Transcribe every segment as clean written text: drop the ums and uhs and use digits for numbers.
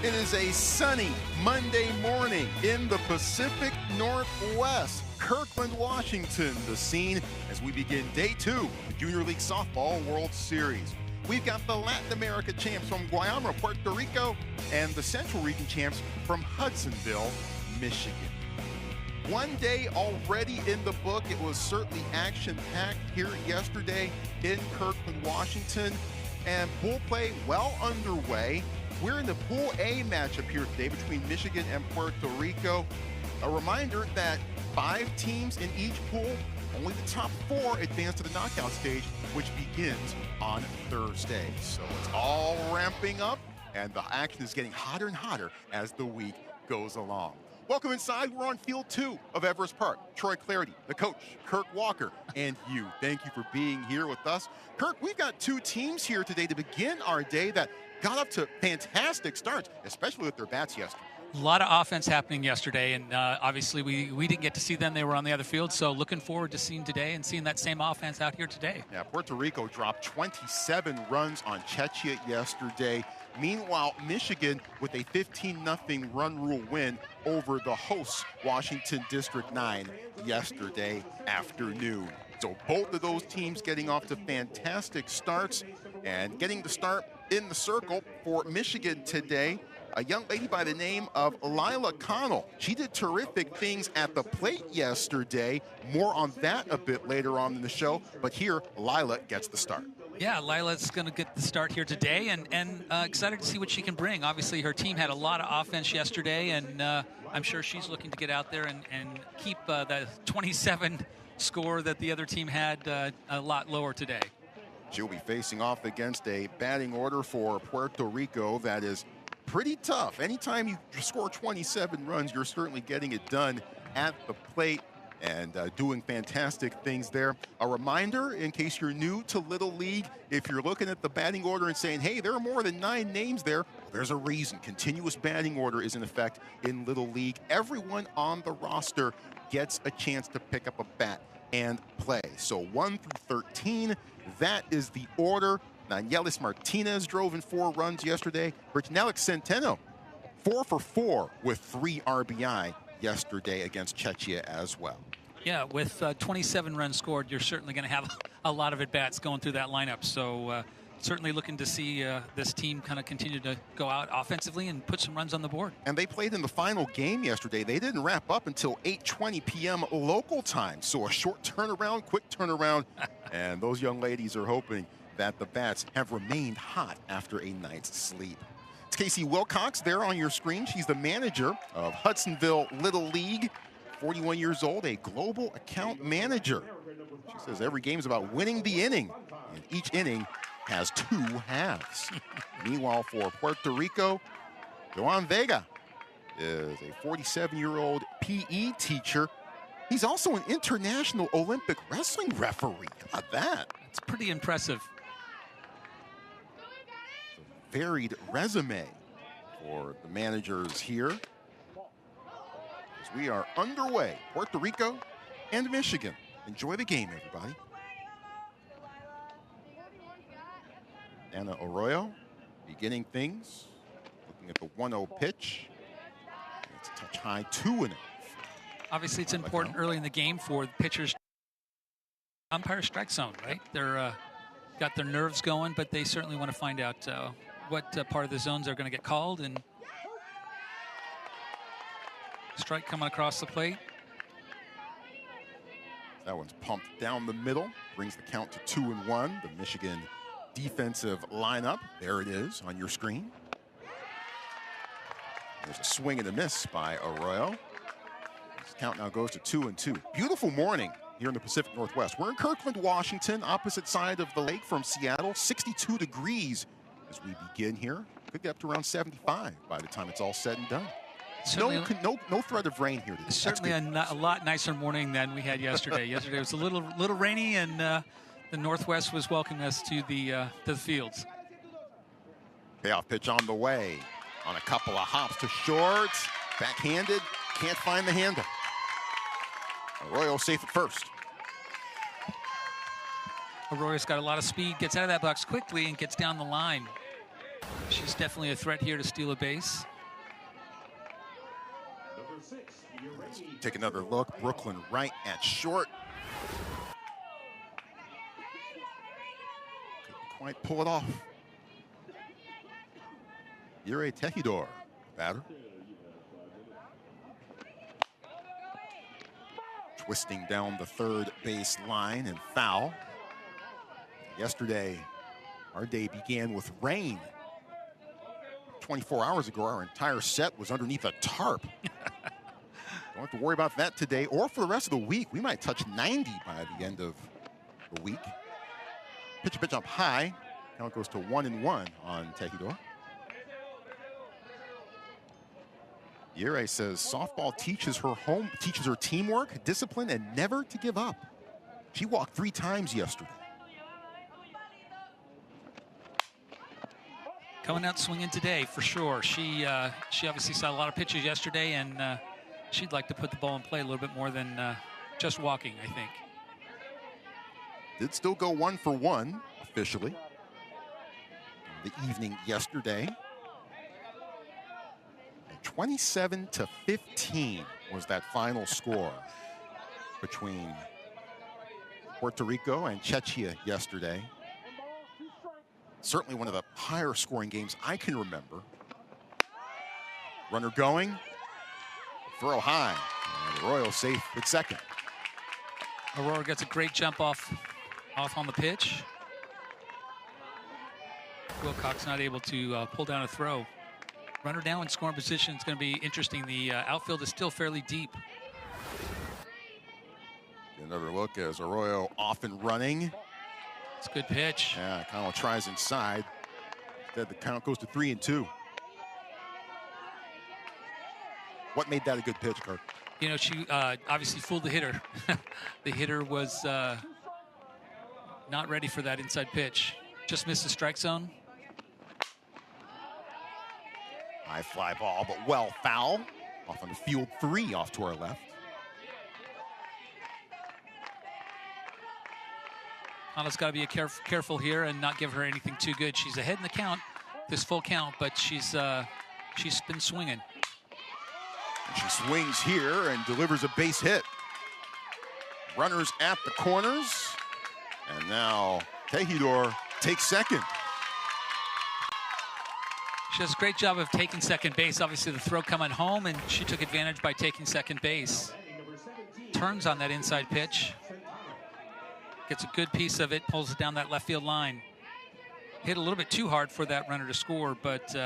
It is a sunny Monday morning in the Pacific Northwest. Kirkland, Washington, the scene as we begin day 2 of the Junior League Softball World Series. We've got the Latin America champs from Guayama, Puerto Rico, and the Central Region champs from Hudsonville, Michigan. One day already in the book. It was certainly action-packed here yesterday in Kirkland, Washington, and pool play well underway. We're in the Pool A matchup here today between Michigan and Puerto Rico. A reminder that 5 teams in each pool, only the top 4 advance to the knockout stage, which begins on Thursday. So it's all ramping up, and the action is getting hotter and hotter as the week goes along. Welcome inside. We're on Field 2 of Everest Park. Troy Clarity, the coach, Kirk Walker, and you. Thank you for being here with us. Kirk, we've got 2 teams here today to begin our day that got up to fantastic starts, especially with their bats yesterday. A lot of offense happening yesterday, and obviously we didn't get to see them. They were on the other field, so looking forward to seeing today and seeing that same offense out here today. Yeah, Puerto Rico dropped 27 runs on Czechia yesterday. Meanwhile, Michigan with a 15-0 run rule win over the hosts, Washington District 9, yesterday afternoon. So both of those teams getting off to fantastic starts, and getting the start in the circle for Michigan today, a young lady by the name of Lila Connell. She did terrific things at the plate yesterday. More on that a bit later on in the show, but here Lila gets the start. Yeah, Lila's going to get the start here today, and excited to see what she can bring. Obviously, her team had a lot of offense yesterday, and I'm sure she's looking to get out there and keep the 27 score that the other team had a lot lower today. She'll be facing off against a batting order for Puerto Rico that is pretty tough. Anytime you score 27 runs, you're certainly getting it done at the plate and doing fantastic things there. A reminder, in case you're new to Little League, if you're looking at the batting order and saying, hey, there are more than 9 names there, there's a reason. Continuous batting order is in effect in Little League. Everyone on the roster gets a chance to pick up a bat and play. So 1 through 13, that is the order. Nanielis Martinez drove in 4 runs yesterday. Britanelic Centeno, 4 for 4 with 3 RBI yesterday against Czechia as well. Yeah, with 27 runs scored, you're certainly going to have a lot of at-bats going through that lineup. So certainly looking to see this team kind of continue to go out offensively and put some runs on the board. And they played in the final game yesterday. They didn't wrap up until 8:20 p.m. local time. So a short turnaround, quick turnaround. And those young ladies are hoping that the bats have remained hot after a night's sleep. It's Casey Wilcox there on your screen. She's the manager of Hudsonville Little League, 41 years old, a global account manager. She says every game is about winning the inning, and each inning has 2 halves. Meanwhile, for Puerto Rico, Joan Vega is a 47-year-old PE teacher. He's also an international Olympic wrestling referee. How about that? It's pretty impressive. Varied resume for the managers here as we are underway. Puerto Rico and Michigan. Enjoy the game, everybody. Ana Arroyo beginning things, looking at the 1-0 pitch. It's a touch high, 2-0. Obviously, it's important early in the game for the pitchers. Umpire strike zone, right? They're got their nerves going, but they certainly want to find out what part of the zones are going to get called. And strike coming across the plate. That one's pumped down the middle, brings the count to 2-1. The Michigan defensive lineup, there it is on your screen. There's a swing and a miss by Arroyo. This count now goes to 2-2. Beautiful morning here in the Pacific Northwest. We're in Kirkland, Washington, opposite side of the lake from Seattle. 62 degrees as we begin here. Could get up to around 75 by the time it's all said and done. No threat of rain here today. Certainly a lot nicer morning than we had yesterday. Yesterday was a little rainy, and the Northwest was welcoming us to the fields. Payoff pitch on the way. On a couple of hops to short. Backhanded. Can't find the handle. Arroyo safe at first. Arroyo's got a lot of speed, gets out of that box quickly and gets down the line. She's definitely a threat here to steal a base. take another look. Brooklyn right at short. Couldn't quite pull it off. Yuri Tejidor, batter. Twisting down the third base line and foul. Yesterday, our day began with rain. 24 hours ago, our entire set was underneath a tarp. Don't have to worry about that today or for the rest of the week. We might touch 90 by the end of the week. Pitch up high. Count goes to 1-1 on Tejidor. Yuri says softball teaches her teamwork, discipline, and never to give up. She walked 3 times yesterday. Coming out swinging today for sure. She obviously saw a lot of pitches yesterday, and she'd like to put the ball in play a little bit more than just walking, I think. Did still go 1 for 1 officially. The evening yesterday. 27-15 was that final score between Puerto Rico and Czechia yesterday. Certainly one of the higher scoring games I can remember. Runner going, throw high, and Arroyo safe at second. Aurora gets a great jump off on the pitch. Wilcox not able to pull down a throw. Runner down in scoring position. It's going to be interesting. The outfield is still fairly deep. Another look as Arroyo off and running. It's a good pitch. Yeah, Connell tries inside. Instead, the count goes to 3-2. What made that a good pitch, Kirk? You know, she obviously fooled the hitter. The hitter was not ready for that inside pitch. Just missed the strike zone. High fly ball, but well foul. Off on the field 3 off to our left. Connell's got to be careful here and not give her anything too good. She's ahead in the count, this full count, but she's been swinging. And she swings here and delivers a base hit. Runners at the corners. And now Tejidor takes second. She does a great job of taking second base. Obviously, the throw coming home, and she took advantage by taking second base. Turns on that inside pitch. Gets a good piece of it, pulls it down that left field line. Hit a little bit too hard for that runner to score, but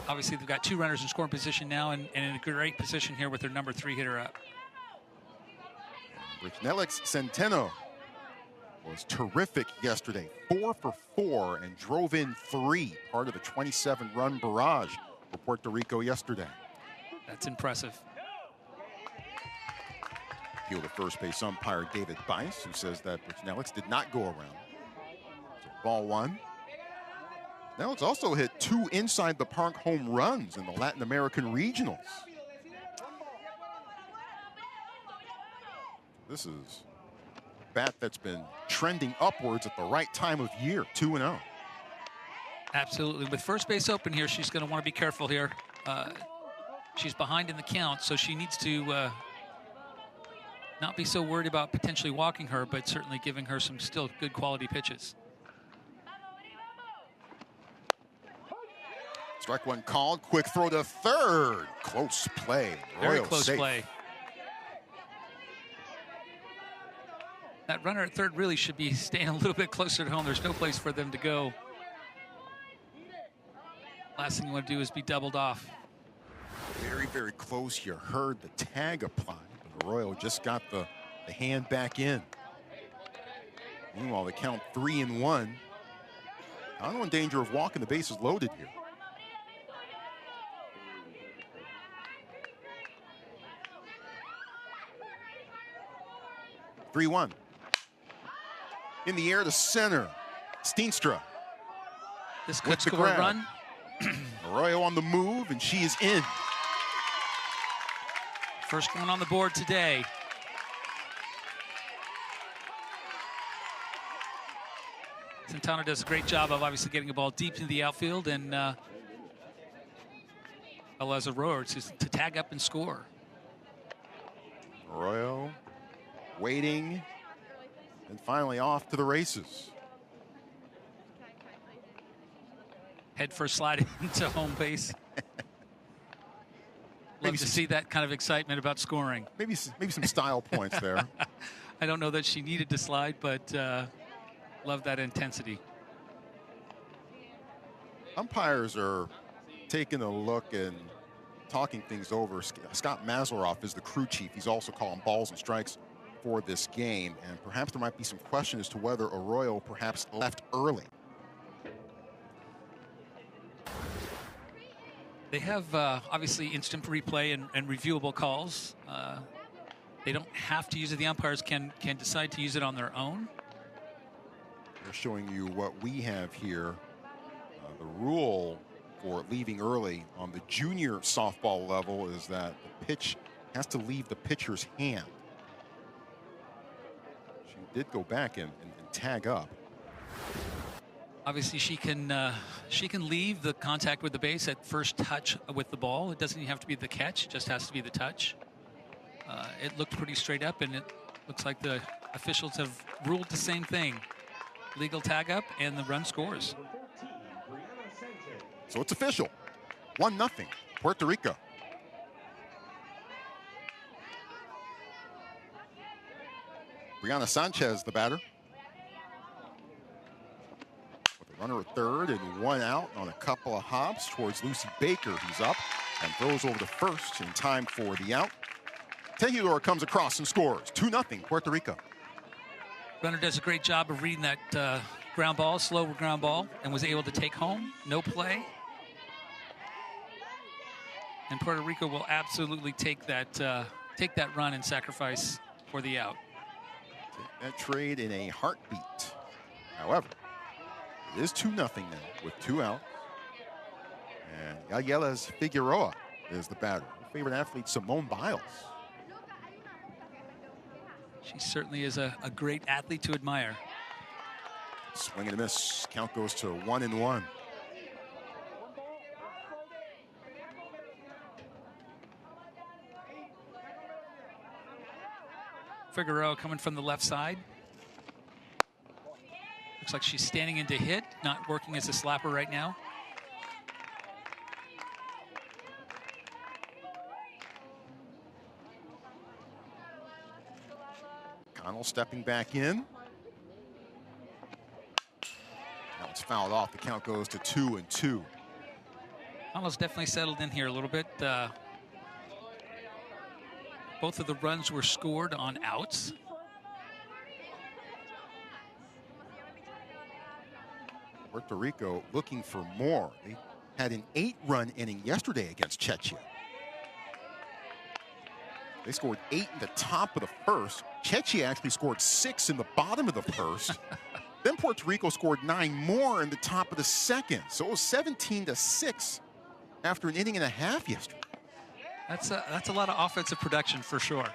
obviously they've got 2 runners in scoring position now and in a great position here with their number 3 hitter up. Nelix Centeno was terrific yesterday. 4 for 4 and drove in 3, part of the 27-run barrage for Puerto Rico yesterday. That's impressive. Appeal to first base umpire David Bice, who says that Nelix did not go around. So ball 1. Nelix also hit 2 inside the park home runs in the Latin American regionals. This is a bat that's been trending upwards at the right time of year, 2-0. Absolutely. With first base open here, she's going to want to be careful here. She's behind in the count, so she needs to not be so worried about potentially walking her, but certainly giving her some still good quality pitches. Strike 1 called. Quick throw to third. Close play. Very Royal close safe. play. That runner at third really should be staying a little bit closer to home. There's no place for them to go. Last thing you want to do is be doubled off. Very, very close. You heard the tag apply. But Arroyo just got the hand back in. Meanwhile, the count 3-1. Connell in danger of walking. The bases loaded here. (3-1). In the air to center. Steenstra. This could score a run. Arroyo on the move, and she is in. First one on the board today. Santana does a great job of obviously getting the ball deep into the outfield, and allows Arroyo to tag up and score. Arroyo waiting, and finally off to the races. Head first slide into home base. Love to see that kind of excitement about scoring. Maybe some style points there. I don't know that she needed to slide, but love that intensity. Umpires are taking a look and talking things over. Scott Masleroff is the crew chief. He's also calling balls and strikes for this game, and perhaps there might be some question as to whether Arroyo perhaps left early. They have obviously instant replay and reviewable calls. They don't have to use it. The umpires can decide to use it on their own. They're showing you what we have here. The rule for leaving early on the junior softball level is that the pitch has to leave the pitcher's hand. She did go back and tag up. Obviously, she can leave the contact with the base at first touch with the ball. It doesn't even have to be the catch; it just has to be the touch. It looked pretty straight up, and it looks like the officials have ruled the same thing: legal tag up, and the run scores. So it's official. 1-0, Puerto Rico. Brianna Sanchez, the batter. With a runner at third and one out on a couple of hops towards Lucy Baker, who's up and throws over to first in time for the out. Tejedor comes across and scores. 2-0, Puerto Rico. Runner does a great job of reading that ground ball, slow ground ball, and was able to take home. No play. And Puerto Rico will absolutely take that run and sacrifice for the out. Take that trade in a heartbeat. However, it is 2-0 now with two out. And Yayelas Figueroa is the batter. Her favorite athlete, Simone Biles. She certainly is a great athlete to admire. Swing and a miss. Count goes to 1-1. Figueroa coming from the left side. Looks like she's standing into hit, not working as a slapper right now. Connell stepping back in. Now it's fouled off. The count goes to 2-2. Connell's definitely settled in here a little bit. Both of the runs were scored on outs. Puerto Rico looking for more. They had an 8-run inning yesterday against Czechia. They scored 8 in the top of the first. Czechia actually scored 6 in the bottom of the first. Then Puerto Rico scored 9 more in the top of the second. So it was 17-6 after an inning and a half yesterday. That's a lot of offensive production for sure.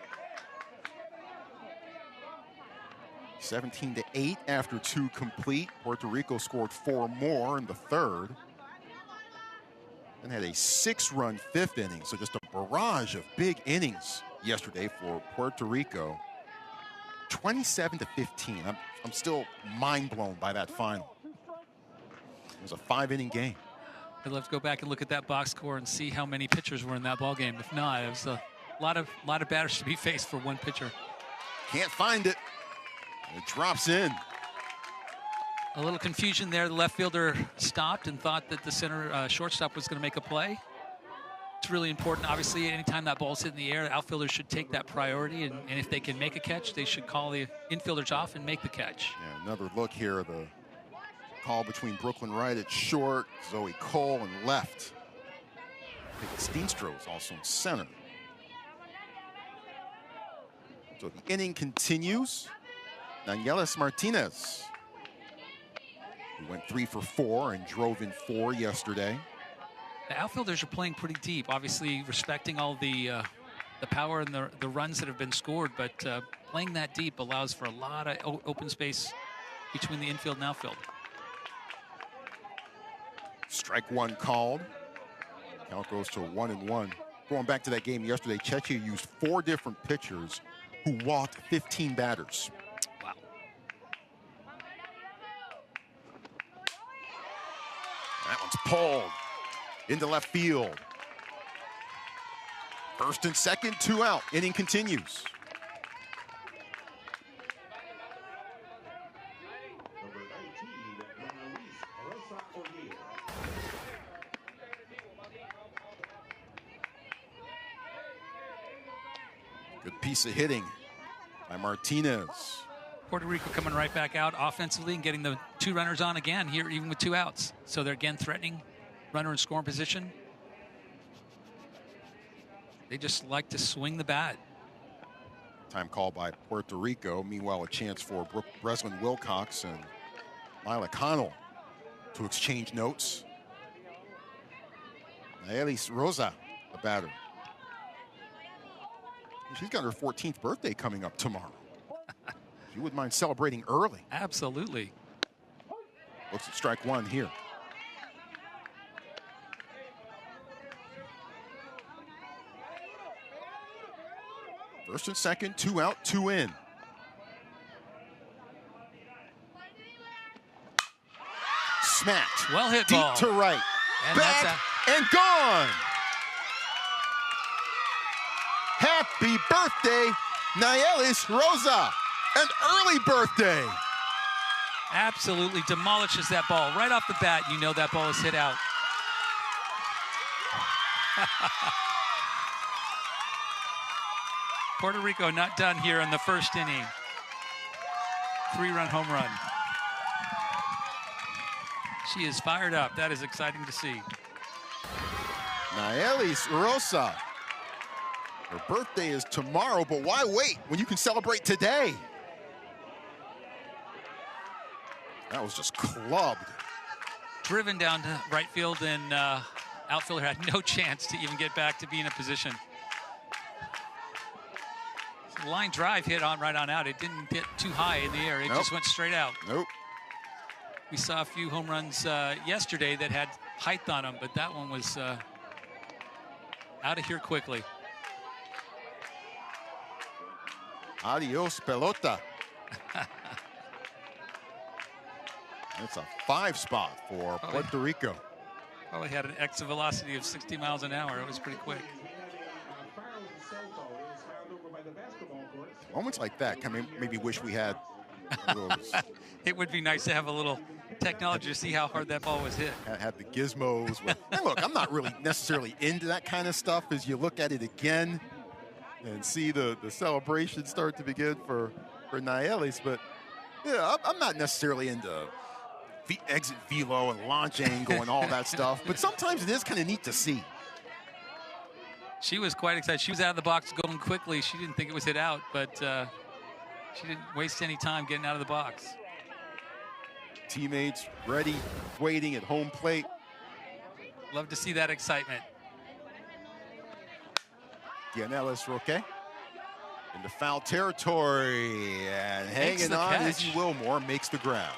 17-8 after 2 complete. Puerto Rico scored 4 more in the third. And had a 6-run 5th inning. So just a barrage of big innings yesterday for Puerto Rico. 27-15. I'm still mind blown by that final. It was a 5-inning game. I'd love to go back and look at that box score and see how many pitchers were in that ball game. If not, it was a lot of batters to be faced for one pitcher. Can't find it. It drops in. A little confusion there. The left fielder stopped and thought that the center shortstop was going to make a play. It's really important. Obviously, anytime that ball's hit in the air, the outfielders should take that priority. And if they can make a catch, they should call the infielders off and make the catch. Yeah, another look here. The call between Brooklyn Wright at short, Zoe Cole and left. I think Steenstra is also in center. So the inning continues. Nayelis Martinez, who went 3 for 4 and drove in 4 yesterday. The outfielders are playing pretty deep, obviously respecting all the power and the runs that have been scored, but playing that deep allows for a lot of open space between the infield and outfield. Strike 1 called. Count goes to 1-1. Going back to that game yesterday, Cheche used 4 different pitchers who walked 15 batters. Wow. That one's pulled into left field. First and second, 2 out. Inning continues. Good piece of hitting by Martinez. Puerto Rico coming right back out offensively and getting the 2 runners on again here, even with 2 outs. So they're again threatening runner in scoring position. They just like to swing the bat. Time call by Puerto Rico. Meanwhile, a chance for Breslin Wilcox and Lila Connell to exchange notes. Naelis Rosa, the batter. She's got her 14th birthday coming up tomorrow. She wouldn't mind celebrating early. Absolutely. Looks at strike 1 here. First and second, 2 out, 2 in. Smacked. Well hit deep ball. to right. And Back and gone. Happy birthday, Naelis Rosa. An early birthday. Absolutely demolishes that ball right off the bat. You know that ball is hit out. Puerto Rico not done here in the first inning. 3-run home run. She is fired up. That is exciting to see. Naelis Rosa. Her birthday is tomorrow, but why wait when you can celebrate today? That was just clubbed. Driven down to right field, and outfielder had no chance to even get back to be in a position. Line drive hit on right on out. It didn't get too high in the air. It just went straight out. Nope. We saw a few home runs yesterday that had height on them, but that one was out of here quickly. Adios, pelota. It's a 5 spot for Puerto Rico. Probably had an exit velocity of 60 miles an hour. It was pretty quick. Moments like that can maybe wish we had those. It would be nice to have a little technology to see how hard that ball was hit. Had the gizmos. And look, I'm not really necessarily into that kind of stuff as you look at it again and see the celebration start to begin for Naelis. But yeah, I'm not necessarily into exit velo and launch angle and all that stuff. But sometimes it is kind of neat to see. She was quite excited. She was out of the box going quickly. She didn't think it was hit out, but she didn't waste any time getting out of the box. Teammates ready, waiting at home plate. Love to see that excitement. Dianelis Roque into foul territory, and hanging on Izzy Wilmore makes the grab.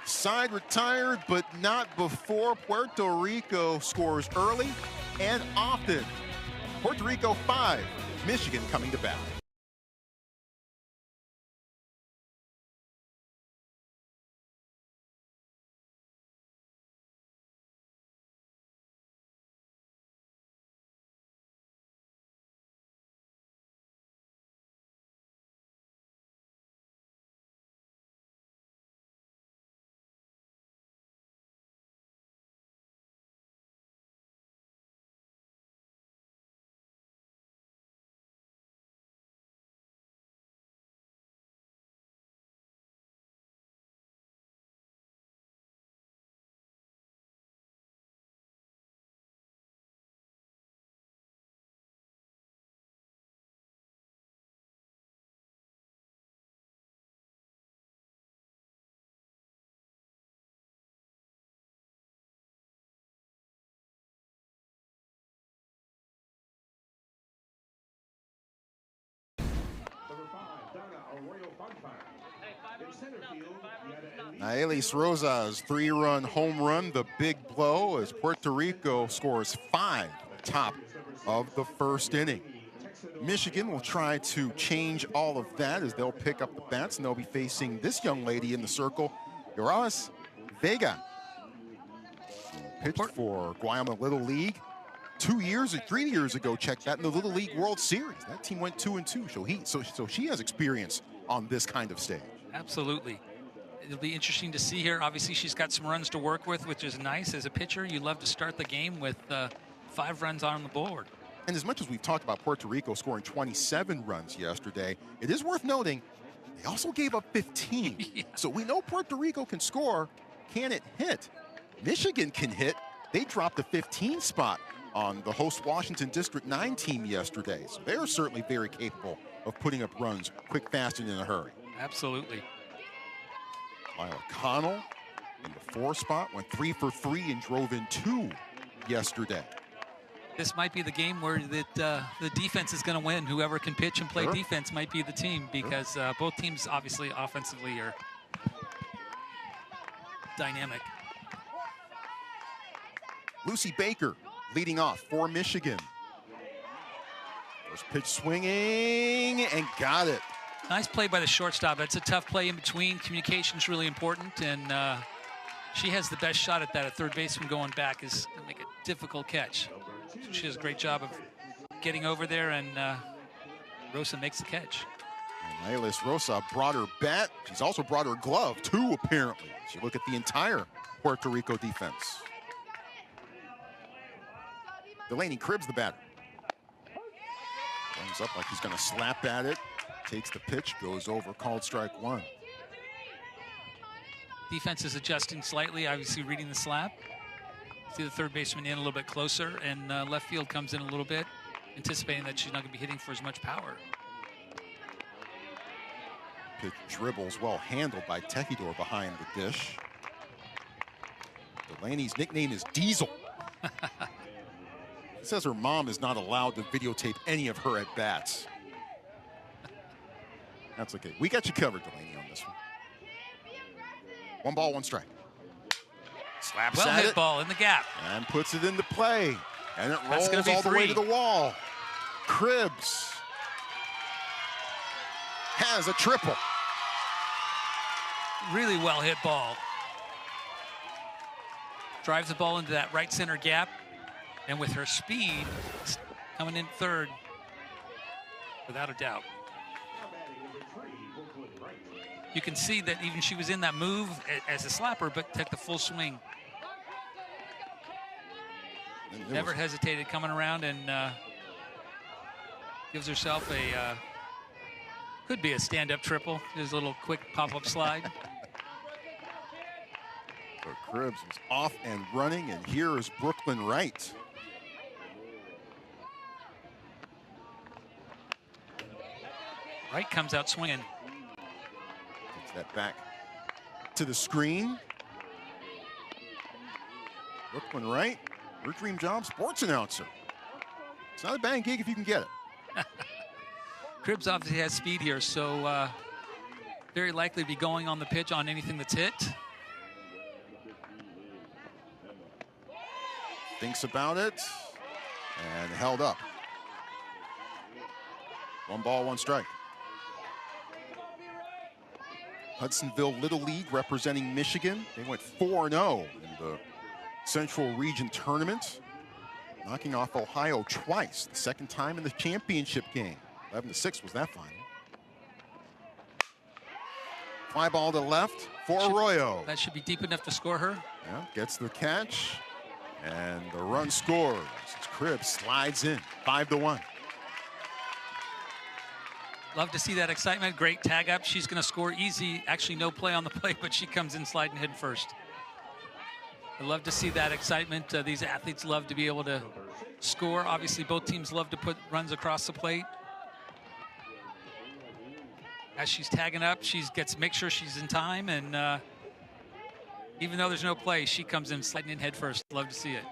Side retired, but not before Puerto Rico scores early and often. Puerto Rico 5, Michigan coming to bat. Naelis Rosa's 3-run home run, the big blow as Puerto Rico scores 5 top of the first inning. Michigan will try to change all of that as they'll pick up the bats, and they'll be facing this young lady in the circle, Yoralis Vega. Pitched for Guayama Little League 3 years ago. Check that, in the Little League World Series. That team went 2-2. So she has experience on this kind of stage. Absolutely. It'll be interesting to see here. Obviously, she's got some runs to work with, which is nice. As a pitcher, you love to start the game with 5 runs on the board. And as much as we've talked about Puerto Rico scoring 27 runs yesterday, it is worth noting they also gave up 15. Yeah. So we know Puerto Rico can score. Can it hit? Michigan can hit. They dropped the 15 spot on the host Washington District 9 team yesterday. So they are certainly very capable of putting up runs quick, fast, and in a hurry. Absolutely. Lila Connell in the 4 spot, went 3 for 3 and drove in 2 yesterday. This might be the game where the defense is going to win. Whoever can pitch and play defense might be the team, because both teams obviously offensively are dynamic. Lucy Baker leading off for Michigan. First pitch swinging and got it. Nice play by the shortstop. It's a tough play in between. Communication's really important, and she has the best shot at that. A third baseman going back is going to make a difficult catch. So she does a great job of getting over there, and Rosa makes the catch. And Ailis Rosa brought her bat. She's also brought her glove, too, apparently. As you look at the entire Puerto Rico defense. Delaney Cribbs the batter. Comes up like he's going to slap at it. Takes the pitch, goes over, called strike 1. Defense is adjusting slightly, obviously reading the slap. See the third baseman in a little bit closer, and left field comes in a little bit, anticipating that she's not going to be hitting for as much power. Pitch dribbles, well handled by Tejedor behind the dish. Delaney's nickname is Diesel. It says her mom is not allowed to videotape any of her at-bats. That's okay. We got you covered, Delaney, on this one. 1 ball, 1 strike. Slaps well at hit it. Ball in the gap. And puts it into play. And it rolls all the way to the wall. Cribbs has a triple. Really well hit ball. Drives the ball into that right center gap. And with her speed, coming in third, without a doubt. You can see that even she was in that move as a slapper, but took the full swing. Never hesitated coming around, and gives herself a, could be a stand-up triple. Just a little quick pop-up slide. So Cribbs is off and running, and here is Brooklyn Wright. Wright comes out swinging. Takes that back to the screen. Brooklyn Wright, her dream job, sports announcer. It's not a bad gig if you can get it. Cribbs obviously has speed here, so very likely to be going on the pitch on anything that's hit. Thinks about it and held up. 1 ball, 1 strike. Hudsonville Little League representing Michigan. They went 4-0 in the Central Region Tournament, knocking off Ohio twice, the 2nd time in the championship game. 11-6 was that final. Fly ball to left for Arroyo. That should be deep enough to score her. Yeah, gets the catch, and the run scores. As Cribbs slides in, 5-1. Love to see that excitement. Great tag up. She's going to score easy. Actually, no play on the plate, but she comes in sliding head first. I love to see that excitement. These athletes love to be able to score. Obviously, both teams love to put runs across the plate. As she's tagging up, she gets make sure she's in time, and even though there's no play, she comes in sliding in head first. Love to see it.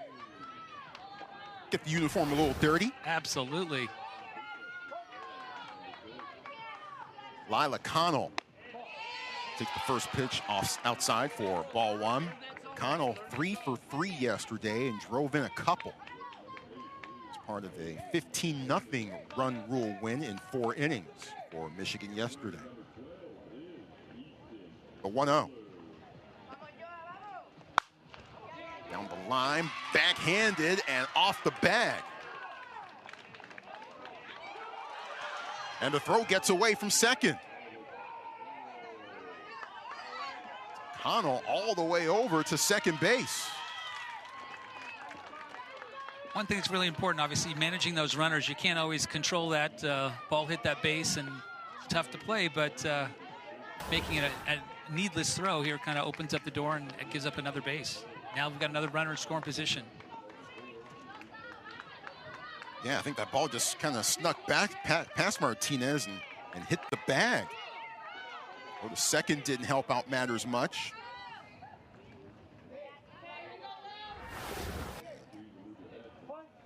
Get the uniform a little dirty. Absolutely. Lila Connell takes the first pitch off outside for ball 1. Connell 3 for 3 yesterday and drove in a couple. part of a 15-0 run rule win in 4 innings for Michigan yesterday. The 1-0. Down the line, backhanded and off the bag. And the throw gets away from second. Connell all the way over to second base. One thing that's really important, obviously, managing those runners. You can't always control that. Ball hit that base and it's tough to play, but making it a needless throw here kind of opens up the door and it gives up another base. Now we've got another runner in scoring position. Yeah, I think that ball just kind of snuck back past Martinez and hit the bag. Well, the second didn't help out matters much.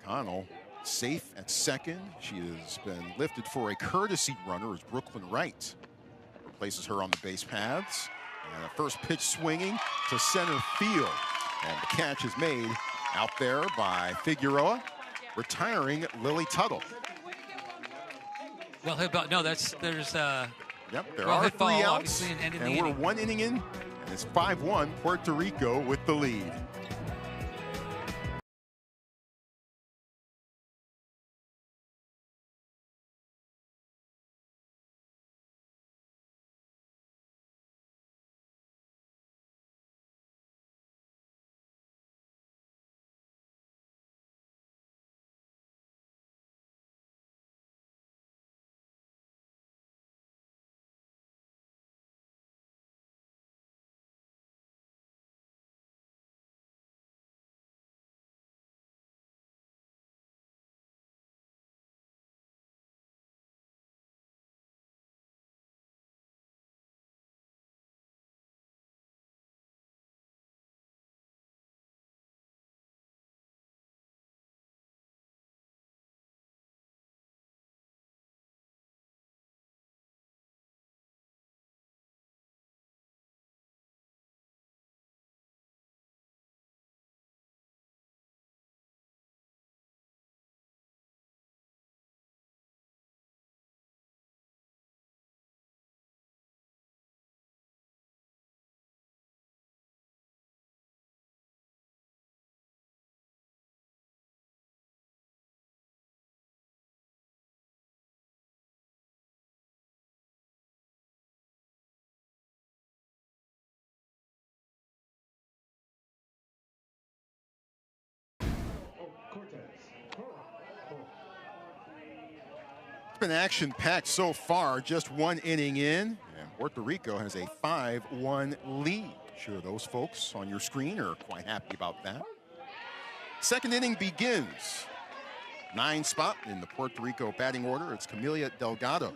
Connell safe at second. She has been lifted for a courtesy runner as Brooklyn Wright replaces her on the base paths. And a first pitch swinging to center field. And the catch is made out there by Figueroa, retiring Lily Tuttle. Well hit ball. No, there's Yep, there well are hit 3 ball, outs, obviously, and ending the we're inning. 1 inning in, and it's 5-1, Puerto Rico with the lead. It's been action-packed so far, just 1 inning in, and Puerto Rico has a 5-1 lead. Sure, those folks on your screen are quite happy about that. Second inning begins. 9 spot in the Puerto Rico batting order. It's Camelia Delgado.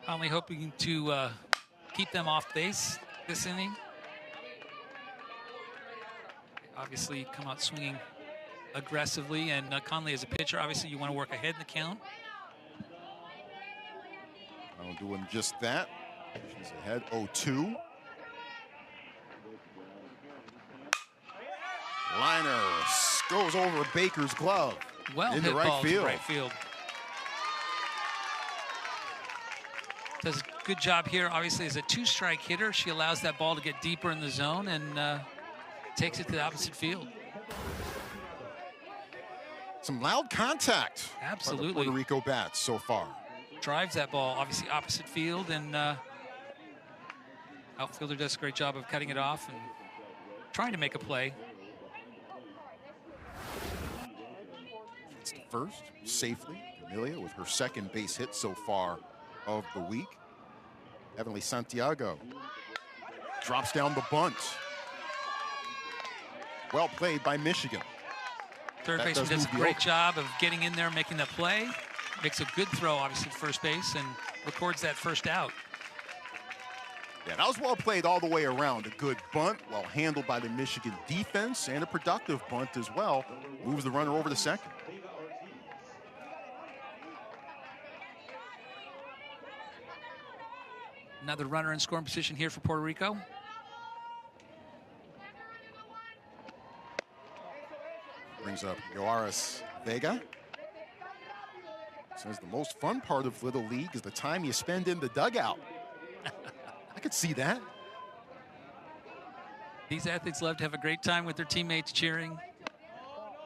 Only hoping to keep them off base this inning. Obviously come out swinging aggressively, and Conley as a pitcher, obviously you want to work ahead in the count. I'm doing just that. She's ahead 0-2. Liner goes over Baker's glove. Well into hit right ball field. to right field. Does a good job here. Obviously, as a 2-strike hitter, she allows that ball to get deeper in the zone and takes it to the opposite field. Some loud contact. Absolutely. By the Puerto Rico bats so far. Drives that ball, obviously opposite field, and outfielder does a great job of cutting it off and trying to make a play. It's the first safely. Camelia with her second base hit so far of the week. Heavenly Santiago drops down the bunt. Well played by Michigan. Third baseman does a great job of getting in there, making the play. Makes a good throw, obviously, to first base, and records that first out. Yeah, that was well played all the way around. A good bunt, well handled by the Michigan defense, and a productive bunt as well. Moves the runner over to second. Another runner in scoring position here for Puerto Rico. brings up Yoaris Vega. Says the most fun part of Little League is the time you spend in the dugout. I could see that. These athletes love to have a great time with their teammates, cheering,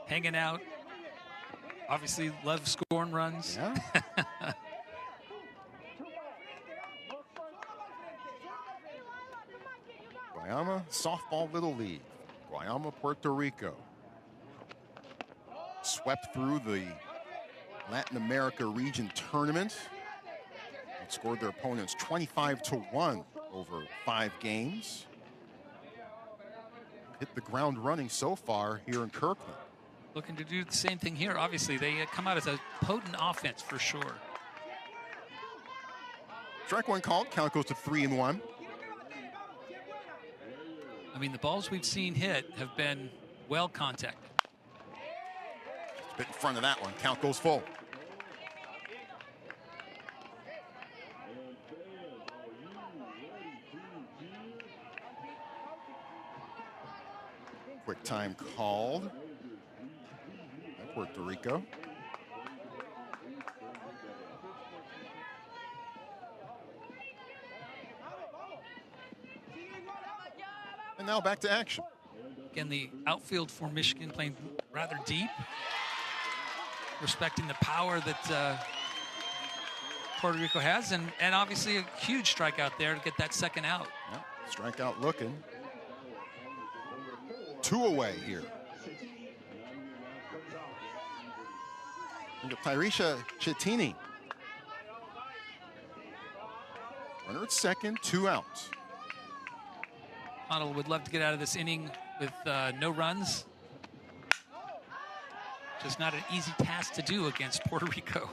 hanging out. Obviously, love scoring runs. Yeah. Guayama Softball Little League. Guayama, Puerto Rico. Swept through the Latin America region tournament. Outscored their opponents 25-1 over 5 games. Hit the ground running so far here in Kirkland. Looking to do the same thing here. Obviously, they come out as a potent offense for sure. Strike one called. Count goes to 3-1. I mean, the balls we've seen hit have been well contacted. It's a bit in front of that one. Count goes full. Quick time called by Puerto Rico. And now back to action. Again, the outfield for Michigan playing rather deep, respecting the power that Puerto Rico has, and obviously a huge strikeout there to get that second out. Yep. Strikeout looking. 2 away here. Tyrisha Chittini. Runner at second, 2 outs. Connell would love to get out of this inning with no runs. Just not an easy task to do against Puerto Rico.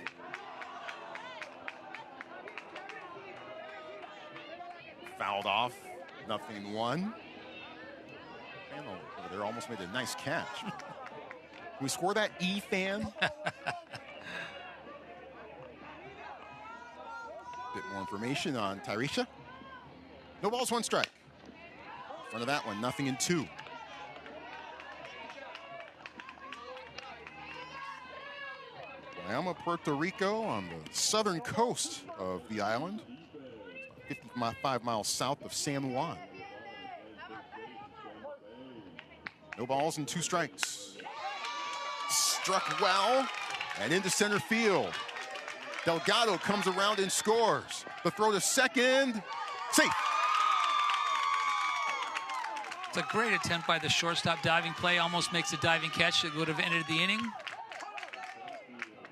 Fouled off, 0-1. Fan over there almost made a nice catch. Can we score that E, fan? Bit more information on Tyrisha. No balls, 1 strike. In front of that one, 0-2. Guayama, Puerto Rico on the southern coast of the island. 55 miles south of San Juan. No balls and 2 strikes. Struck well and into center field. Delgado comes around and scores. The throw to second, safe. It's a great attempt by the shortstop. Diving play, almost makes a diving catch that would have ended the inning.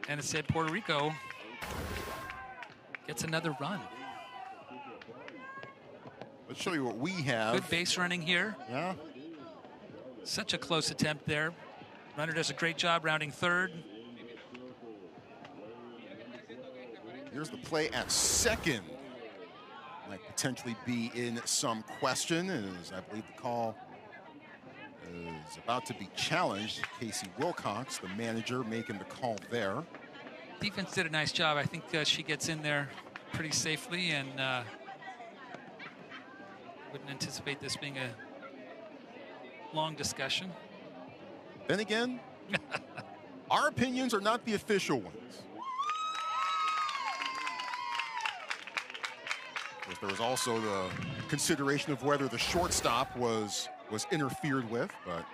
And instead, Puerto Rico gets another run. Let's show you what we have. Good base running here. Yeah. Such a close attempt there. Runner does a great job rounding third. Here's the play at second. Might potentially be in some question, as I believe the call is about to be challenged. Casey Wilcox, the manager, making the call there. Defense did a nice job. I think she gets in there pretty safely, and wouldn't anticipate this being a long discussion. Then again, our opinions are not the official ones. There was also the consideration of whether the shortstop was interfered with, but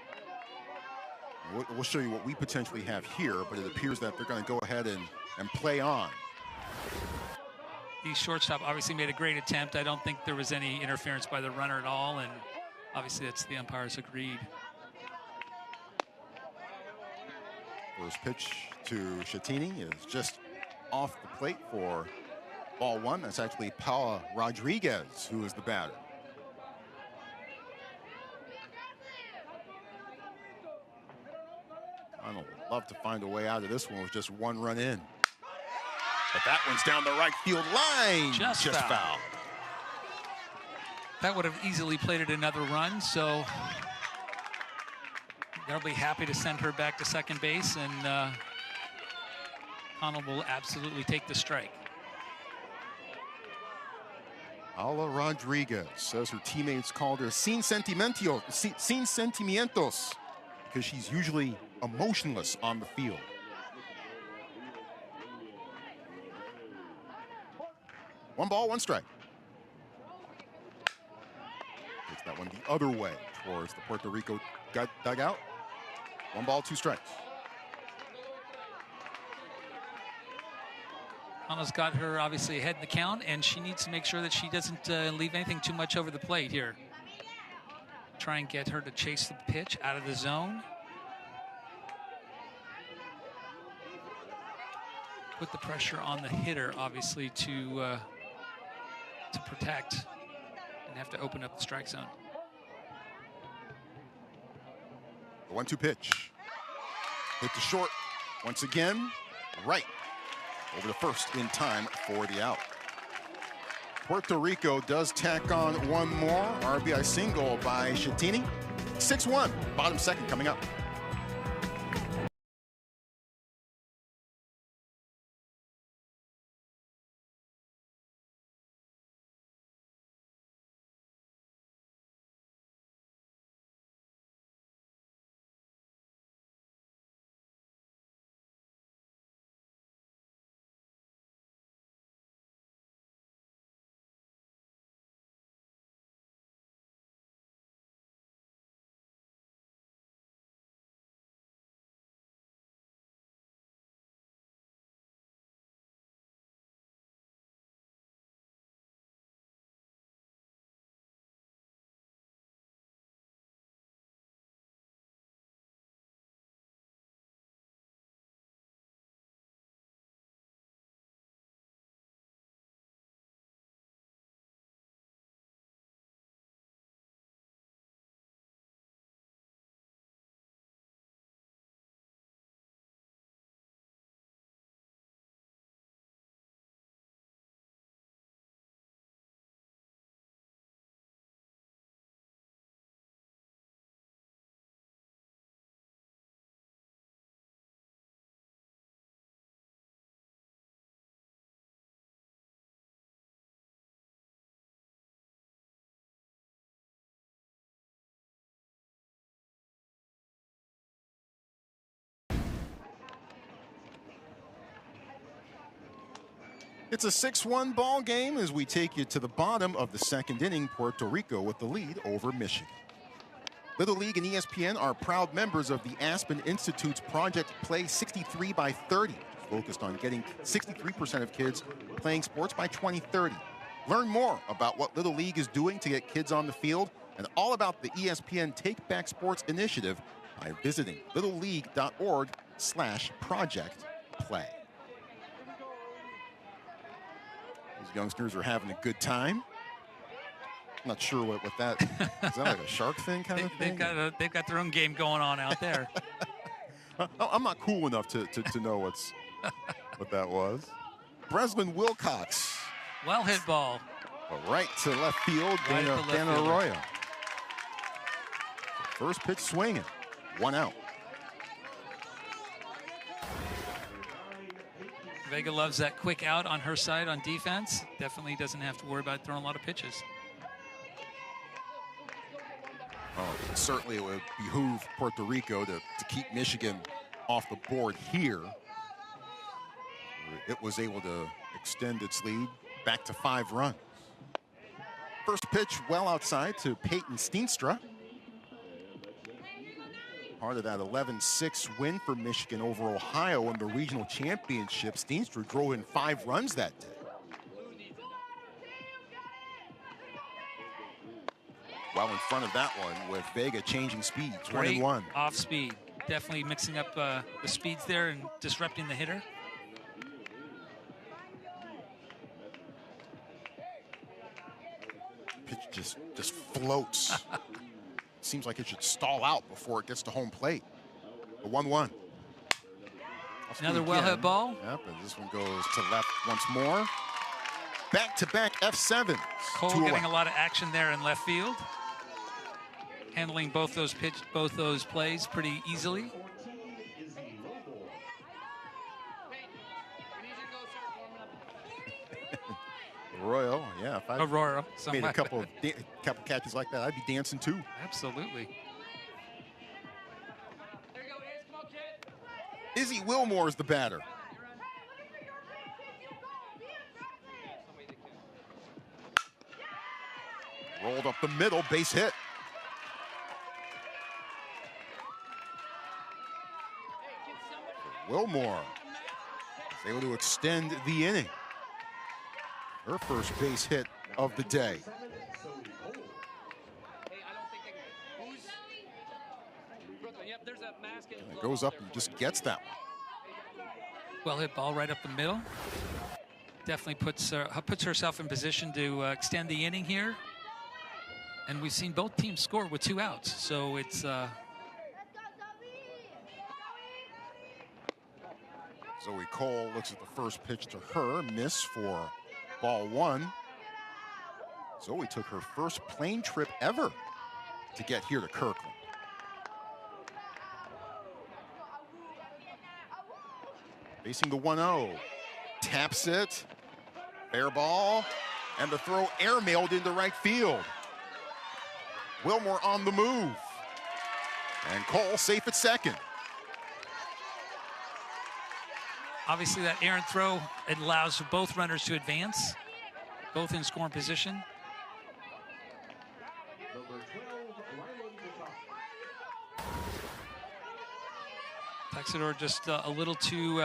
we'll show you what we potentially have here, but it appears that they're going to go ahead and play on. The shortstop obviously made a great attempt. I don't think there was any interference by the runner at all, and obviously that's the umpires agreed. First pitch to Chittini is just off the plate for ball 1. That's actually Paula Rodriguez who is the batter. I would love to find a way out of this one with just 1 run in. But that one's down the right field line. Just foul. That would have easily plated another run, so they'll be happy to send her back to second base, and Connell will absolutely take the strike. Paula Rodriguez says her teammates called her sin sentimientos, because she's usually emotionless on the field. One ball, one strike. Takes that one the other way towards the Puerto Rico dugout. One ball, two strikes. Anna's got her obviously ahead in the count, and she needs to make sure that she doesn't leave anything too much over the plate here. Try and get her to chase the pitch out of the zone. Put the pressure on the hitter, obviously, to protect and have to open up the strike zone. The 1-2 pitch. Hit to short. Once again, right. Over to first in time for the out. Puerto Rico does tack on one more. RBI single by Schettini. 6-1, bottom second coming up. It's a 6-1 ball game as we take you to the bottom of the second inning. Puerto Rico with the lead over Michigan. Little League and ESPN are proud members of the Aspen Institute's Project Play 63 by 30, focused on getting 63% of kids playing sports by 2030. Learn more about what Little League is doing to get kids on the field and all about the ESPN Take Back Sports initiative by visiting littleleague.org/projectplay. These youngsters are having a good time. I'm not sure what that is. That like a shark thing kind of thing? They've got their own game going on out there. I'm not cool enough to know what that was. Breslin Wilcox. Well hit ball. Right to left field. Dan Arroyo. First pitch swinging. One out. Vega loves that quick out on her side on defense. Definitely doesn't have to worry about throwing a lot of pitches. Oh, certainly it would behoove Puerto Rico to keep Michigan off the board here. It was able to extend its lead back to 5 runs. First pitch well outside to Peyton Steenstra. Part of that 11-6 win for Michigan over Ohio in the regional championship. Steenstra drove in 5 runs that day. Well in front of that one with Vega changing speeds. Great 1-1. Off speed. Definitely mixing up the speeds there and disrupting the hitter. Pitch just floats. Seems like it should stall out before it gets to home plate. A 1-1. Another well-hit ball. Yep, and this one goes to left once more. Back-to-back F7s. Cole getting a lot of action there in left field. Handling both those plays pretty easily. Arroyo, yeah. If I made a couple catches like that, I'd be dancing too. Absolutely. Wilmore is the batter. Rolled up the middle, base hit. Wilmore is able to extend the inning. Her first base hit of the day. And it goes up and just gets that one. Well hit ball right up the middle. Definitely puts herself in position to extend the inning here. And we've seen both teams score with 2 outs, so it's Zoe Cole looks at the first pitch to her, miss for ball 1. Zoe took her first plane trip ever to get here to Kirkland. Facing the 1-0, taps it, fair ball, and the throw airmailed into right field. Wilmore on the move, and Cole safe at second. Obviously that errant throw, it allows both runners to advance, both in scoring position. Texador just a little too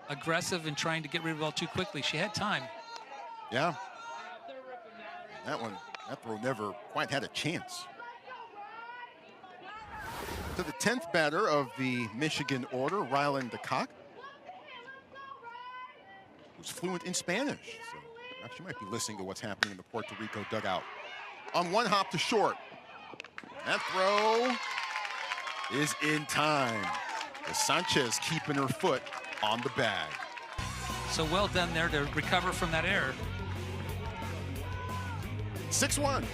aggressive in trying to get rid of the ball too quickly. She had time. Yeah. That throw never quite had a chance. To the 10th batter of the Michigan order, Rylan DeCock, who's fluent in Spanish. So perhaps you might be listening to what's happening in the Puerto Rico dugout. On one hop to short. That throw is in time. As Sanchez keeping her foot on the bag. So well done there to recover from that error. 6-1.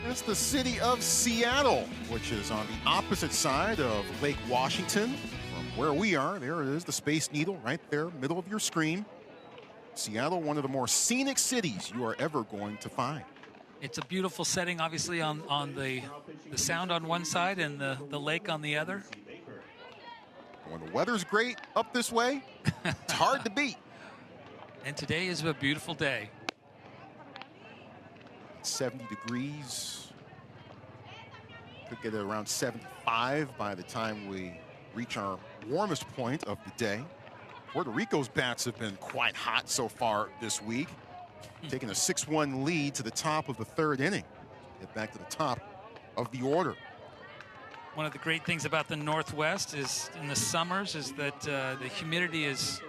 That's the city of Seattle, which is on the opposite side of Lake Washington. From where we are, there it is, the Space Needle, right there, middle of your screen. Seattle, one of the more scenic cities you are ever going to find. It's a beautiful setting, obviously, on the sound on one side and the lake on the other. When the weather's great up this way, it's hard to beat. And today is a beautiful day. 70 degrees. Could get it around 75 by the time we reach our warmest point of the day. Puerto Rico's bats have been quite hot so far this week, taking a 6-1 lead to the top of the 3rd inning. Get back to the top of the order. One of the great things about the Northwest is in the summers is that the humidity is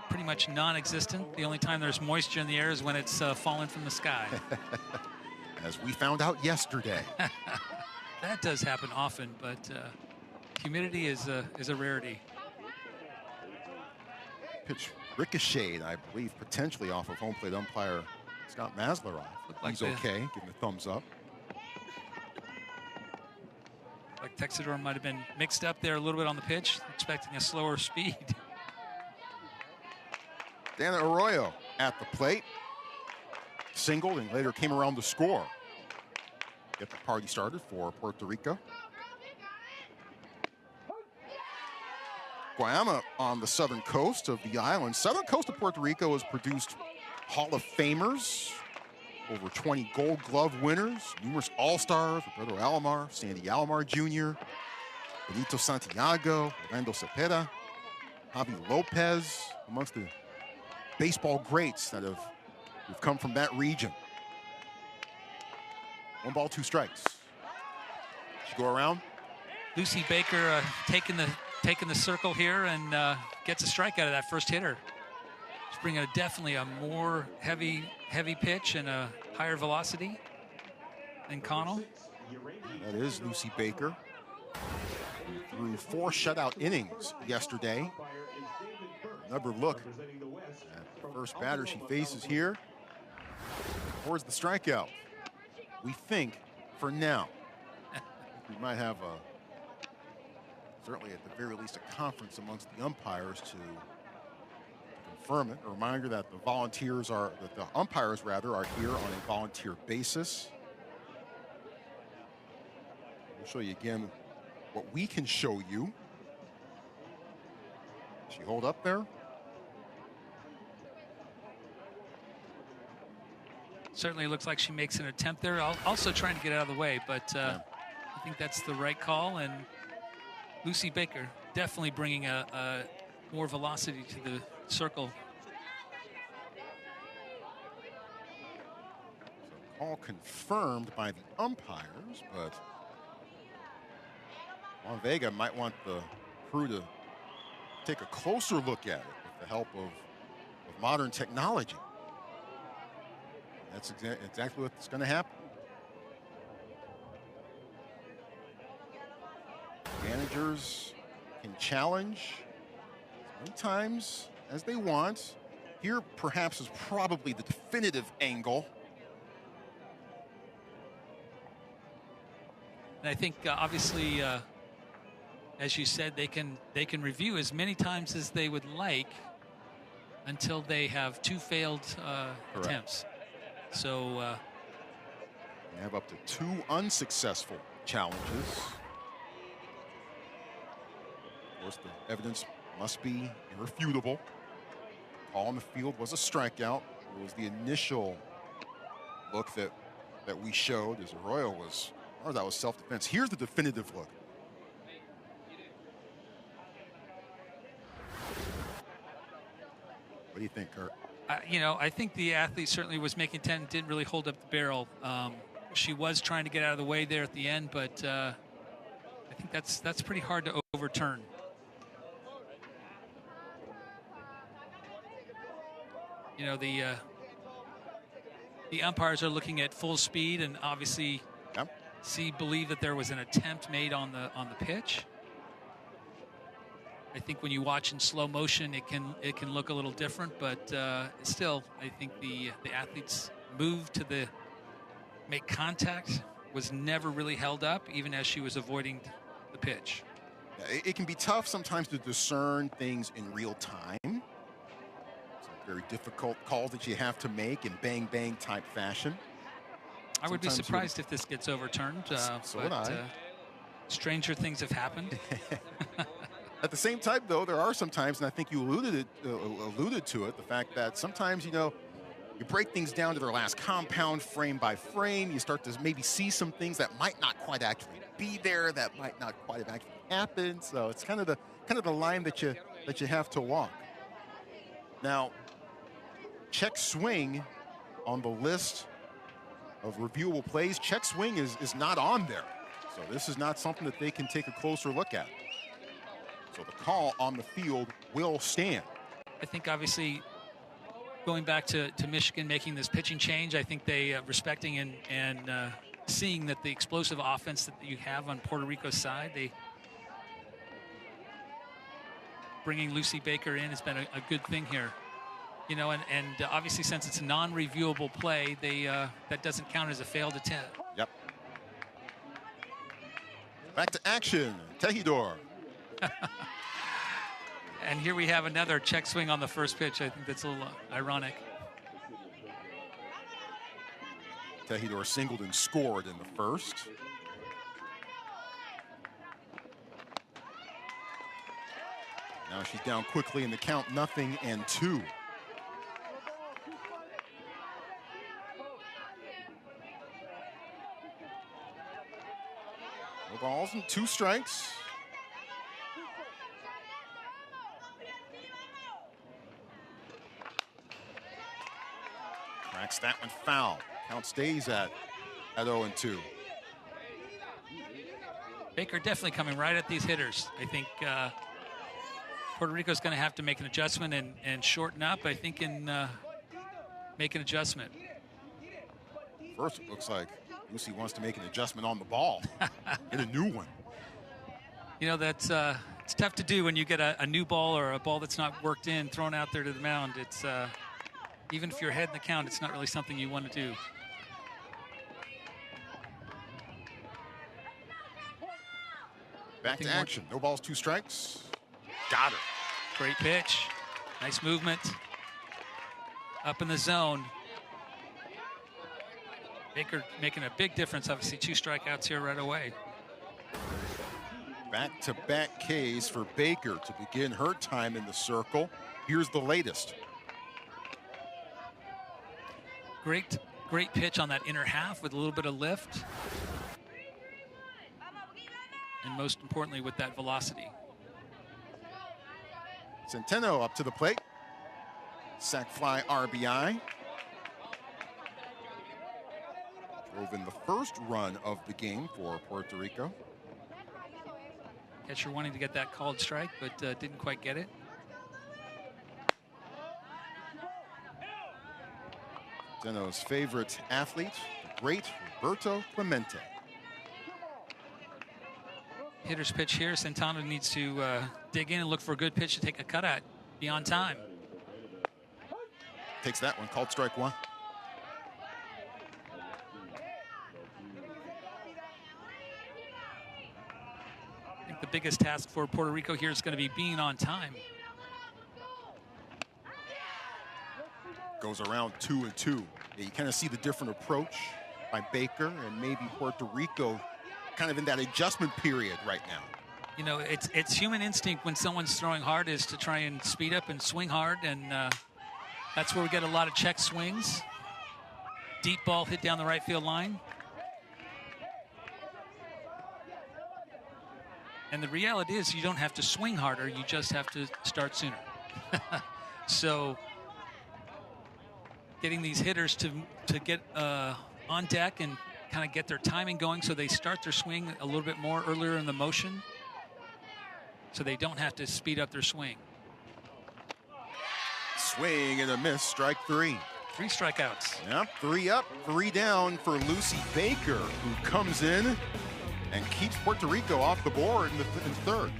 pretty much non-existent. The only time there's moisture in the air is when it's fallen from the sky. As we found out yesterday. That does happen often, but humidity is a rarity. Pitch ricocheted, I believe, potentially off of home plate umpire Scott Masleroff. Like he's okay, giving a thumbs up. Like Texador might have been mixed up there a little bit on the pitch, expecting a slower speed. Dana Arroyo at the plate. Singled and later came around to score. Get the party started for Puerto Rico. Guayama on the southern coast of the island. Southern coast of Puerto Rico has produced Hall of Famers, over 20 Gold Glove winners, numerous All-Stars, Roberto Alomar, Sandy Alomar Jr., Benito Santiago, Orlando Cepeda, Javi Lopez, amongst the baseball greats that have come from that region. 1 ball, 2 strikes. She go around. Lucy Baker taking the circle here and gets a strike out of that first hitter. She's bringing definitely a more heavy pitch and a higher velocity than Connell. That is Lucy Baker. Threw 4 shutout innings yesterday. Another look at the first batter she faces here. Towards the strikeout. We think, for now, we might have certainly at the very least a conference amongst the umpires to confirm it. A reminder that the umpires are here on a volunteer basis. We'll show you again what we can show you. She hold up there. Certainly looks like she makes an attempt there. Also trying to get out of the way, but I think that's the right call. And Lucy Baker definitely bringing a more velocity to the circle. So call confirmed by the umpires, but Juan Vega might want the crew to take a closer look at it with the help of modern technology. That's exactly what's going to happen. Managers can challenge sometimes as they want. Here, perhaps, is probably the definitive angle. And I think, obviously, as you said, they can review as many times as they would like until they have 2 failed attempts. So they have up to 2 unsuccessful challenges. Of course, the evidence must be irrefutable. Call on the field was a strikeout. It was the initial look that we showed as Arroyo was, or that was self-defense. Here's the definitive look. What do you think, Kurt? I think the athlete certainly was making 10, didn't really hold up the barrel. She was trying to get out of the way there at the end, but I think that's pretty hard to overturn. The umpires are looking at full speed and obviously believe that there was an attempt made on the pitch. I think when you watch in slow motion, it can look a little different, but still, I think the athlete's move to make contact was never really held up, even as she was avoiding the pitch. Yeah, it can be tough sometimes to discern things in real time. Some very difficult calls that you have to make in bang-bang type fashion. I would be surprised if this gets overturned. So would I. Stranger things have happened. At the same time, though, there are some times, and I think you alluded to it, the fact that sometimes, you break things down to their last compound, frame by frame. You start to maybe see some things that might not quite actually be there, that might not quite have actually happened. So it's kind of the line that you have to walk. Now, check swing on the list of reviewable plays. Check swing is not on there. So this is not something that they can take a closer look at. So the call on the field will stand. I think obviously going back to Michigan making this pitching change, I think they respecting and seeing that the explosive offense that you have on Puerto Rico's side, they bringing Lucy Baker in has been a good thing here. And obviously since it's a non-reviewable play, that doesn't count as a failed attempt. Yep. Back to action. Tejidor. And here we have another check swing on the first pitch. I think that's a little ironic. Tejidor singled and scored in the first. Now she's down quickly in the count, 0-2. No balls and 2 strikes. Cracks that one foul. Count stays at 0-2. Baker definitely coming right at these hitters. I think Puerto Rico's going to have to make an adjustment and shorten up, I think, and make an adjustment. First, it looks like Lucy wants to make an adjustment on the ball. Get a new one. You know, that's it's tough to do when you get a new ball or a ball that's not worked in thrown out there to the mound. It's even if you're ahead in the count, it's not really something you want to do. Back to action. No balls, 2 strikes. Got her. Great pitch. Nice movement. Up in the zone. Baker making a big difference. Obviously, 2 strikeouts here right away. Back-to-back Ks for Baker to begin her time in the circle. Here's the latest. Great pitch on that inner half with a little bit of lift. And most importantly, with that velocity. Centeno up to the plate. Sac fly RBI. Drove in the first run of the game for Puerto Rico. Catcher wanting to get that called strike, but didn't quite get it. Centeno's favorite athlete, the great Roberto Clemente. Hitter's pitch here. Santana needs to dig in and look for a good pitch to take a cut at. Be on time. Takes that one, called strike 1. I think the biggest task for Puerto Rico here is going to be being on time. Goes around 2-2. Yeah, you kind of see the different approach by Baker, and maybe Puerto Rico kind of in that adjustment period right now. You know, it's human instinct when someone's throwing hard is to try and speed up and swing hard, and that's where we get a lot of check swings. Deep ball hit down the right field line. And the reality is you don't have to swing harder, you just have to start sooner. So getting these hitters to get on deck and kind of get their timing going so they start their swing a little bit more earlier in the motion so they don't have to speed up their swing. Swing and a miss, strike 3. 3 strikeouts. Yep, 3 up, 3 down for Lucy Baker, who comes in and keeps Puerto Rico off the board in third.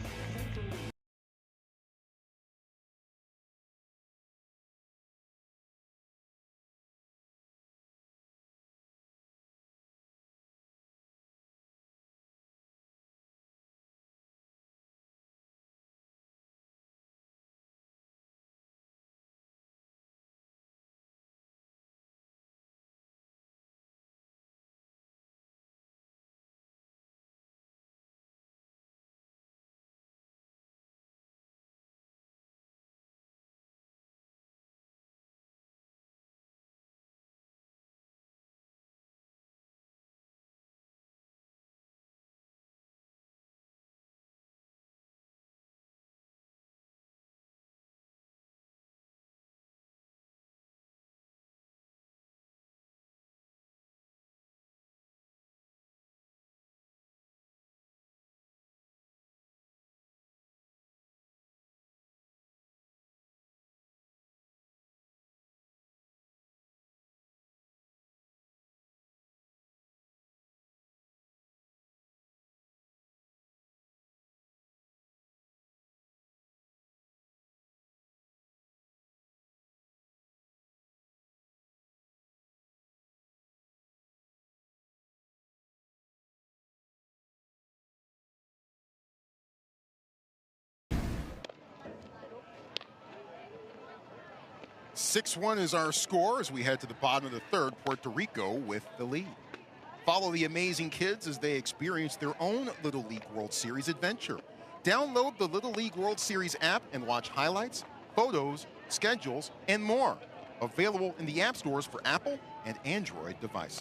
6-1 is our score as we head to the bottom of the third. Puerto Rico with the lead. Follow the amazing kids as they experience their own Little League World Series adventure. Download the Little League World Series app and watch highlights, photos, schedules, and more. Available in the app stores for Apple and Android devices.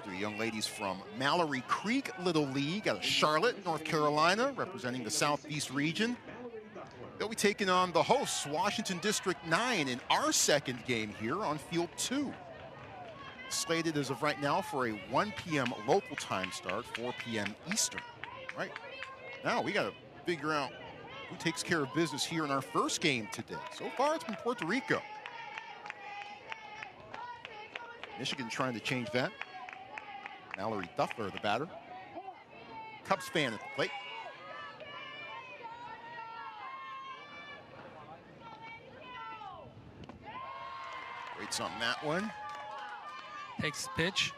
The young ladies from Mallory Creek Little League out of Charlotte, North Carolina, representing the Southeast region. They'll be taking on the hosts, Washington District 9, in our second game here on Field 2. Slated as of right now for a 1 p.m. local time start, 4 p.m. Eastern. Right now, we got to figure out who takes care of business here in our first game today. So far, it's been Puerto Rico. Michigan trying to change that. Mallory Duffler, the batter. Cubs fan at the plate. Waits on that one. Takes the pitch.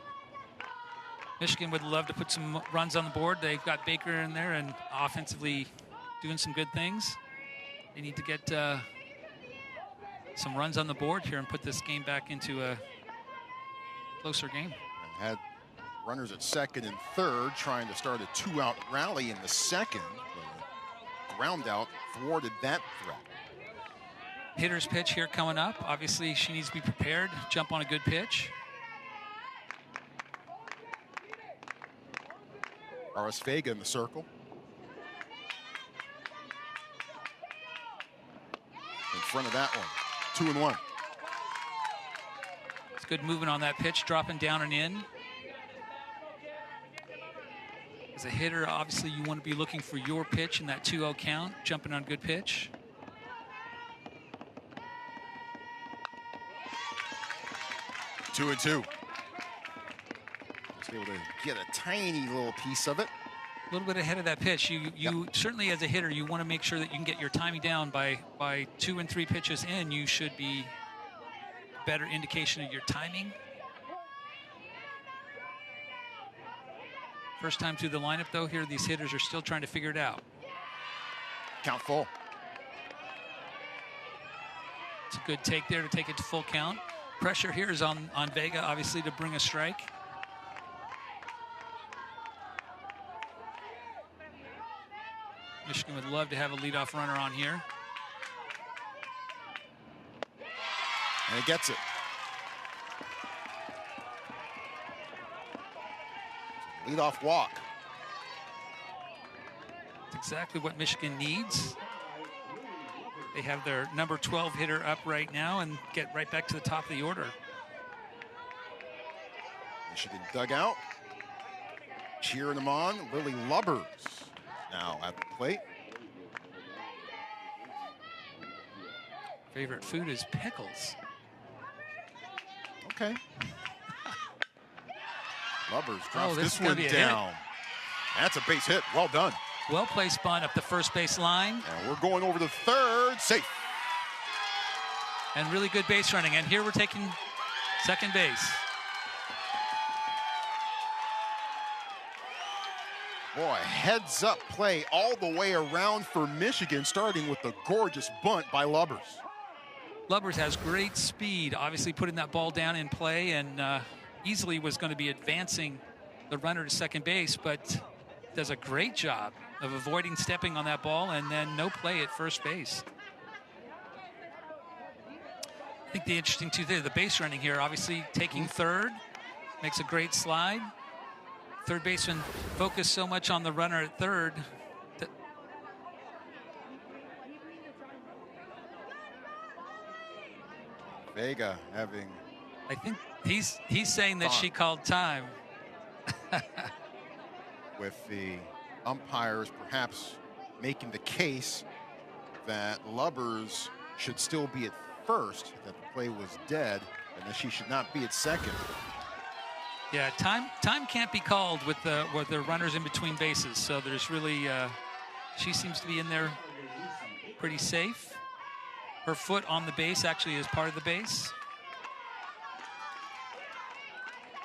Michigan would love to put some runs on the board. They've got Baker in there and offensively doing some good things. They need to get some runs on the board here and put this game back into a closer game. And had runners at second and third trying to start a 2-out rally in the second. The ground out thwarted that threat. Hitter's pitch here coming up. Obviously, she needs to be prepared, jump on a good pitch. R.S. Vega in the circle. In front of that one, 2-1. It's good movement on that pitch, dropping down and in. As a hitter, obviously you want to be looking for your pitch in that 2-0 count, jumping on a good pitch. Two and two. Just able to get a tiny little piece of it. A little bit ahead of that pitch. You certainly, as a hitter, you want to make sure that you can get your timing down by 2 and 3 pitches in. You should be a better indication of your timing. First time through the lineup, though, here these hitters are still trying to figure it out. Count full. It's a good take there to take it to full count. Pressure here is on Vega, obviously, to bring a strike. Michigan would love to have a leadoff runner on here. And he gets it. Leadoff walk. That's exactly what Michigan needs. They have their number 12 hitter up right now and get right back to the top of the order. Michigan dugout. Cheering them on. Lily Lubbers now at the plate. Favorite food is pickles. Okay. Lubbers drops this this one down. Hit. That's a base hit. Well done. Well-placed bunt up the first base line. And we're going over to third. Safe. And really good base running. And here we're taking second base. Boy, heads up play all the way around for Michigan, starting with the gorgeous bunt by Lubbers. Lubbers has great speed, obviously putting that ball down in play, and easily was going to be advancing the runner to second base, but does a great job of avoiding stepping on that ball, and then no play at first base. I think the interesting too there, the base running here, obviously taking third, makes a great slide. Third baseman focused so much on the runner at third. Vega having... I think he's saying that she called time. With the umpires perhaps making the case that Lubbers should still be at first, that the play was dead, and that she should not be at second. Yeah, time can't be called with the runners in between bases. So there's really, she seems to be in there pretty safe. Her foot on the base actually is part of the base.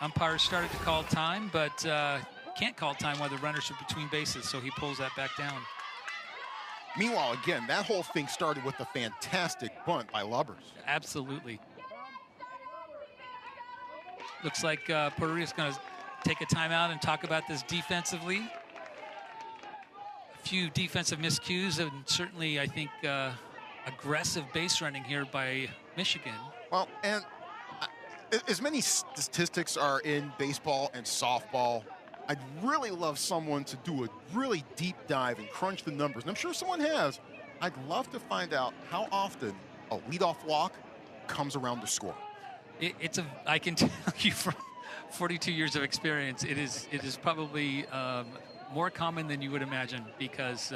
Umpires started to call time, but can't call time while the runners are between bases, so he pulls that back down. Meanwhile, again, that whole thing started with a fantastic bunt by Lubbers. Absolutely. Looks like Puerto Rico's going to take a timeout and talk about this defensively. A few defensive miscues, and certainly, I think, aggressive base running here by Michigan. Well, and as many statistics are in baseball and softball, I'd really love someone to do a really deep dive and crunch the numbers. And I'm sure someone has. I'd love to find out how often a leadoff walk comes around to score. I can tell you from 42 years of experience, it is probably more common than you would imagine, because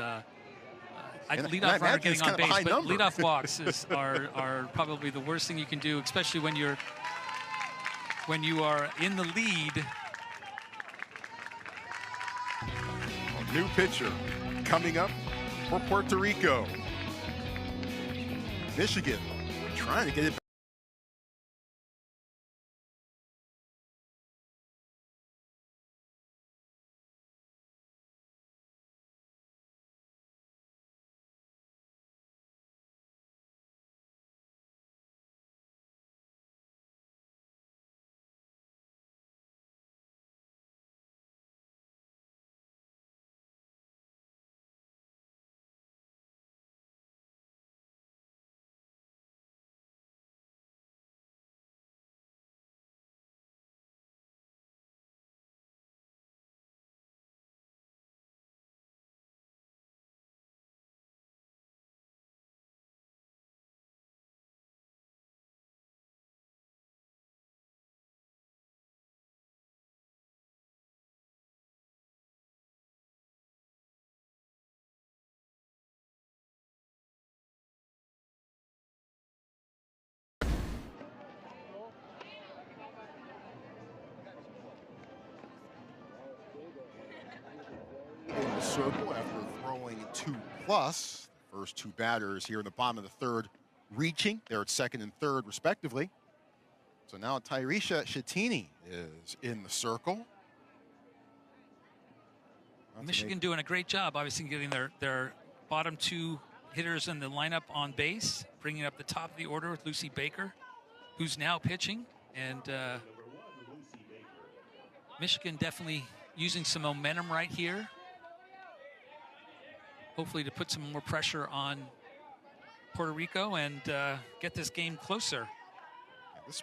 leadoff runner getting on base, but leadoff walks are probably the worst thing you can do, especially when you are in the lead. A new pitcher coming up for Puerto Rico. Michigan trying to get it. In the circle after throwing 2+. The first two batters here in the bottom of the third reaching. They're at second and third, respectively. So now Tyrisha Shatini is in the circle. Michigan doing a great job, obviously, getting their bottom two hitters in the lineup on base, bringing up the top of the order with Lucy Baker, who's now pitching. And Michigan definitely using some momentum right here, hopefully to put some more pressure on Puerto Rico and get this game closer.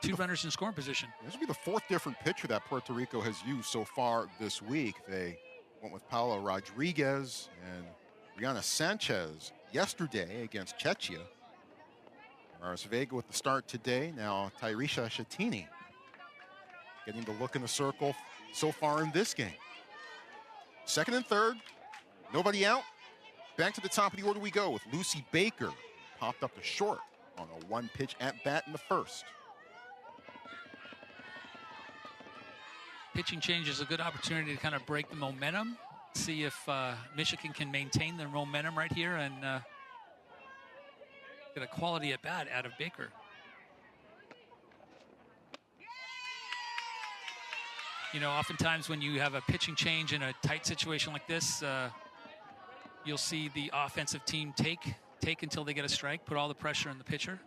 Two runners in scoring position. This will be the fourth different pitcher that Puerto Rico has used so far this week. They went with Paula Rodriguez and Rihanna Sanchez yesterday against Czechia. Maris Vega with the start today. Now Tyrisha Shatini getting the look in the circle so far in this game. Second and third, nobody out. Back to the top of the order we go with Lucy Baker. Popped up to short on a one-pitch at-bat in the first. Pitching change is a good opportunity to kind of break the momentum, see if Michigan can maintain their momentum right here and get a quality at bat out of Baker. You know, oftentimes when you have a pitching change in a tight situation like this, you'll see the offensive team take until they get a strike, put all the pressure on the pitcher.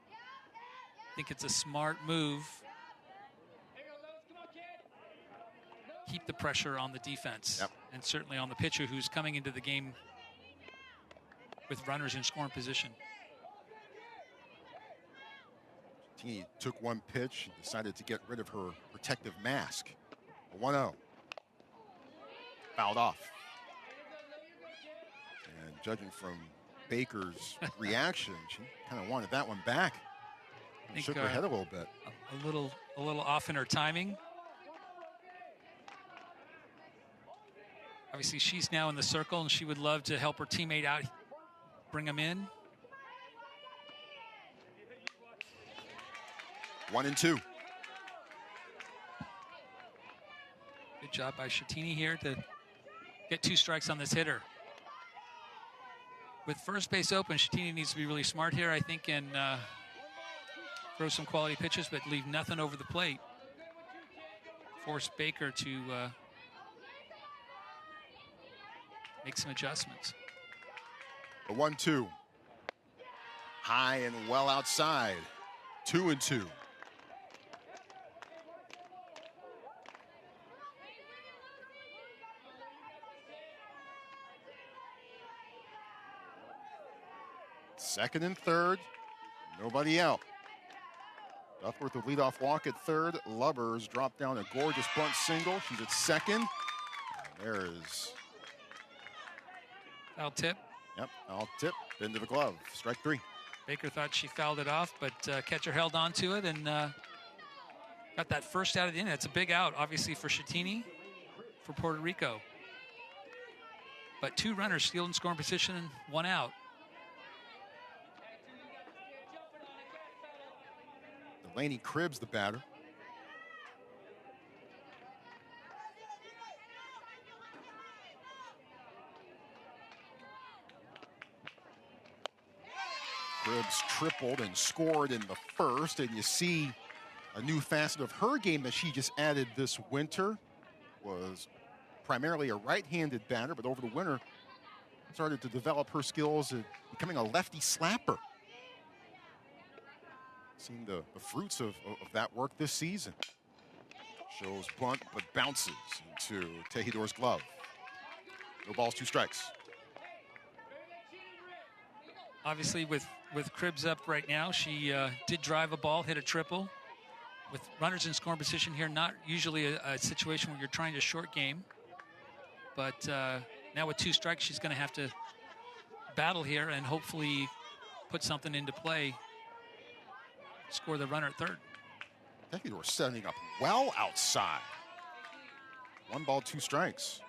I think it's a smart move. Keep the pressure on the defense, and certainly on the pitcher who's coming into the game with runners in scoring position. He took one pitch and decided to get rid of her protective mask. 1-0. Fouled off. And judging from Baker's reaction, she kind of wanted that one back. And shook her head a little bit. A little off in her timing. Obviously, she's now in the circle, and she would love to help her teammate out, bring him in. 1-2. Good job by Shatini here to get two strikes on this hitter. With first base open, Shatini needs to be really smart here, I think, and throw some quality pitches, but leave nothing over the plate. Force Baker to make some adjustments. The 1-2. High and well outside. 2-2. Second and third. Nobody out. Duckworth will lead off walk at third. Lubbers drop down a gorgeous bunt single. She's at second. And there is. Foul tip. Yep, foul tip into the glove. Strike 3. Baker thought she fouled it off, but catcher held on to it and got that first out of the inning. It's a big out, obviously, for Schettini, for Puerto Rico. But 2 runners still in scoring position and 1 out. Delaney Cribbs, the batter. Cribbs tripled and scored in the first, and you see a new facet of her game that she just added this winter. Was primarily a right-handed batter, but over the winter started to develop her skills at becoming a lefty slapper. Seen the fruits of that work this season. Shows bunt, but bounces into Tejidor's glove. No balls, 2 strikes. Obviously, with Cribbs up right now, she did drive a ball, hit a triple. With runners in scoring position here, not usually a situation where you're trying to short game. But now with 2 strikes, she's going to have to battle here and hopefully put something into play. Score the runner at third. Tejidor setting up well outside. 1 ball, 2 strikes.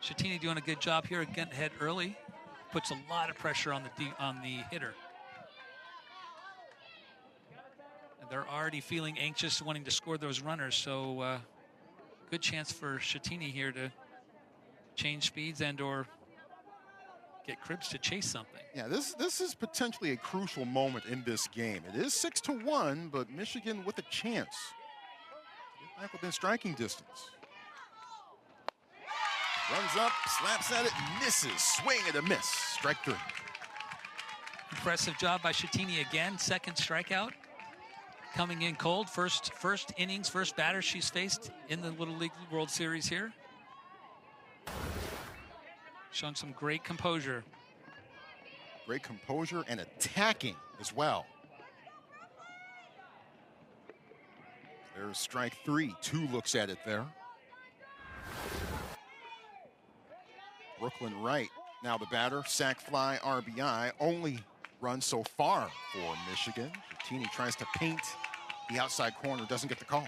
Schettini doing a good job here, getting ahead early. Puts a lot of pressure on the hitter. And they're already feeling anxious, wanting to score those runners. So good chance for Schettini here to change speeds and or get Cribbs to chase something. Yeah, this is potentially a crucial moment in this game. It is 6-1, but Michigan with a chance. Get back within striking distance. Runs up, slaps at it, misses. Swing and a miss. Strike 3. Impressive job by Schettini again. 2nd strikeout. Coming in cold. First innings, first batter she's faced in the Little League World Series here. Showing some great composure. Great composure and attacking as well. There's strike 3. 2 looks at it there. Brooklyn Wright, now the batter. Sac fly, RBI. Only run so far for Michigan. Schettini tries to paint the outside corner, doesn't get the call.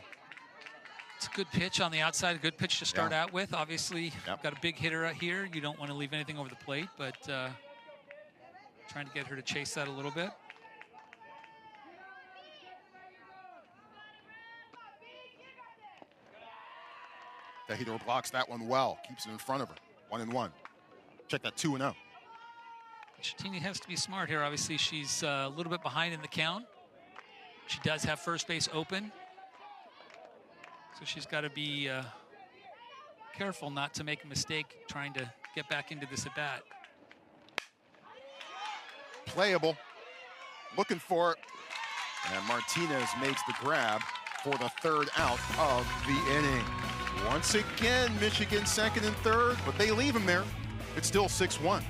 It's a good pitch on the outside, a good pitch to start out with. Obviously, got a big hitter out here. You don't want to leave anything over the plate, but trying to get her to chase that a little bit. Tejidor blocks that one well, keeps it in front of her. 1-1. Check that 2-0. Schettini has to be smart here. Obviously, she's a little bit behind in the count. She does have first base open. So she's got to be careful not to make a mistake trying to get back into this at bat. Playable. Looking for it. And Martinez makes the grab for the 3rd out of the inning. Once again, Michigan 2nd and 3rd, but they leave him there. It's still 6-1.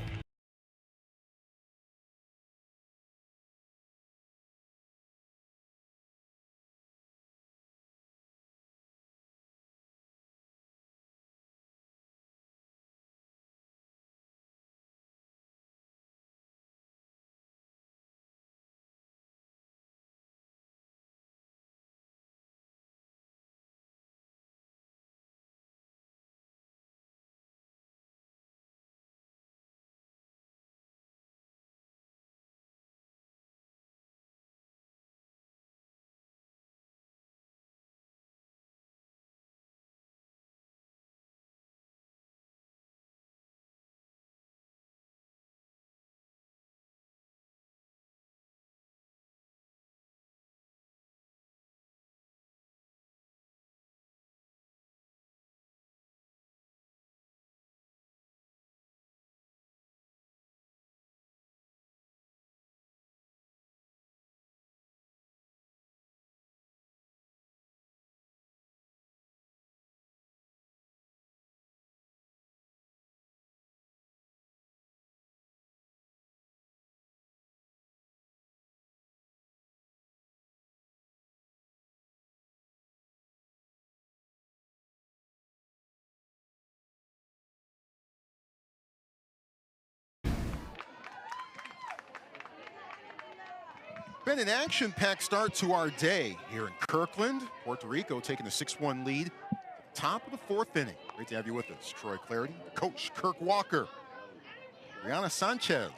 Been an action-packed start to our day here in Kirkland. Puerto Rico taking a 6-1 lead. Top of the fourth inning. Great to have you with us. Troy Clarity, coach Kirk Walker, Brianna Sanchez,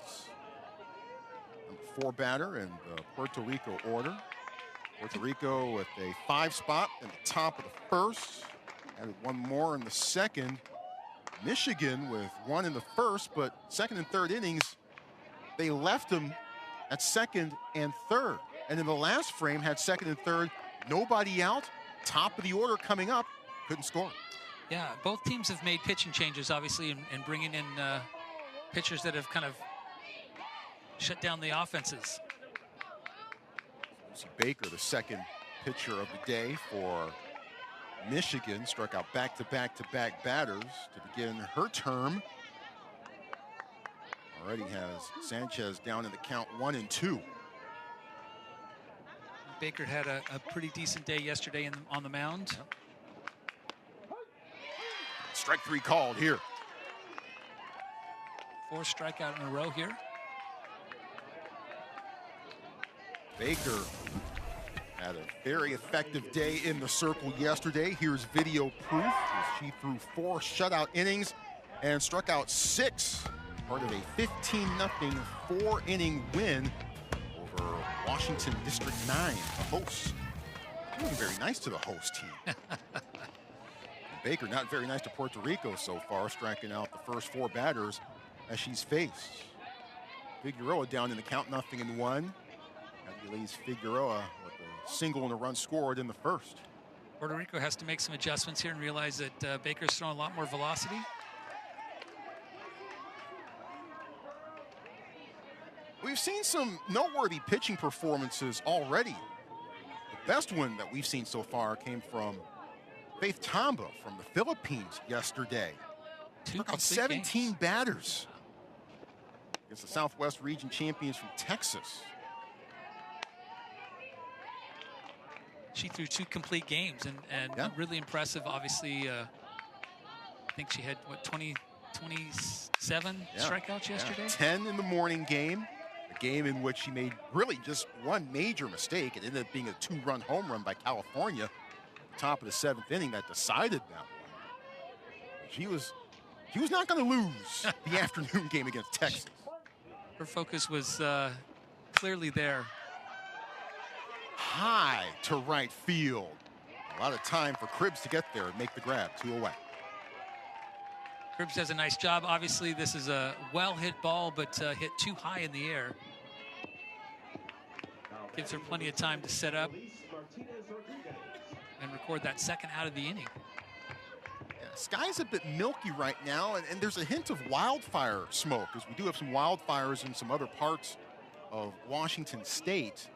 number 4 batter in the Puerto Rico order. Puerto Rico with a 5 spot in the top of the first. Added 1 more in the second. Michigan with 1 in the first, but second and third innings, they left them at second and third. And in the last frame, had second and third, nobody out, top of the order coming up, couldn't score. Yeah, both teams have made pitching changes, obviously, and bringing in pitchers that have kind of shut down the offenses. Lucy Baker, the second pitcher of the day for Michigan, struck out back-to-back batters to begin her term. Already has Sanchez down in the count 1-2. Baker had a pretty decent day yesterday on the mound. Yep. Strike 3 called here. 4 strikeout in a row here. Baker had a very effective day in the circle yesterday. Here's video proof as she threw 4 shutout innings and struck out 6. Part of a 15-0 4-inning win over Washington District 9, the hosts. Doing very nice to the host team. Baker not very nice to Puerto Rico so far, striking out the first 4 batters as she's faced. Figueroa down in the count, 0-1. Aguiles Figueroa with a single and a run scored in the first. Puerto Rico has to make some adjustments here and realize that Baker's throwing a lot more velocity. We've seen some noteworthy pitching performances already. The best one that we've seen so far came from Faith Tamba from the Philippines yesterday. Took out 17 games. Batters against the Southwest Region champions from Texas. She threw 2 complete games and yeah. Really impressive. Obviously, I think she had, what, 27 strikeouts yesterday? Yeah. 10 in the morning game. A game in which she made really just 1 major mistake. It ended up being a 2-run home run by California at the top of the 7th inning that decided that one. She was not going to lose the afternoon game against Texas. Her focus was clearly there. High to right field. A lot of time for Cribbs to get there and make the grab. 2 away. Cribbs does a nice job. Obviously, this is a well-hit ball, but hit too high in the air. Gives her plenty of time to set up and record that second out of the inning. Yeah, sky's a bit milky right now, and there's a hint of wildfire smoke, as we do have some wildfires in some other parts of Washington State.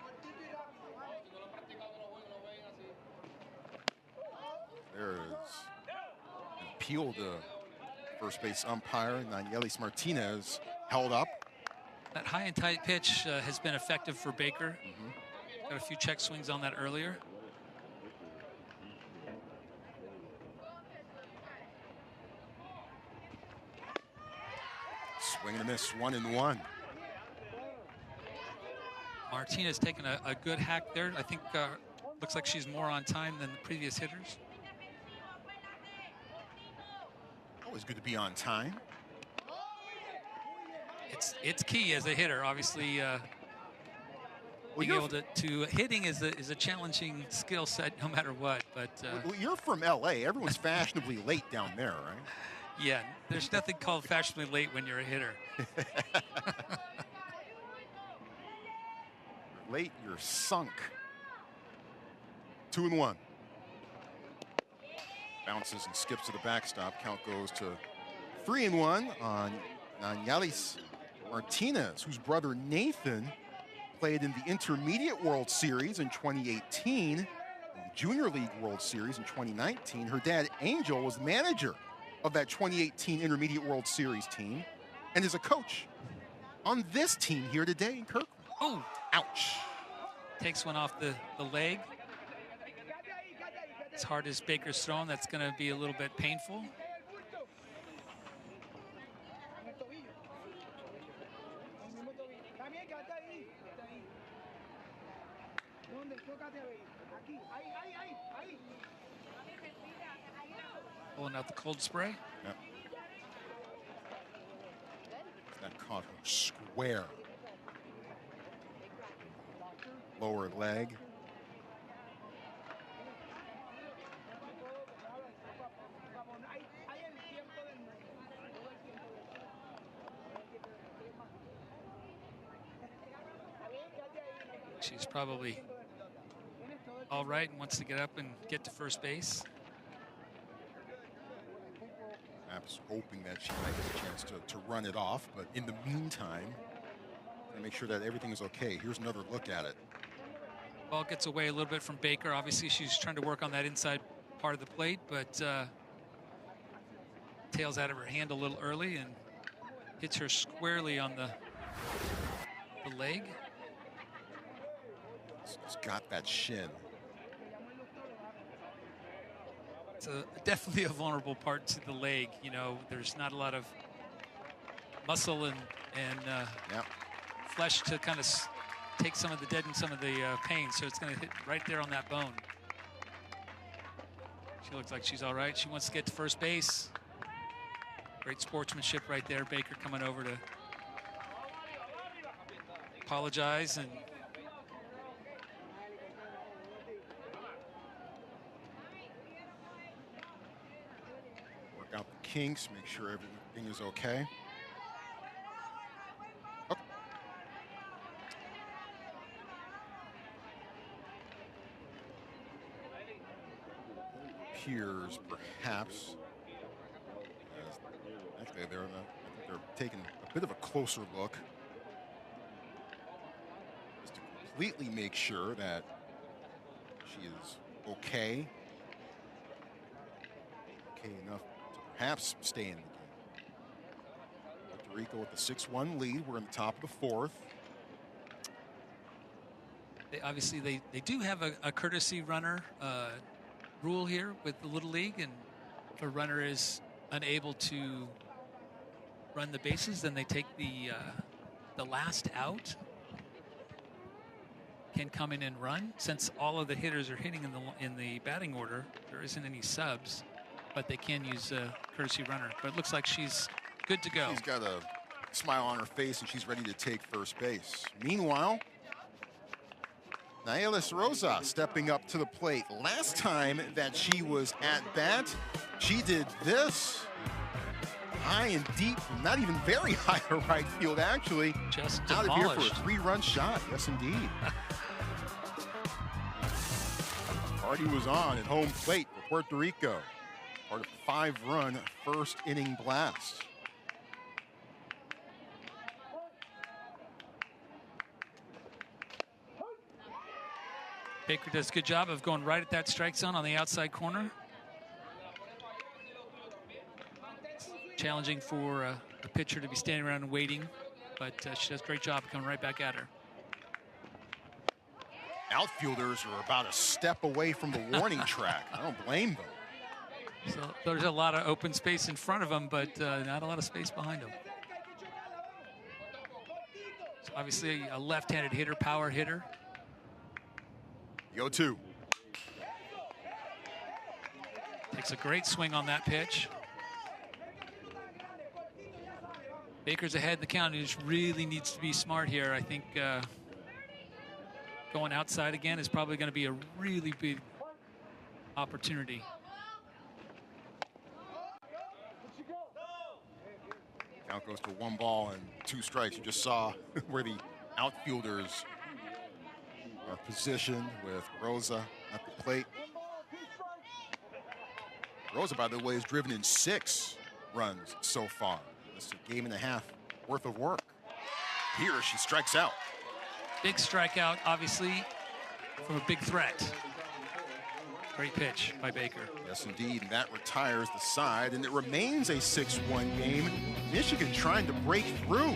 There is an appeal to first base umpire Nanielis Martinez held up. That high and tight pitch has been effective for Baker. Got a few check swings on that earlier. Swing and a miss, 1-1. Martinez taking a good hack there. I think looks like she's more on time than the previous hitters. Always good to be on time. It's key as a hitter, obviously. Being able to hitting is a challenging skill set no matter what. But well, you're from LA. Everyone's fashionably late down there, right? Yeah, there's nothing called fashionably late when you're a hitter. You're late, you're sunk. 2-1. Bounces and skips to the backstop. Count goes to 3-1 on Nanielis Martinez, whose brother Nathan played in the Intermediate World Series in 2018, and the Junior League World Series in 2019. Her dad, Angel, was the manager of that 2018 Intermediate World Series team and is a coach on this team here today in Kirkland. Oh, ouch. Takes one off the leg. As hard as Baker's thrown, that's going to be a little bit painful. Pulling out the cold spray. Yep. That caught her square. Lower leg. She's probably all right and wants to get up and get to first base. Perhaps hoping that she might get a chance to run it off, but in the meantime, to make sure that everything is okay. Here's another look at it. Ball gets away a little bit from Baker. Obviously, she's trying to work on that inside part of the plate, but tails out of her hand a little early and hits her squarely on the leg. It's got that shin. It's definitely a vulnerable part to the leg. You know, there's not a lot of muscle and Yep. flesh to kind of take some of the dead and some of the pain. So it's going to hit right there on that bone. She looks like she's all right. She wants to get to first base. Great sportsmanship right there. Baker coming over to apologize and out the kinks, make sure everything is okay. Oh. Appears perhaps actually they're taking a bit of a closer look just to completely make sure that she is okay enough perhaps stay in the game. Puerto Rico with the 6-1 lead. We're in the top of the fourth. Obviously, they do have a courtesy runner rule here with the Little League, and if a runner is unable to run the bases, then they take the last out, can come in and run. Since all of the hitters are hitting in the batting order, there isn't any subs, but they can use a courtesy runner. But it looks like she's good to go. She's got a smile on her face, and she's ready to take first base. Meanwhile, Naelis Rosa stepping up to the plate. Last time that she was at bat, she did this. High and deep, not even very high to right field, actually. Just out of here for a demolished. 3-run shot. Yes, indeed. Party was on at home plate for Puerto Rico. Part of a 5-run first inning blast. Baker does a good job of going right at that strike zone on the outside corner. It's challenging for a pitcher to be standing around and waiting, but she does a great job of coming right back at her. Outfielders are about a step away from the warning track. I don't blame them. So there's a lot of open space in front of them, but not a lot of space behind them. So obviously a left-handed hitter, power hitter. Go two. Takes a great swing on that pitch. Baker's ahead in the count. He just really needs to be smart here. I think going outside again is probably going to be a really big opportunity. Count goes to 1 ball and 2 strikes. You just saw where the outfielders are positioned with Rosa at the plate. Rosa, by the way, has driven in 6 runs so far. That's a game and a half worth of work. Here she strikes out. Big strikeout, obviously, from a big threat. Great pitch by Baker. Yes, indeed, and that retires the side, and it remains a 6-1 game. Michigan trying to break through.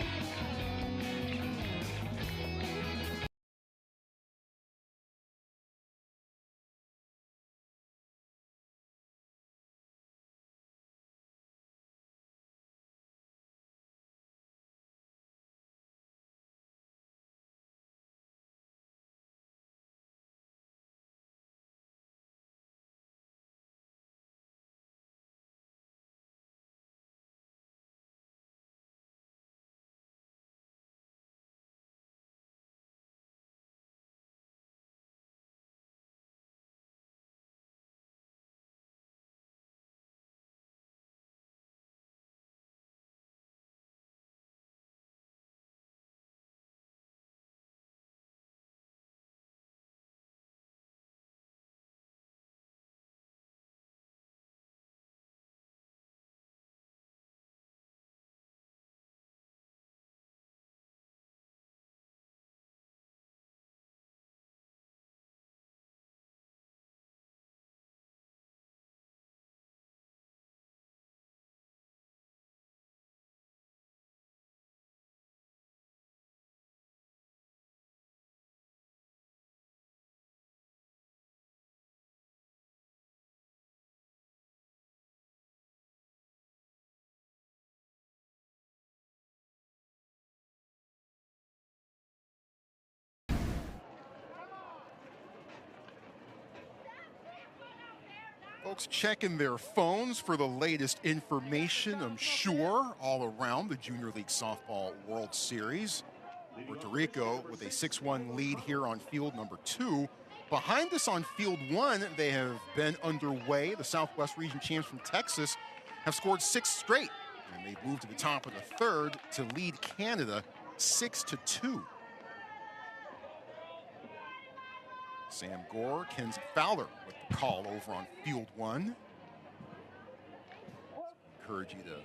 Folks checking their phones for the latest information, I'm sure, all around the Junior League Softball World Series. Puerto Rico with a 6-1 lead here on field number 2. Behind us on field 1, they have been underway. The Southwest Region champs from Texas have scored 6 straight, and they've moved to the top of the 3rd to lead Canada 6-2. Sam Gore, Kenzie Fowler with the call over on field 1. Encourage you to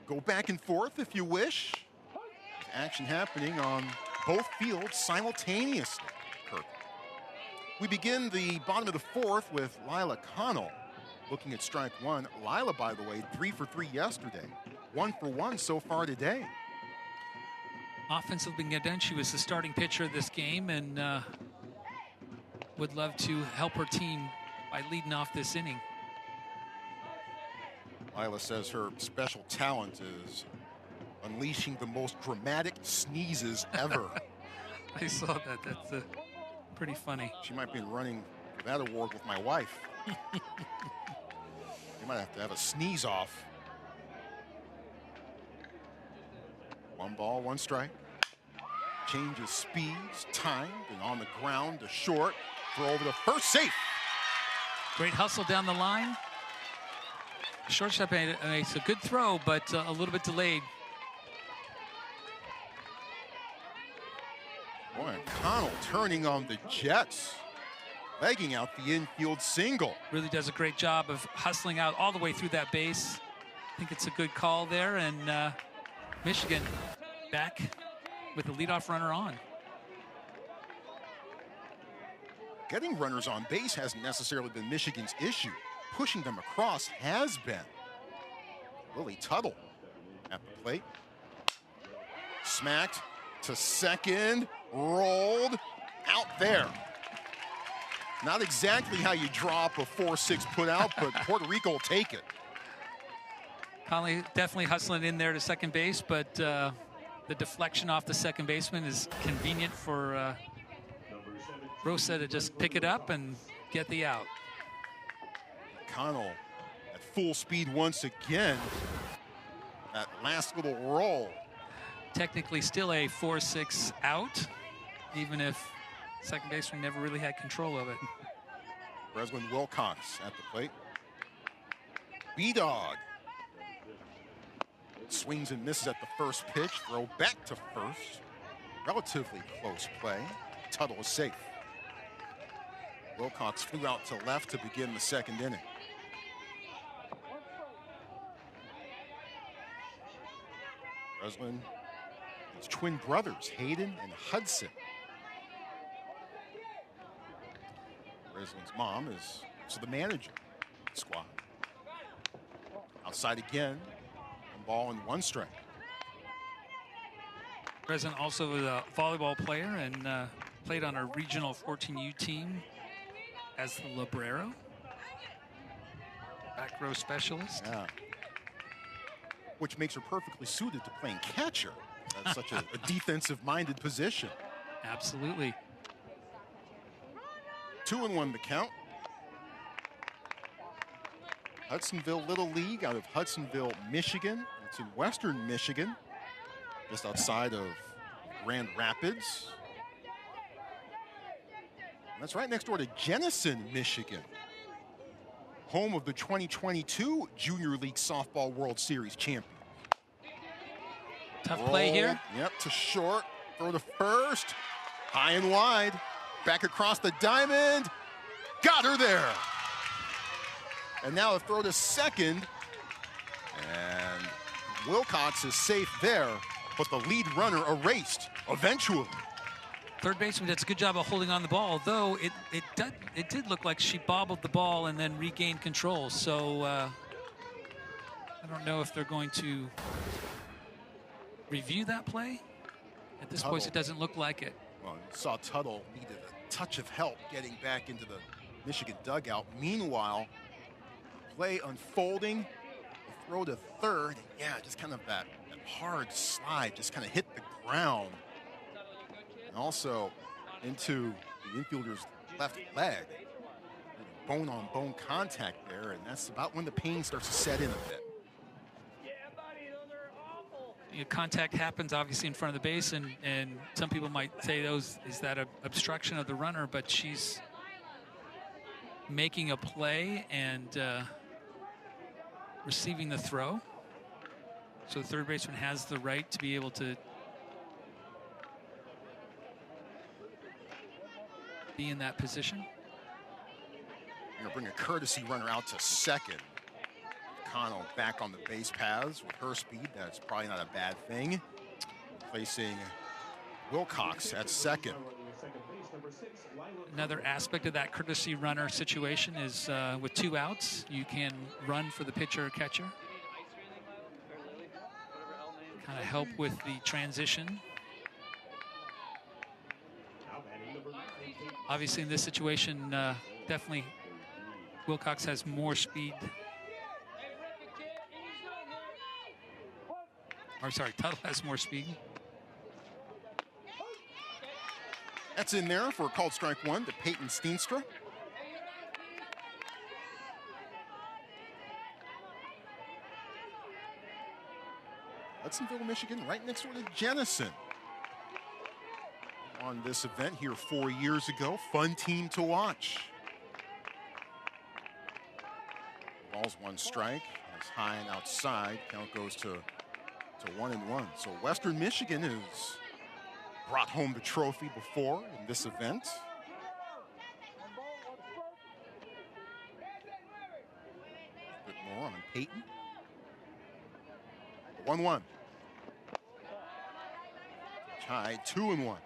go back and forth if you wish. Action happening on both fields simultaneously. We begin the bottom of the 4th with Lila Connell looking at strike 1. Lila, by the way, 3 for 3 yesterday, 1 for 1 so far today. Offensively get done. She was the starting pitcher of this game and would love to help her team by leading off this inning. Lila says her special talent is unleashing the most dramatic sneezes ever. I saw that. That's pretty funny. She might be running that award with my wife. You might have a sneeze off. 1 ball, 1 strike. Changes speeds, timed, and on the ground to short. Throw over to first, safe. Great hustle down the line. Shortstop makes a good throw, but a little bit delayed. Boy, and Connell turning on the Jets, legging out the infield single. Really does a great job of hustling out all the way through that base. I think it's a good call there, and Michigan back with the leadoff runner on. Getting runners on base hasn't necessarily been Michigan's issue. Pushing them across has been. Lily Tuttle at the plate. Smacked to second, rolled out there. Not exactly how you drop a 4-6 put out, but Puerto Rico will take it. Conley definitely hustling in there to second base, but the deflection off the second baseman is convenient for Rosa to just pick it up and get the out. Connell at full speed once again. That last little roll. Technically still a 4-6 out, even if second baseman never really had control of it. Breslin Wilcox at the plate. B-Dog. Swings and misses at the first pitch. Throw back to first. Relatively close play. Tuttle is safe. Wilcox flew out to left to begin the second inning. Breslin, his twin brothers, Hayden and Hudson. Breslin's mom is also the manager of the squad. Outside again, 1 ball and 1 strike. Breslin also was a volleyball player and played on a regional 14U team as the librero, back row specialist. Yeah. Which makes her perfectly suited to playing catcher. That's such a defensive-minded position. Absolutely. 2-1 the count. Hudsonville Little League out of Hudsonville, Michigan. It's in western Michigan, just outside of Grand Rapids. And that's right next door to Jenison, Michigan, home of the 2022 Junior League Softball World Series champions. Tough play here. Yep, to short. Throw to first. High and wide. Back across the diamond. Got her there. And now a throw to second. And Wilcox is safe there, but the lead runner erased eventually. Third baseman does a good job of holding on the ball, though it did look like she bobbled the ball and then regained control. So I don't know if they're going to review that play. At this point, it doesn't look like it. Well, you saw Tuttle needed a touch of help getting back into the Michigan dugout. Meanwhile, play unfolding, a throw to third. Yeah, just kind of that hard slide, just kind of hit the ground. And also into the infielder's left leg. bone-on-bone contact there, and that's about when the pain starts to set in a bit. Contact happens obviously in front of the base, and some people might say is that an obstruction of the runner, but she's making a play and receiving the throw. So the third baseman has the right to be able to be in that position. You're going to bring a courtesy runner out to second. Cano back on the base paths with her speed. That's probably not a bad thing. Placing Wilcox at second. Another aspect of that courtesy runner situation is with 2 outs, you can run for the pitcher or catcher. Kind of help with the transition. Obviously in this situation, definitely Wilcox has more speed. Or sorry, Tuttle has more speed. That's in there for a called strike 1 to Peyton Steenstra. Hudsonville, Michigan, right next door to Jenison. On this event here 4 years ago, fun team to watch. Ball's 1 strike, that's high and outside. Count goes to 1-1. So Western Michigan has brought home the trophy before in this event. A bit more on Peyton. 1-1. High, 2-1.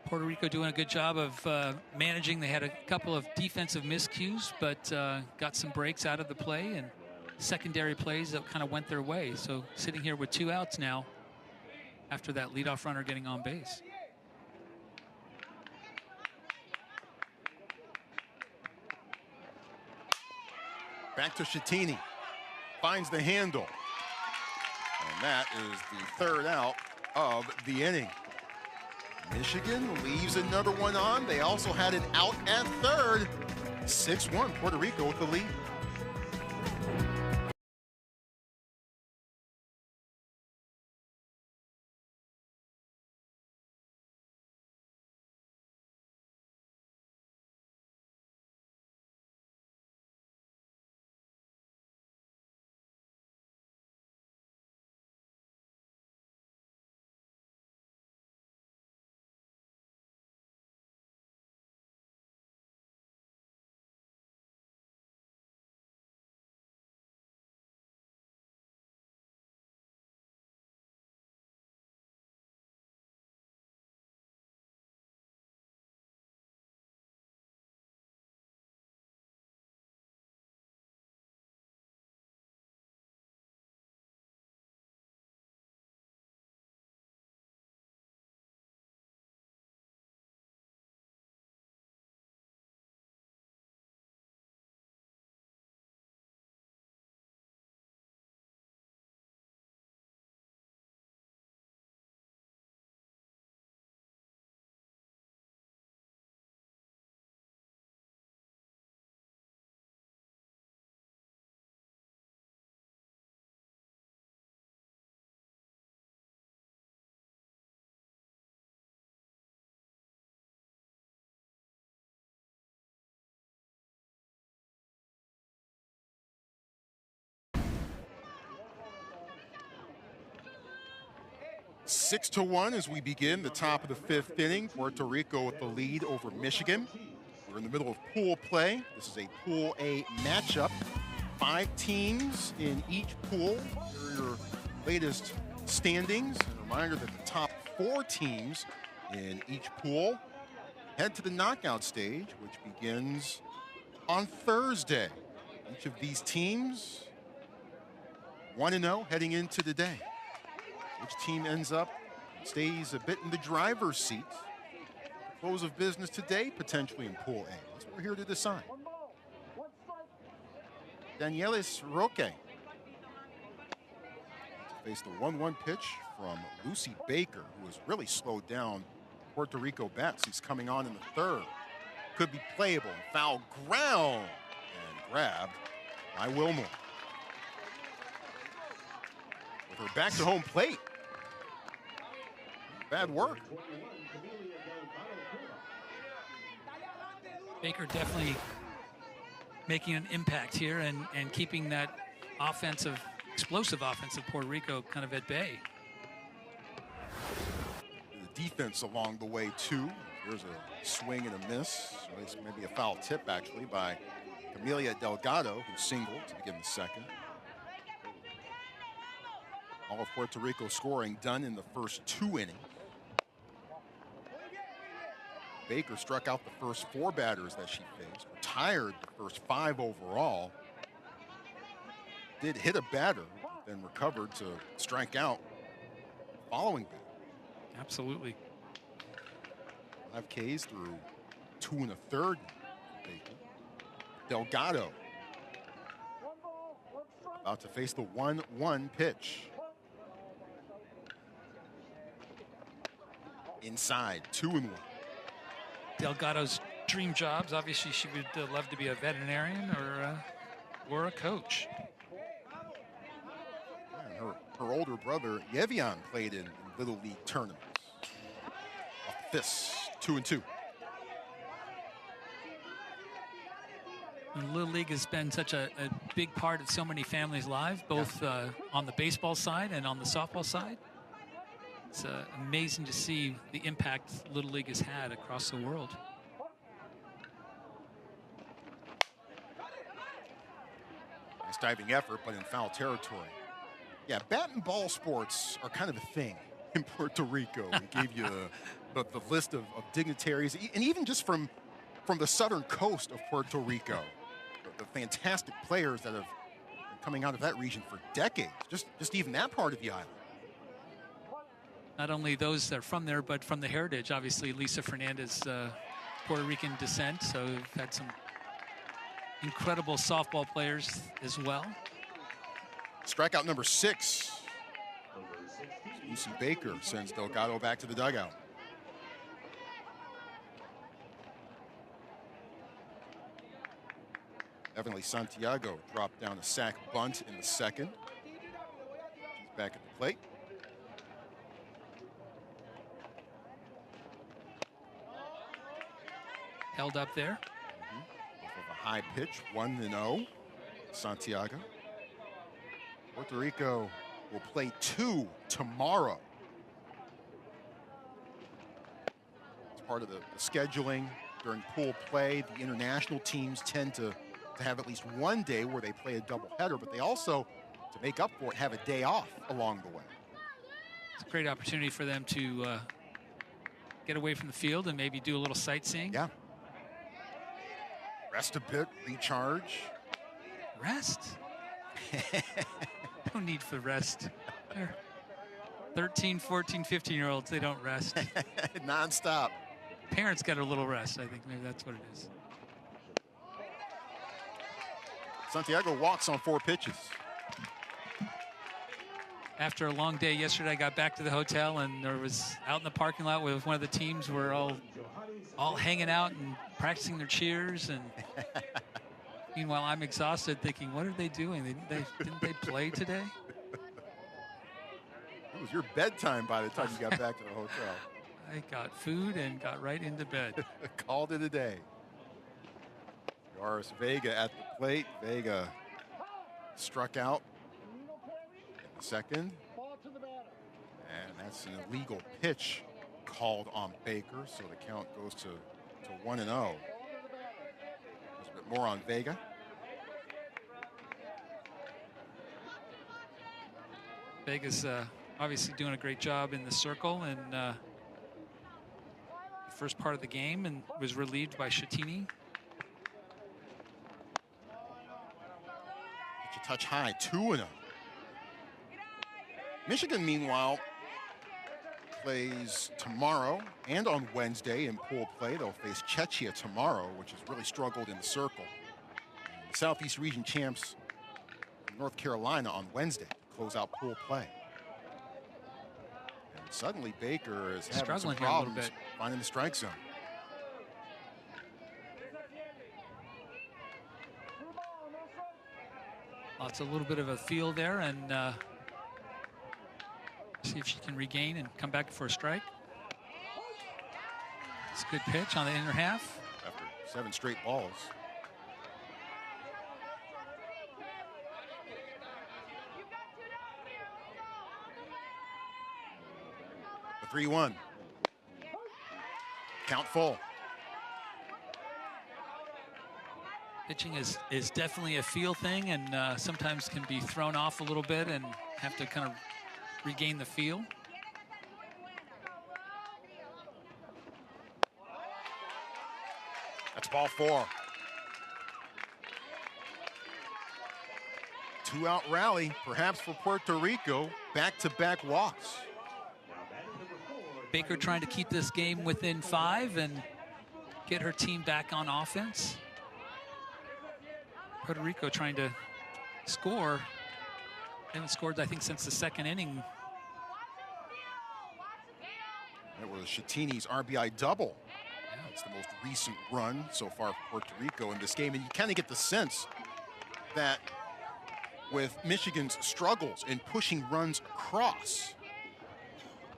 Puerto Rico doing a good job of managing. They had a couple of defensive miscues, but got some breaks out of the play and secondary plays that kind of went their way. So sitting here with 2 outs now after that leadoff runner getting on base. Back to Shattini. Finds the handle. And that is the 3rd out of the inning. Michigan leaves another one on. They also had an out at third. 6-1, Puerto Rico with the lead. Six to 1 as we begin the top of the 5th inning. Puerto Rico with the lead over Michigan. We're in the middle of pool play. This is a Pool A matchup. 5 teams in each pool. Here are your latest standings. And a reminder that the top 4 teams in each pool head to the knockout stage, which begins on Thursday. Each of these teams 1-0 heading into the day. Which team ends up, stays a bit in the driver's seat. Close of business today, potentially in Pool A. That's what we're here to decide. Danielis Roque to face the 1-1 pitch from Lucy Baker, who has really slowed down Puerto Rico bats. He's coming on in the 3rd. Could be playable. Foul ground. and grabbed by Wilmore. With her back to home plate. Bad work. Baker definitely making an impact here and keeping that explosive offense of Puerto Rico kind of at bay. The defense along the way, too. There's a swing and a miss. Maybe a foul tip, actually, by Camelia Delgado, who singled to begin the second. All of Puerto Rico scoring done in the first 2 innings. Baker struck out the first 4 batters that she faced, retired the first 5 overall. Did hit a batter, then recovered to strike out following that. Absolutely. 5 Ks through 2 1/3. Baker. Delgado about to face the 1-1 pitch. Inside, 2-1. Delgado's dream jobs, obviously she would love to be a veterinarian or a coach. Yeah, her older brother, Yevian, played in Little League tournaments. Off the fist, 2-2. And Little League has been such a big part of so many families' lives, both on the baseball side and on the softball side. It's amazing to see the impact Little League has had across the world. Nice diving effort, but in foul territory. Yeah, bat and ball sports are kind of a thing in Puerto Rico. We gave you the list of dignitaries, and even just from the southern coast of Puerto Rico, the fantastic players that have been coming out of that region for decades, just even that part of the island. Not only those that are from there, but from the heritage. Obviously, Lisa Fernandez, Puerto Rican descent, so we've had some incredible softball players as well. Strikeout number 6. Lucy Baker sends Delgado back to the dugout. Evanly Santiago dropped down a sac bunt in the second. She's back at the plate. Held up there. Off of a high pitch, 1-0. Santiago. Puerto Rico will play 2 tomorrow. It's part of the scheduling during pool play. The international teams tend to have at least one day where they play a doubleheader, but they also, to make up for it, have a day off along the way. It's a great opportunity for them to get away from the field and maybe do a little sightseeing. Yeah. Rest a bit, recharge. Rest? No need for rest. They're 13, 14, 15-year-olds, they don't rest. Non-stop. Parents get a little rest. I think maybe that's what it is. Santiago walks on 4 pitches. After a long day yesterday, I got back to the hotel and there was out in the parking lot with one of the teams. We're all hanging out and practicing their cheers. And meanwhile, I'm exhausted thinking, what are they doing? Didn't they play today? It was your bedtime by the time you got back to the hotel. I got food and got right into bed. Called it a day. Doris Vega at the plate. Vega struck out in the second. And that's an illegal pitch called on Baker, so the count goes to 1-0. There's a bit more on Vega. Vega's obviously doing a great job in the circle and the first part of the game, and was relieved by Shattini. Touch high, 2-0. Michigan, meanwhile, plays tomorrow and on Wednesday in pool play. They'll face Czechia tomorrow, which has really struggled in the circle. The Southeast Region champs from North Carolina on Wednesday to close out pool play. And suddenly Baker is having some problems finding the strike zone. Lots a little bit of a feel there, and see if she can regain and come back for a strike. It's a good pitch on the inner half. After 7 straight balls. The 3-1. Count full. Pitching is definitely a feel thing, and sometimes can be thrown off a little bit and have to kind of regain the feel. That's ball 4. 2-out rally, perhaps for Puerto Rico. Back-to-back walks. Baker trying to keep this game within 5 and get her team back on offense. Puerto Rico trying to score. They haven't scored, I think, since the 2nd inning. That was Shatini's RBI double. Yeah, it's the most recent run so far for Puerto Rico in this game. And you kind of get the sense that with Michigan's struggles in pushing runs across,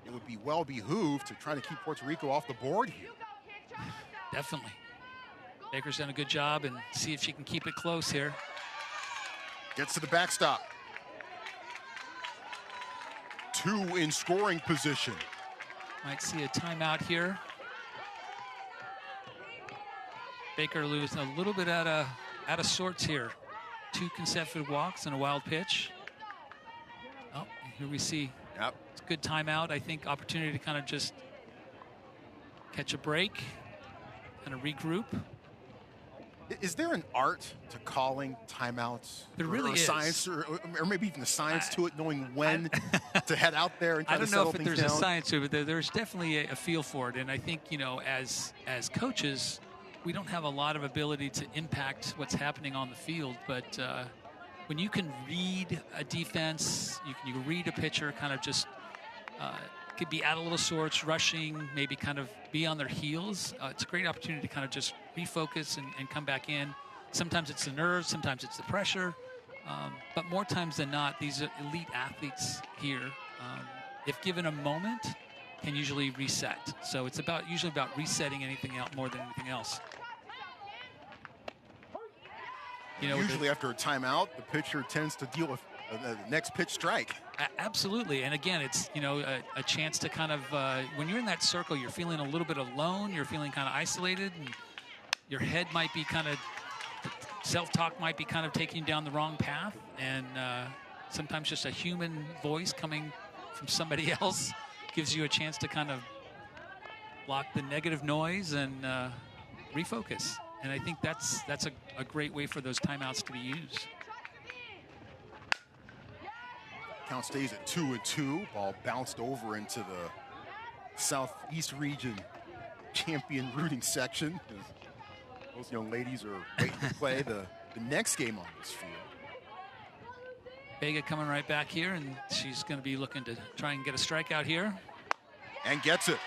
it would be well behooved to try to keep Puerto Rico off the board here. Definitely. Baker's done a good job, and see if she can keep it close here. Gets to the backstop. 2 in scoring position. Might see a timeout here. Baker losing a little bit out of sorts here. 2 consecutive walks and a wild pitch. Oh, here we see. Yep. It's a good timeout. I think opportunity to kind of just catch a break, kind of regroup. Is there an art to calling timeouts? There really or is. Science, or maybe even a science to it, knowing when to head out there and try to settle things down? I don't know if there's a science to it, but there's definitely a feel for it. And I think, you know, as coaches, we don't have a lot of ability to impact what's happening on the field. But when you can read a defense, you can read a pitcher, kind of just could be out a little sorts, rushing, maybe kind of be on their heels. It's a great opportunity to kind of just refocus and come back in. Sometimes it's the nerves, sometimes it's the pressure. But more times than not, these elite athletes here, if given a moment, can usually reset. So it's usually about resetting anything else more than anything else. You know, usually after a timeout, the pitcher tends to deal with the next pitch strike. Absolutely. And again, it's, you know, a chance to kind of, when you're in that circle, you're feeling a little bit alone, you're feeling kind of isolated, and your head might be kind of, self-talk might be kind of taking you down the wrong path. And sometimes just a human voice coming from somebody else gives you a chance to kind of block the negative noise and refocus. And I think that's a great way for those timeouts to be used. Count stays at 2-2. Ball bounced over into the Southeast region champion rooting section. Those young ladies are waiting to play the next game on this field. Vega coming right back here, and she's going to be looking to try and get a strikeout here. And gets it.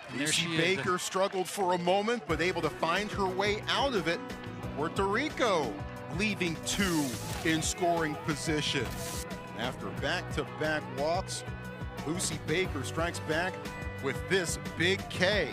And there she Baker struggled for a moment, but able to find her way out of it. Puerto Rico leaving 2 in scoring position. After back-to-back walks, Lucy Baker strikes back with this big K.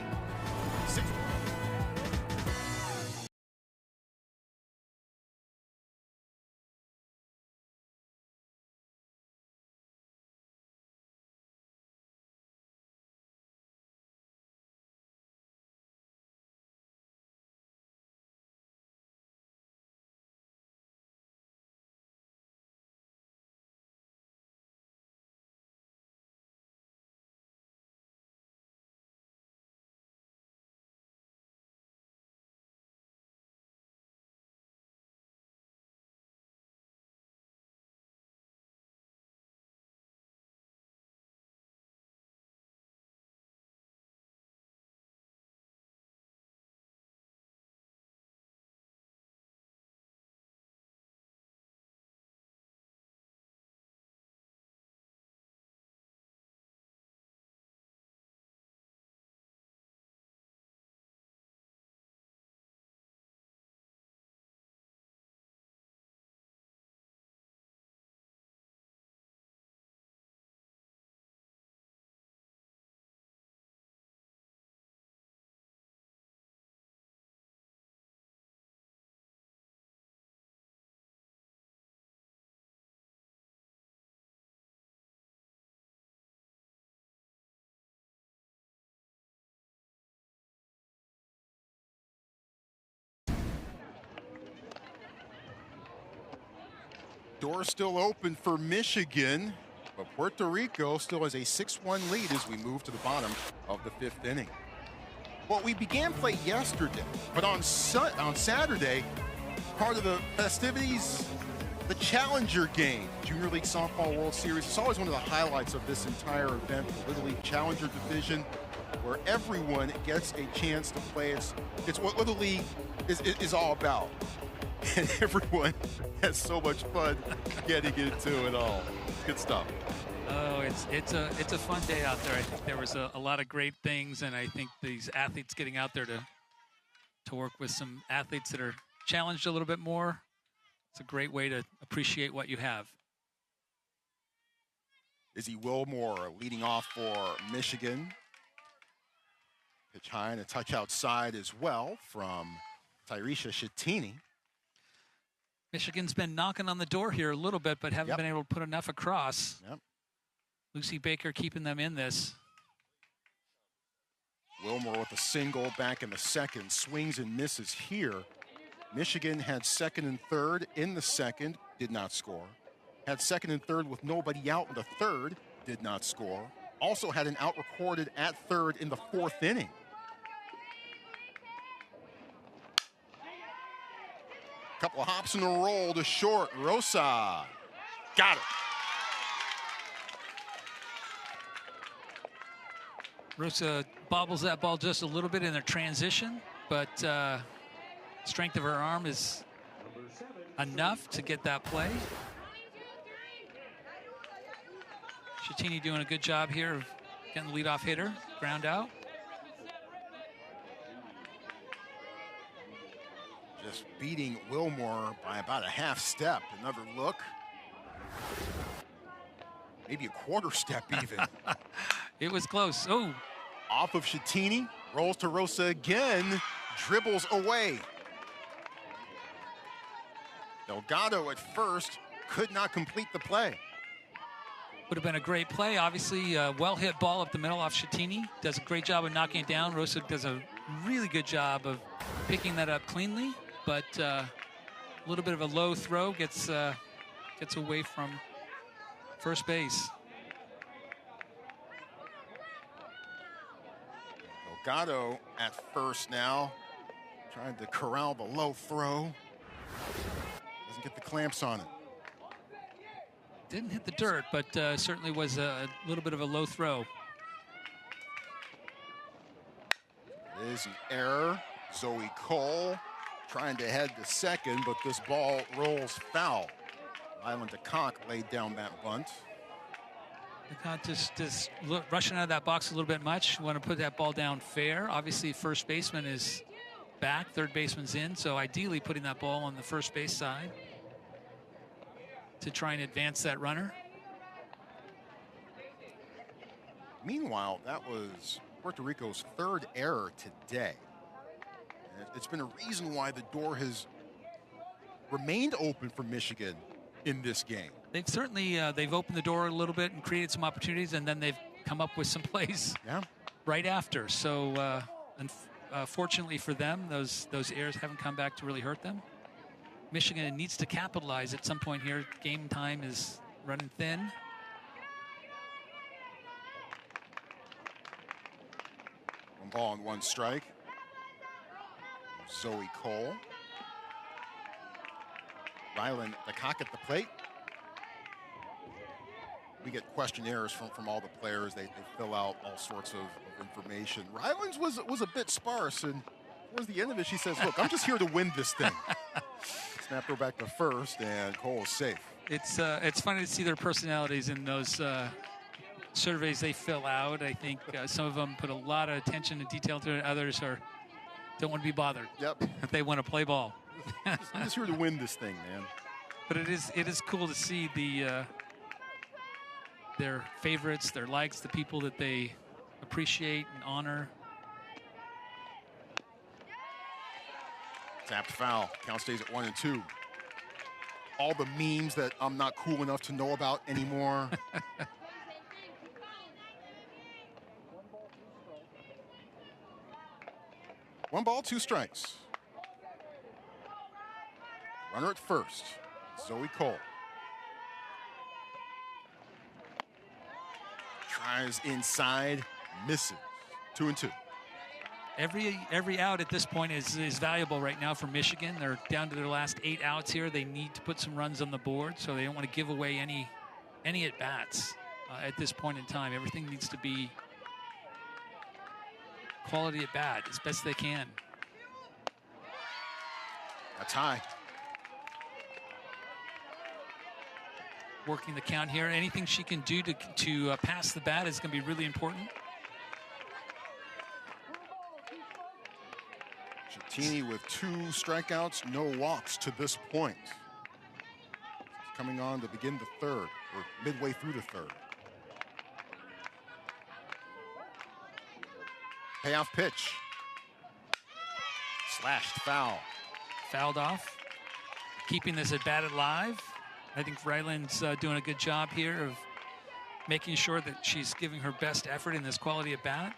Door still open for Michigan, but Puerto Rico still has a 6-1 lead as we move to the bottom of the 5th inning. Well, we began play yesterday, but on Saturday, part of the festivities, the Challenger game, Junior League Softball World Series. It's always one of the highlights of this entire event, the Little League Challenger Division, where everyone gets a chance to play. It's what Little League is all about. And everyone has so much fun getting into it all. Good stuff. Oh, it's a fun day out there. I think there was a lot of great things, and I think these athletes getting out there to work with some athletes that are challenged a little bit more. It's a great way to appreciate what you have. Izzy Wilmore leading off for Michigan. Pitch high and a touch outside as well from Tyresha Shattini. Michigan's been knocking on the door here a little bit, but haven't been able to put enough across. Yep. Lucy Baker keeping them in this. Wilmore with a single back in the second. Swings and misses here. Michigan had second and third in the second, did not score. Had second and third with nobody out in the third, did not score. Also had an out recorded at third in the 4th inning. Couple of hops in a roll to short. Rosa got it. Rosa bobbles that ball just a little bit in their transition, but strength of her arm is enough to get that play. Shattini doing a good job here of getting the leadoff hitter, ground out. Just beating Wilmore by about a half step. Another look. Maybe a quarter step even. It was close. Oh. Off of Shattini, rolls to Rosa again, dribbles away. Delgado at first could not complete the play. Would have been a great play. Obviously, well-hit ball up the middle off Shattini. Does a great job of knocking it down. Rosa does a really good job of picking that up cleanly, but a little bit of a low throw gets away from first base. Delgado at first now, trying to corral the low throw. Doesn't get the clamps on it. Didn't hit the dirt, but certainly was a little bit of a low throw. It is an error. Zoe Cole trying to head to second, but this ball rolls foul. Island DeCock laid down that bunt. DeCock just rushing out of that box a little bit much. You want to put that ball down fair. Obviously, first baseman is back, third baseman's in, so ideally putting that ball on the first base side to try and advance that runner. Meanwhile, that was Puerto Rico's third error today. And it's been a reason why the door has remained open for Michigan in this game. They've certainly they've opened the door a little bit and created some opportunities, and then they've come up with some plays right after. So unfortunately for them, those errors haven't come back to really hurt them. Michigan needs to capitalize at some point here. Game time is running thin. One ball and one strike. Zoe Cole. Rylan DeCock at the plate. We get questionnaires from all the players. They fill out all sorts of information. Rylan's was a bit sparse, and towards the end of it, she says, "Look, I'm just here to win this thing." Snapped her back to first, and Cole is safe. It's funny to see their personalities in those surveys they fill out. I think some of them put a lot of attention and detail to it. Others don't want to be bothered. Yep. They want to play ball. I'm just here to win this thing, man. But it is cool to see their favorites, their likes, the people that they appreciate and honor. Tapped foul. Count stays at 1-2. All the memes that I'm not cool enough to know about anymore. One ball, two strikes. Runner at first, Zoe Cole. Tries inside, misses. 2-2. Every out at this point is valuable right now for Michigan. They're down to their last 8 outs here. They need to put some runs on the board, so they don't want to give away any at-bats at this point in time. Everything needs to be quality at-bat as best they can. That's high. Working the count here. Anything she can do to pass the bat is going to be really important. Shattini with 2 strikeouts, no walks to this point. Coming on to begin the third, or midway through the third. Payoff pitch. Slashed foul. Fouled off. Keeping this at bat alive. I think Ryland's doing a good job here of making sure that she's giving her best effort in this quality at bat.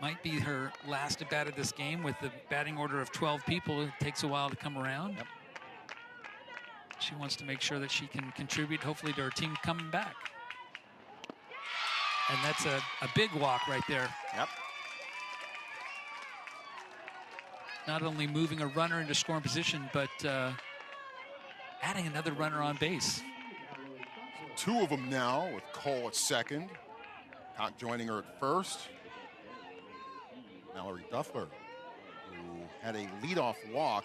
Might be her last at bat of this game with the batting order of 12 people. It takes a while to come around. Yep. She wants to make sure that she can contribute, hopefully, to her team coming back. And that's a big walk right there. Yep. Not only moving a runner into scoring position, but adding another runner on base. 2 of them now with Cole at second. Not joining her at first. Mallory Duffler, who had a leadoff walk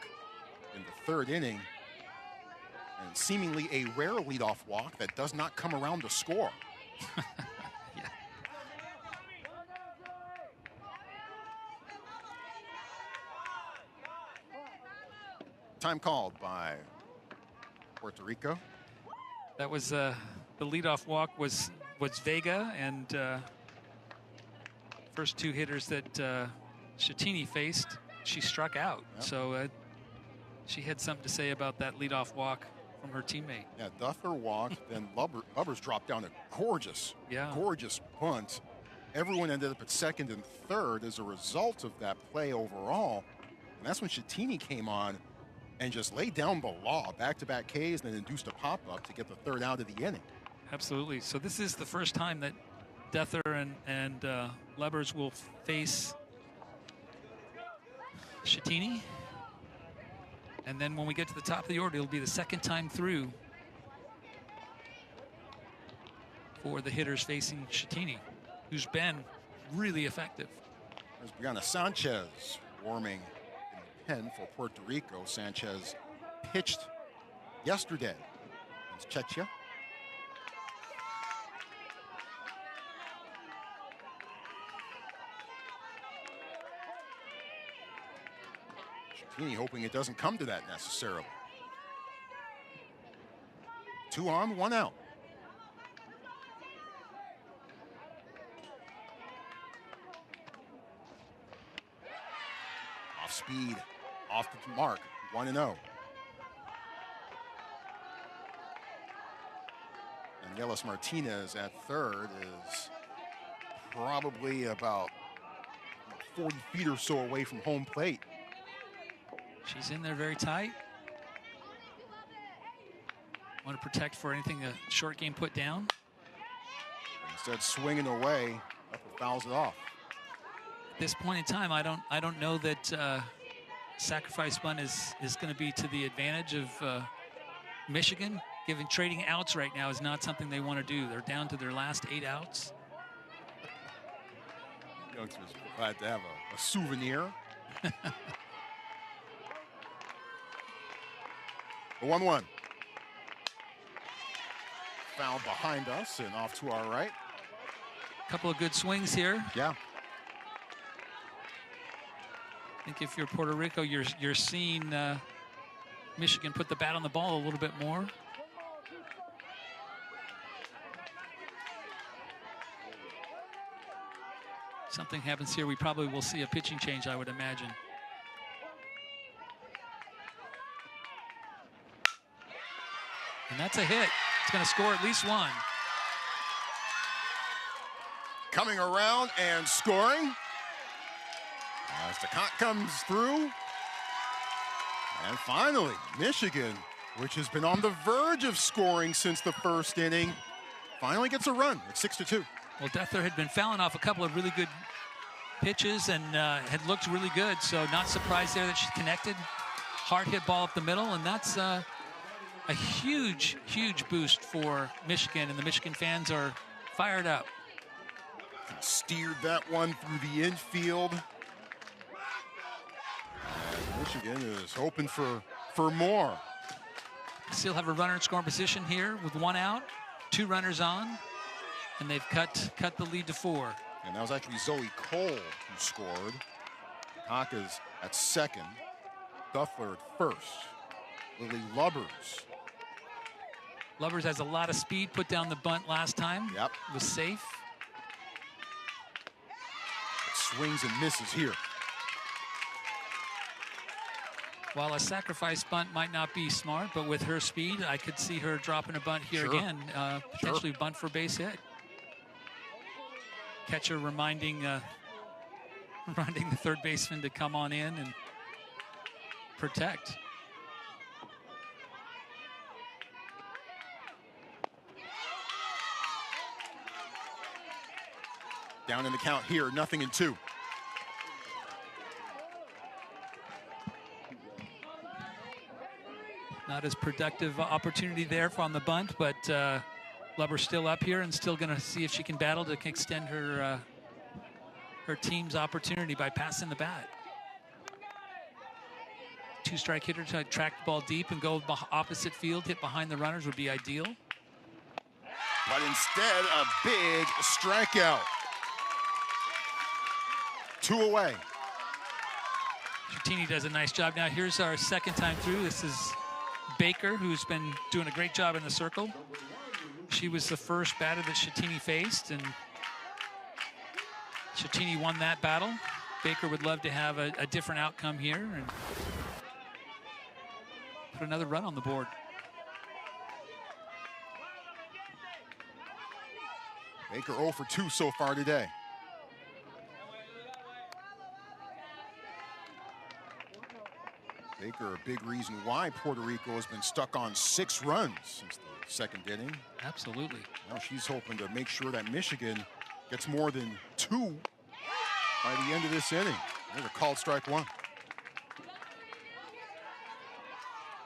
in the 3rd inning, and seemingly a rare leadoff walk that does not come around to score. Yeah. Time called by Puerto Rico. That was the leadoff walk was Vega, and first 2 hitters that Shattini faced, she struck out. Yep. So she had something to say about that leadoff walk from her teammate. Yeah, Duffler walked, then Lubbers dropped down a gorgeous bunt. Everyone ended up at second and third as a result of that play overall. And that's when Shattini came on and just laid down the law, back-to-back Ks, and then induced a pop-up to get the 3rd out of the inning. Absolutely. So this is the first time that Duffler and Lubbers will face Shattini. And then when we get to the top of the order, it'll be the 2nd time through for the hitters facing Shattini, who's been really effective. There's Brianna Sanchez warming in the pen for Puerto Rico. Sanchez pitched yesterday against Czechia. Shattini hoping it doesn't come to that necessarily. 2 on, 1 out. Off speed, off the mark, 1-0. And Yelis Martinez at third is probably about 40 feet or so away from home plate. She's in there very tight. Want to protect for anything the short game put down. Instead, swinging away, Upper fouls it off. At this point in time, I don't know that sacrifice bunt is going to be to the advantage of Michigan. Trading outs right now is not something they want to do. They're down to their last 8 outs. Youngsters glad to have a souvenir. The 1-1. Foul behind us and off to our right. Couple of good swings here. Yeah. I think if you're Puerto Rico, you're seeing Michigan put the bat on the ball a little bit more. Something happens here, we probably will see a pitching change, I would imagine. And that's a hit. It's going to score at least 1. Coming around and scoring. As the count comes through. And finally, Michigan which has been on the verge of scoring since the first inning, finally gets a run at 6-2. Well, Dethler had been fouling off a couple of really good pitches and had looked really good, so not surprised there that she connected. Hard hit ball up the middle, and that's a huge, huge boost for Michigan, and the Michigan fans are fired up. Steered that one through the infield. And Michigan is hoping for more. Still have a runner in scoring position here with 1 out, 2 runners on, and they've cut the lead to 4. And that was actually Zoe Cole who scored. Hawkes at second. Duffler at first. Lily Lubbers. Lubbers has a lot of speed, put down the bunt last time. Yep. Was safe. It swings and misses here. While a sacrifice bunt might not be smart, but with her speed, I could see her dropping a bunt here Sure. again, potentially bunt for base hit. Catcher reminding the third baseman to come on in and protect. Down in the count here, 0-2. Not as productive opportunity there on the bunt, but Lubber's still up here and still going to see if she can battle to extend her team's opportunity by passing the bat. 2-strike hitter to track the ball deep and go opposite field, hit behind the runners would be ideal. But instead, a big strikeout. 2 away. Chatini does a nice job. Now here's our second time through. This is Baker, who's been doing a great job in the circle. She was the first batter that Chatini faced, and Chatini won that battle. Baker would love to have a different outcome here and put another run on the board. Baker 0 for 2 so far today. Baker, a big reason why Puerto Rico has been stuck on 6 runs since the second inning. Absolutely. Now she's hoping to make sure that Michigan gets more than 2 by the end of this inning. There's a called strike 1.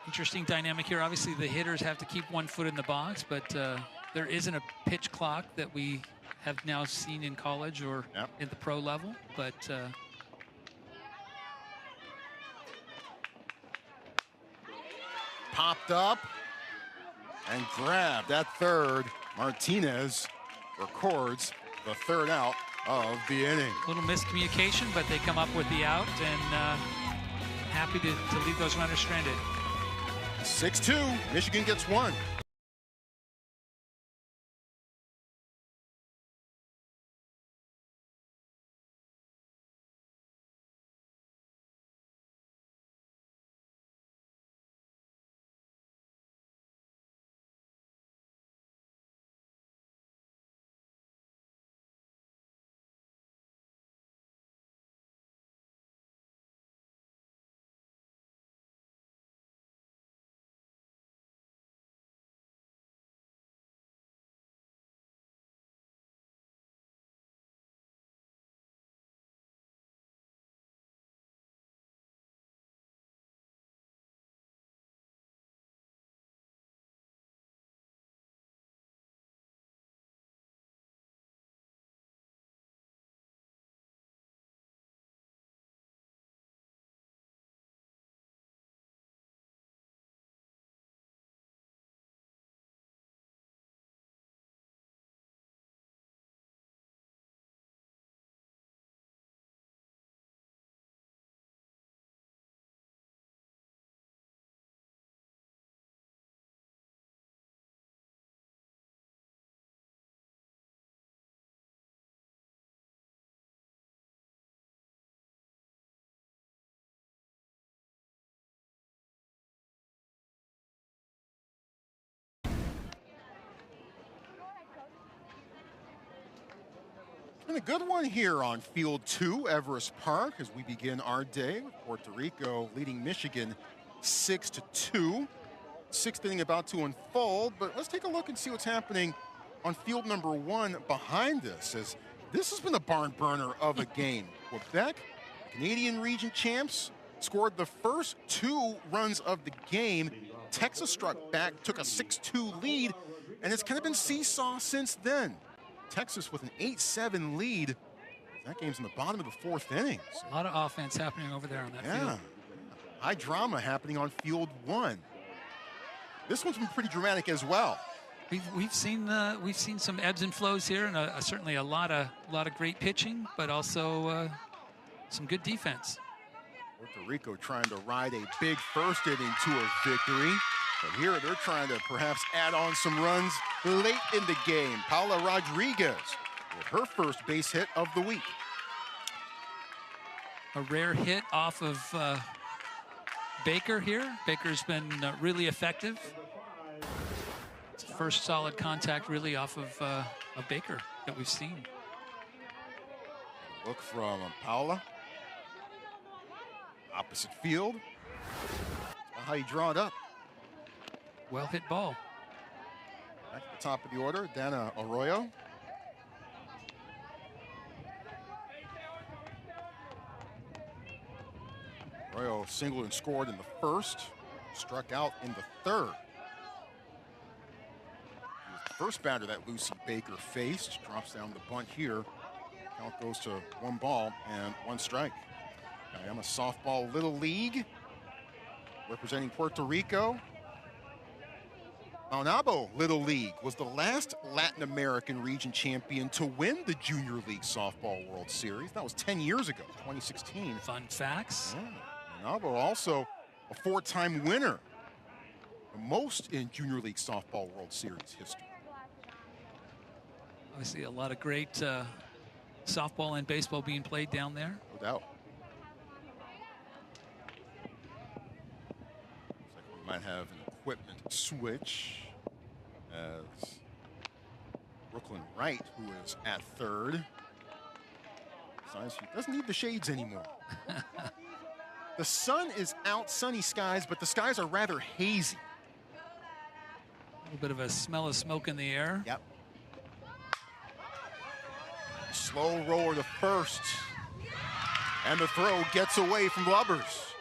Interesting dynamic here. Obviously, the hitters have to keep 1 foot in the box, but there isn't a pitch clock that we have now seen in college or at the pro level. But popped up and grabbed at third. Martinez records the 3rd out of the inning. A little miscommunication, but they come up with the out, and happy to leave those runners stranded. 6-2, Michigan gets 1. And a good one here on Field 2, Everest Park, as we begin our day with Puerto Rico leading Michigan 6-2. Sixth inning about to unfold, but let's take a look and see what's happening on field number 1 behind us, as this has been a barn burner of a game. Quebec, Canadian region champs, scored the first 2 runs of the game. Texas struck back, took a 6-2 lead, and it's kind of been seesaw since then. Texas with an 8-7 lead. That game's in the bottom of the 4th inning. So, a lot of offense happening over there on that field. High drama happening on field 1. This one's been pretty dramatic as well. We've seen some ebbs and flows here, and certainly a lot of great pitching, but also some good defense. Puerto Rico trying to ride a big first inning to a victory, but here they're trying to perhaps add on some runs late in the game. Paula Rodriguez with her first base hit of the week. A rare hit off of Baker here. Baker's been really effective. It's the first solid contact really off of Baker that we've seen. Look from Paula. Opposite field. How you draw it up. Well hit ball. Back at the top of the order, Dana Arroyo. Arroyo singled and scored in the first, struck out in the third. He was the first batter that Lucy Baker faced. Drops down the bunt here. Count goes to 1 ball and 1 strike. Guayama Softball Little League, representing Puerto Rico. Maunabo Little League was the last Latin American region champion to win the Junior League Softball World Series. That was 10 years ago, 2016. Fun facts. Maunabo also a 4-time winner, the most in Junior League Softball World Series history. Obviously a lot of great softball and baseball being played down there. No doubt. Looks like we might have an equipment switch as Brooklyn Wright, who is at third, decides he doesn't need the shades anymore. The sun is out, sunny skies, but the skies are rather hazy. A little bit of a smell of smoke in the air. Yep. Slow roller to first, and the throw gets away from Lubbers.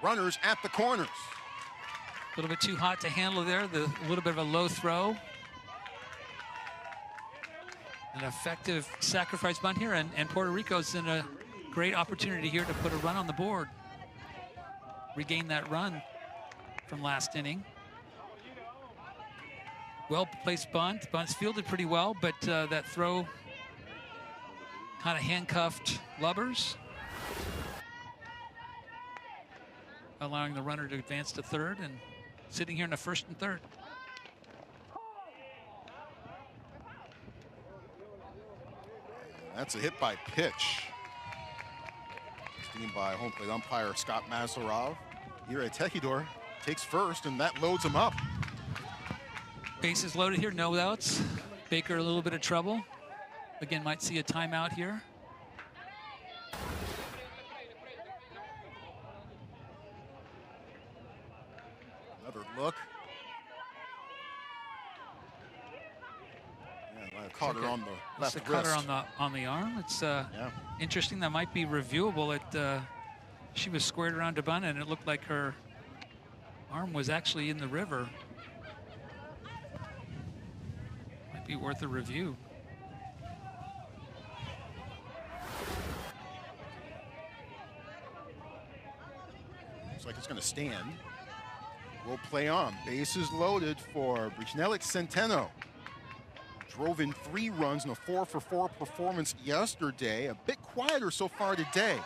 Runners at the corners. A little bit too hot to handle there. A little bit of a low throw. An effective sacrifice bunt here, and Puerto Rico's in a great opportunity here to put a run on the board. Regain that run from last inning. Well-placed bunt. Bunt's fielded pretty well, but that throw kind of handcuffed Lubbers, allowing the runner to advance to third and sitting here in the first and third. That's a hit by pitch. Seen by home plate umpire Scott Maslarov. Ira Tejidor takes first, and that loads him up. Bases loaded here, no outs. Baker a little bit of trouble. Again, might see a timeout here. Another look. Yeah, might have caught her on the left wrist. Caught her on the arm. It's interesting. That might be reviewable. She was squared around to bunt, and it looked like her arm was actually in the river. Might be worth a review. Looks like it's going to stand. We'll play on. Bases loaded for Brichnelik Centeno. Drove in 3 runs in a 4-for-4 performance yesterday. A bit quieter so far today.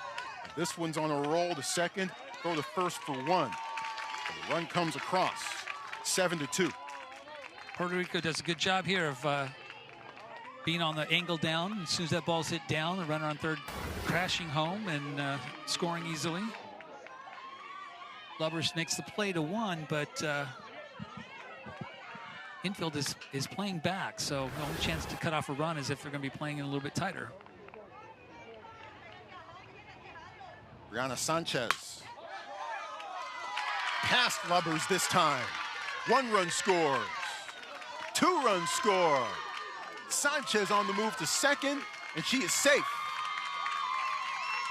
This one's on a roll to second, throw to first for 1. The run comes across, 7-2. Puerto Rico does a good job here of being on the angle down. As soon as that ball's hit down, the runner on third crashing home and scoring easily. Lubbers makes the play to 1, but infield is playing back, so the only chance to cut off a run is if they're going to be playing it a little bit tighter. Brianna Sanchez. Past lubbers this time. 1 run scores. 2 runs score. Sanchez on the move to second, and she is safe.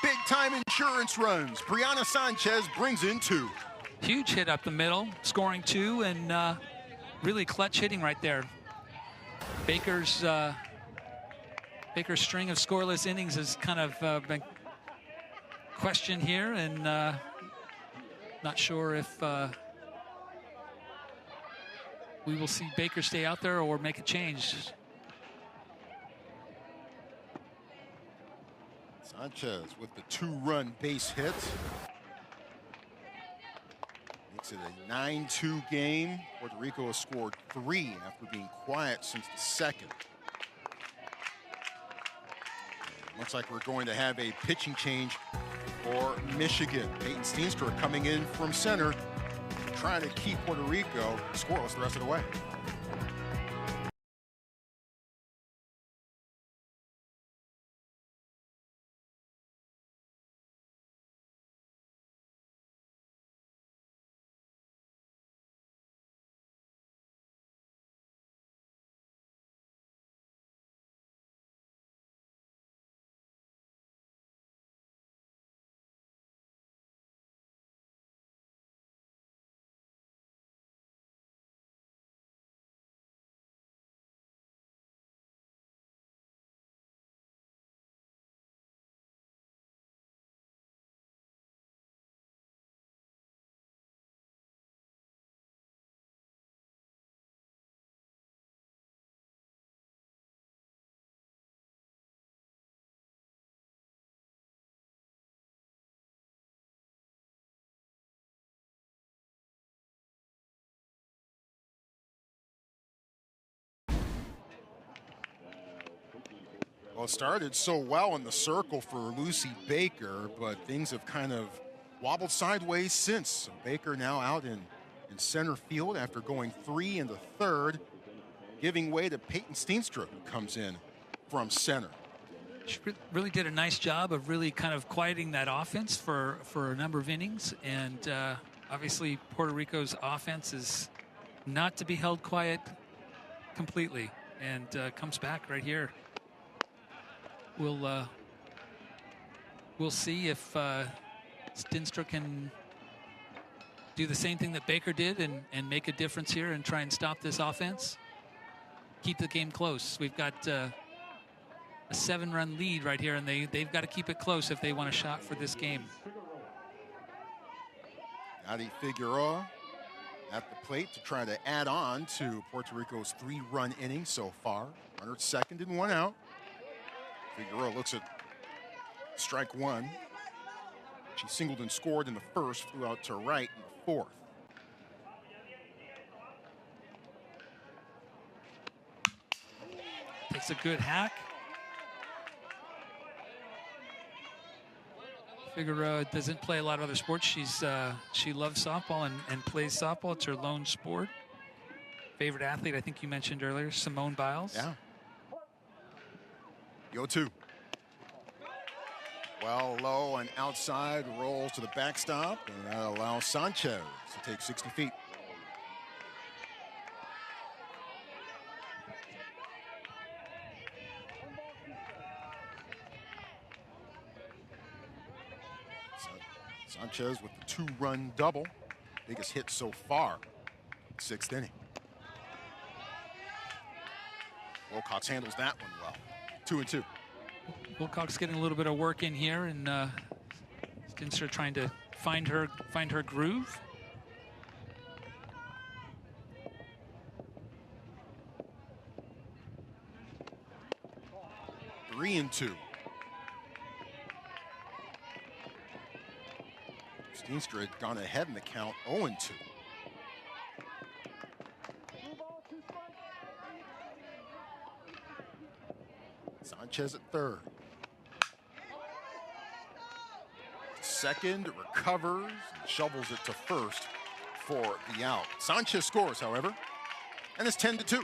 Big time insurance runs. Brianna Sanchez brings in 2. Huge hit up the middle, scoring 2, and really clutch hitting right there. Baker's string of scoreless innings has kind of been questioned here, and not sure if we will see Baker stay out there or make a change. Sanchez with the 2-run base hit. Makes it a 9-2 game. Puerto Rico has scored 3 after being quiet since the second. Looks like we're going to have a pitching change for Michigan. Peyton Steenstra coming in from center, trying to keep Puerto Rico scoreless the rest of the way. Well, it started so well in the circle for Lucy Baker, but things have kind of wobbled sideways since. So Baker now out in center field after going 3 in the third, giving way to Peyton Steenstra, who comes in from center. She really did a nice job of really kind of quieting that offense for a number of innings, and obviously Puerto Rico's offense is not to be held quiet completely, and comes back right here. We'll see if Steenstra can do the same thing that Baker did and make a difference here and try and stop this offense. Keep the game close. We've got a 7-run lead right here, and they've got to keep it close if they want a shot for this game. Adi Figueroa at the plate to try to add on to Puerto Rico's 3-run inning so far. Runner at second and 1 out. Figueroa looks at strike 1. She singled and scored in the first, flew out to right in the fourth. Takes a good hack. Figueroa doesn't play a lot of other sports. She loves softball and plays softball. It's her lone sport. Favorite athlete, I think you mentioned earlier, Simone Biles. Yeah. 0-2. Well low and outside, rolls to the backstop, and that allows Sanchez to take 60 feet. Sanchez with the 2-run double, biggest hit so far, 6th inning. Wilcox handles that one well. 2-2. Wilcox getting a little bit of work in here, and Steenstra trying to find her groove. Three and 2. Steenstra had gone ahead in the count, 0-2. Sanchez at third. Second, recovers, and shovels it to first for the out. Sanchez scores, however, and it's 10-2.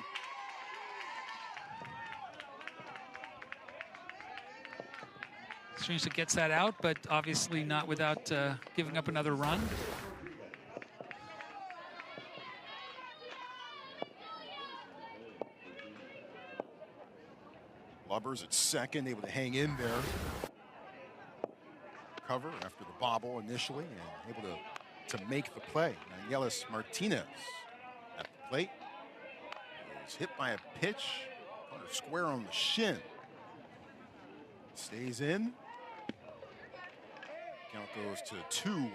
Steenstra gets that out, but obviously not without giving up another run. Lovers at second, able to hang in there. Cover after the bobble initially, and able to make the play. Yelis Martinez at the plate is hit by a pitch, square on the shin. Stays in. Count goes to 2-0.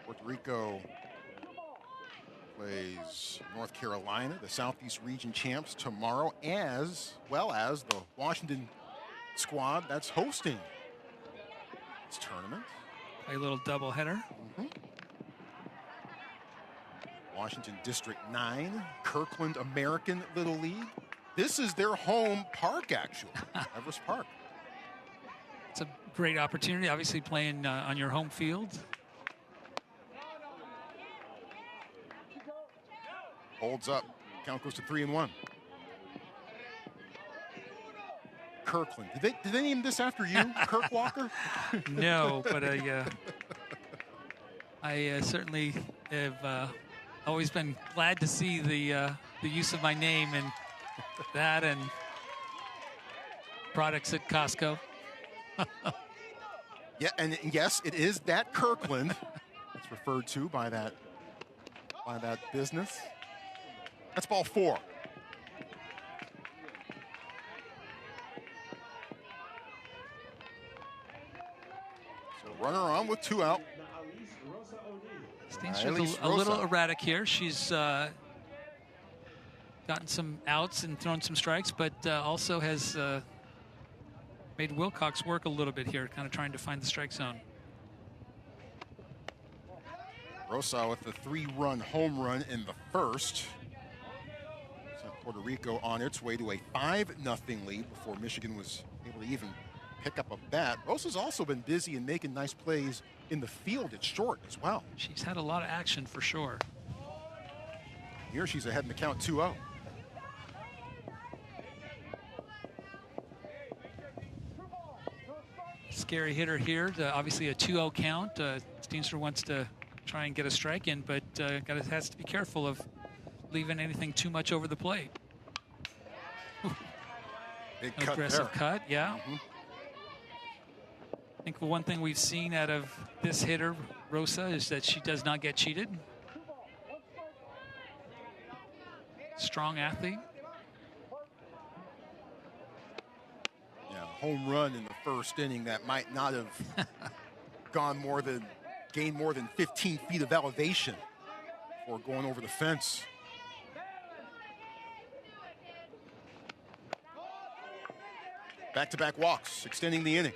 Puerto Rico plays North Carolina, the Southeast Region champs, tomorrow, as well as the Washington squad that's hosting this tournament. A little doubleheader. Washington District 9, Kirkland American Little League. This is their home park, actually, Everest Park. It's a great opportunity, obviously playing on your home field. Holds up. Count goes to 3-1. Kirkland. Did they name this after you, Kirk Walker? No, but I certainly have always been glad to see the use of my name and that and products at Costco. Yeah, and yes, it is that Kirkland. It's referred to by that business. That's ball 4. So runner on with 2 out. Steenstru's a little erratic here. She's gotten some outs and thrown some strikes, but also has made Wilcox work a little bit here, kind of trying to find the strike zone. Rosa with the 3-run home run in the first. Sent Puerto Rico on its way to a 5-0 lead before Michigan was able to even pick up a bat. Rosa's also been busy and making nice plays in the field at short as well. She's had a lot of action for sure. Here she's ahead in the count 2-0. Scary hitter here. Obviously a 2-0 count. Steenstra wants to try and get a strike in, but has to be careful of leaving anything too much over the plate. Big cut aggressive there. cut, yeah. I think the one thing we've seen out of this hitter, Rosa, is that she does not get cheated. Strong athlete. Yeah, home run in the first inning that might not have gained more than 15 feet of elevation before going over the fence. Back-to-back walks, extending the inning.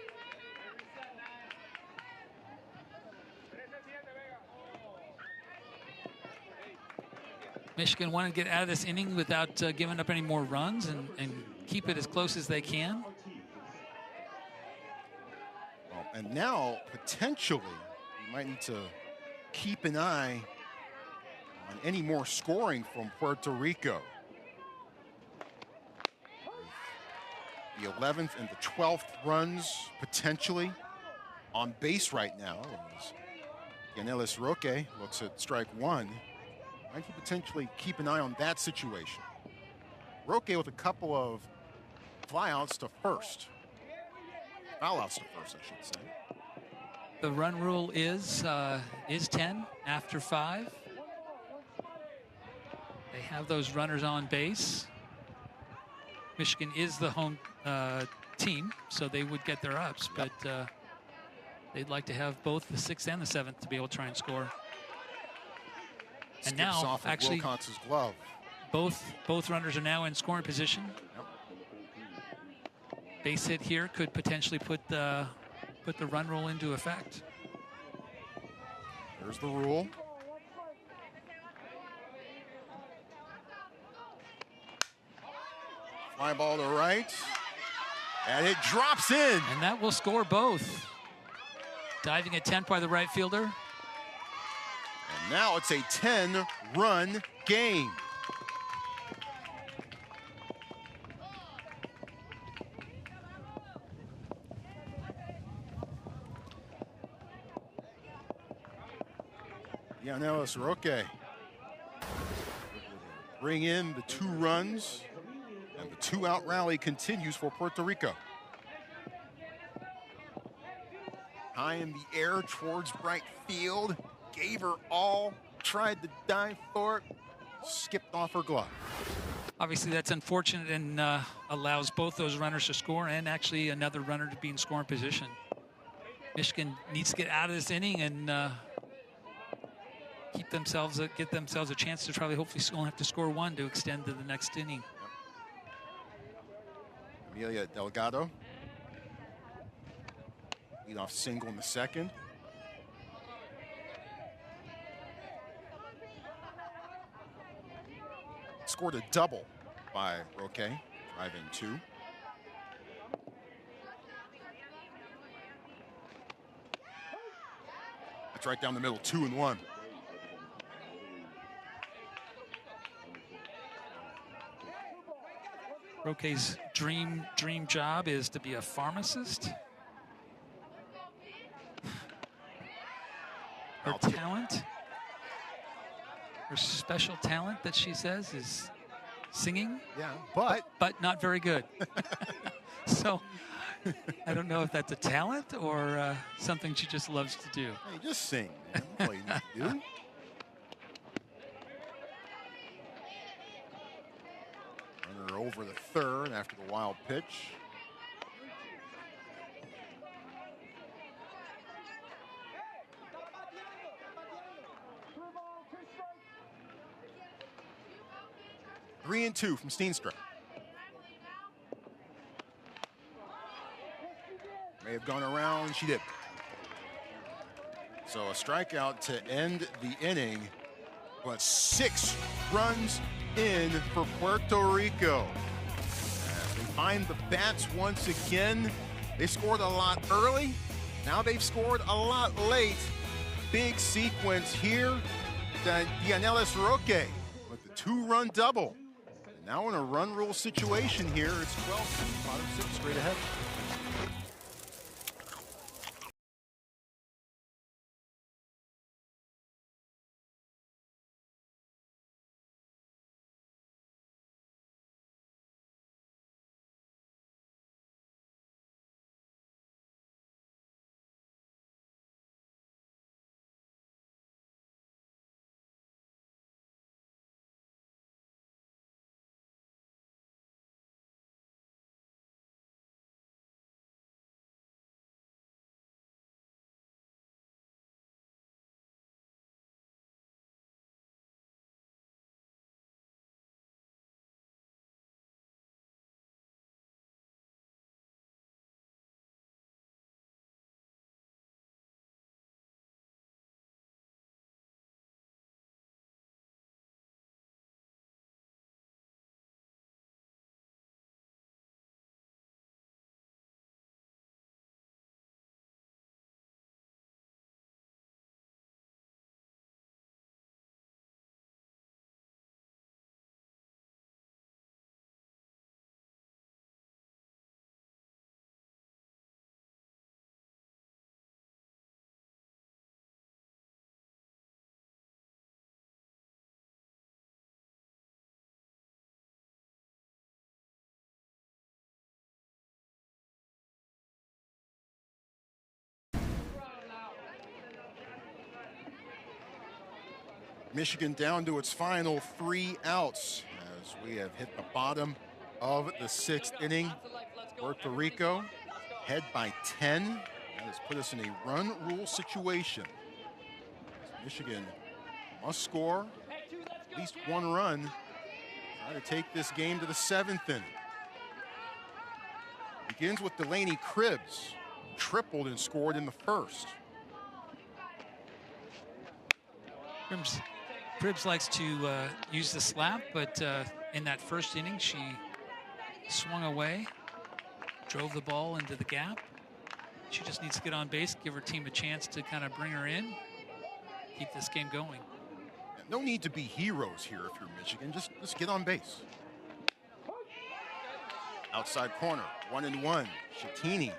Michigan wanted to get out of this inning without giving up any more runs and keep it as close as they can. Well, and now, potentially, we might need to keep an eye on any more scoring from Puerto Rico. The 11th and the 12th runs potentially on base right now. Yanelis Roque looks at strike 1. Might you potentially keep an eye on that situation? Roque with a couple of flyouts to first. Foul-outs to first, I should say. The run rule is 10 after 5. They have those runners on base. Michigan is the home team, so they would get their ups, but they'd like to have both the 6th and the 7th to be able to try and score. And now, off actually, Wilcox's glove. Both runners are now in scoring position. Yep. Base hit here could potentially put the run rule into effect. There's the rule. Fly ball to right, and it drops in. And that will score both. Diving attempt by the right fielder. And now it's a 10-run game. Yanelis Roque bring in the 2 runs, and the 2-out rally continues for Puerto Rico. High in the air towards right field, gave her all, tried to dive for it, skipped off her glove. Obviously, that's unfortunate and allows both those runners to score and actually another runner to be in scoring position. Michigan needs to get out of this inning and get themselves a chance to probably hopefully only have to score 1 to extend to the next inning. Amelia Delgado, leadoff single in the second. Scored a double by Roque, driving 2. That's right down the middle, 2-1. Roque's dream job is to be a pharmacist. Her talent, her special talent that she says is singing. Yeah, but not very good. So I don't know if that's a talent or something she just loves to do. Hey, just sing, man. That's all you need to do. Runner over the third after the wild pitch. Three and 2 from Steenstra. May have gone around, she did. So a strikeout to end the inning, but 6 runs in for Puerto Rico. As they find the bats once again. They scored a lot early. Now they've scored a lot late. Big sequence here. Dianelis Roque with the 2-run double. And now in a run rule situation here, it's 12, bottom 6 straight ahead. Michigan down to its final 3 outs as we have hit the bottom of the 6th inning. Puerto Rico head by 10. That has put us in a run rule situation. Michigan must score at least 1 run. Try to take this game to the 7th inning. Begins with Delaney Cribbs, tripled and scored in the first. Cribbs likes to use the slap, but in that first inning, she swung away, drove the ball into the gap. She just needs to get on base, give her team a chance to kind of bring her in, keep this game going. No need to be heroes here if you're Michigan. Just get on base. Outside corner, 1-1. Shattini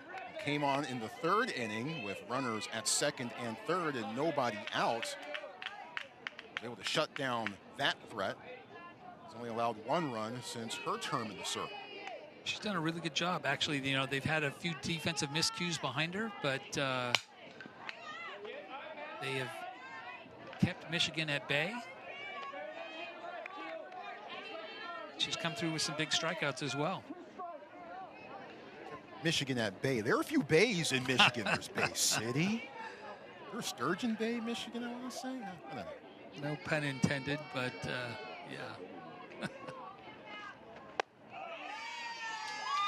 came on in the 3rd inning with runners at 2nd and 3rd and nobody out. Was able to shut down that threat. only allowed 1 run since her term in the circle. She's done a really good job. Actually, you know, they've had a few defensive miscues behind her, but they have kept Michigan at bay. She's come through with some big strikeouts as well. Michigan at bay. There are a few bays in Michigan. There's Bay City. There's Sturgeon Bay, Michigan, I want to say. I don't know. No pun intended, but yeah.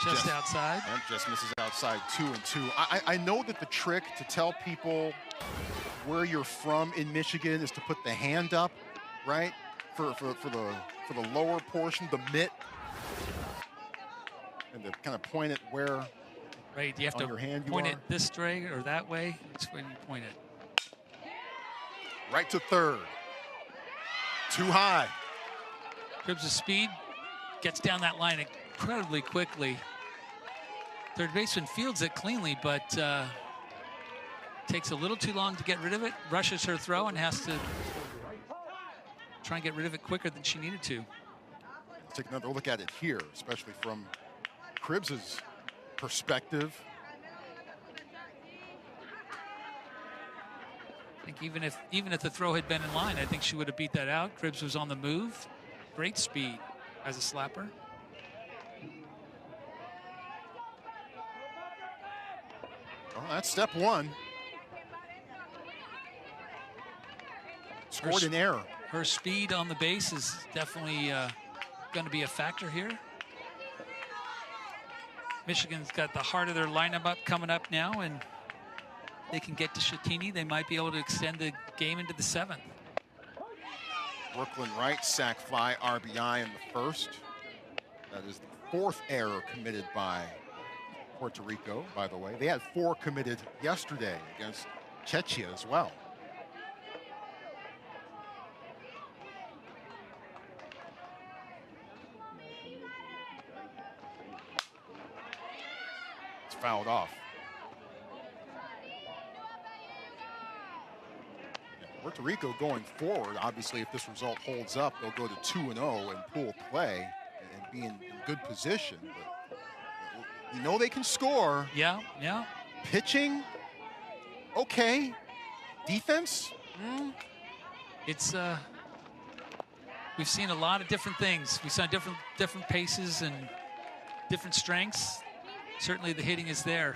Just outside. And just misses outside, 2-2. I know that the trick to tell people where you're from in Michigan is to put the hand up, right? For the lower portion, the mitt, and to kind of point it where. Right, you have to point it this way or that way. It's when you point it. Right to third. Too high. Cribbs' speed gets down that line incredibly quickly. Third baseman fields it cleanly, but takes a little too long to get rid of it. Rushes her throw and has to try and get rid of it quicker than she needed to. Let's take another look at it here, especially from Cribbs' perspective. I think even if the throw had been in line, I think she would have beat that out. Cribbs was on the move. Great speed as a slapper. Well, that's step 1. Scored an error. Her speed on the base is definitely going to be a factor here. Michigan's got the heart of their lineup up coming up now, and they can get to Shatini. They might be able to extend the game into the 7th. Brooklyn Wright, sac fly, RBI in the first. That is the 4th error committed by Puerto Rico, by the way. They had 4 committed yesterday against Czechia as well. It's fouled off. Puerto Rico going forward, obviously, if this result holds up, they'll go to 2-0 in pool play and be in good position. But you know they can score. Yeah, yeah. Pitching, okay. Defense, It's we've seen a lot of different things. We've seen different paces and different strengths. Certainly the hitting is there.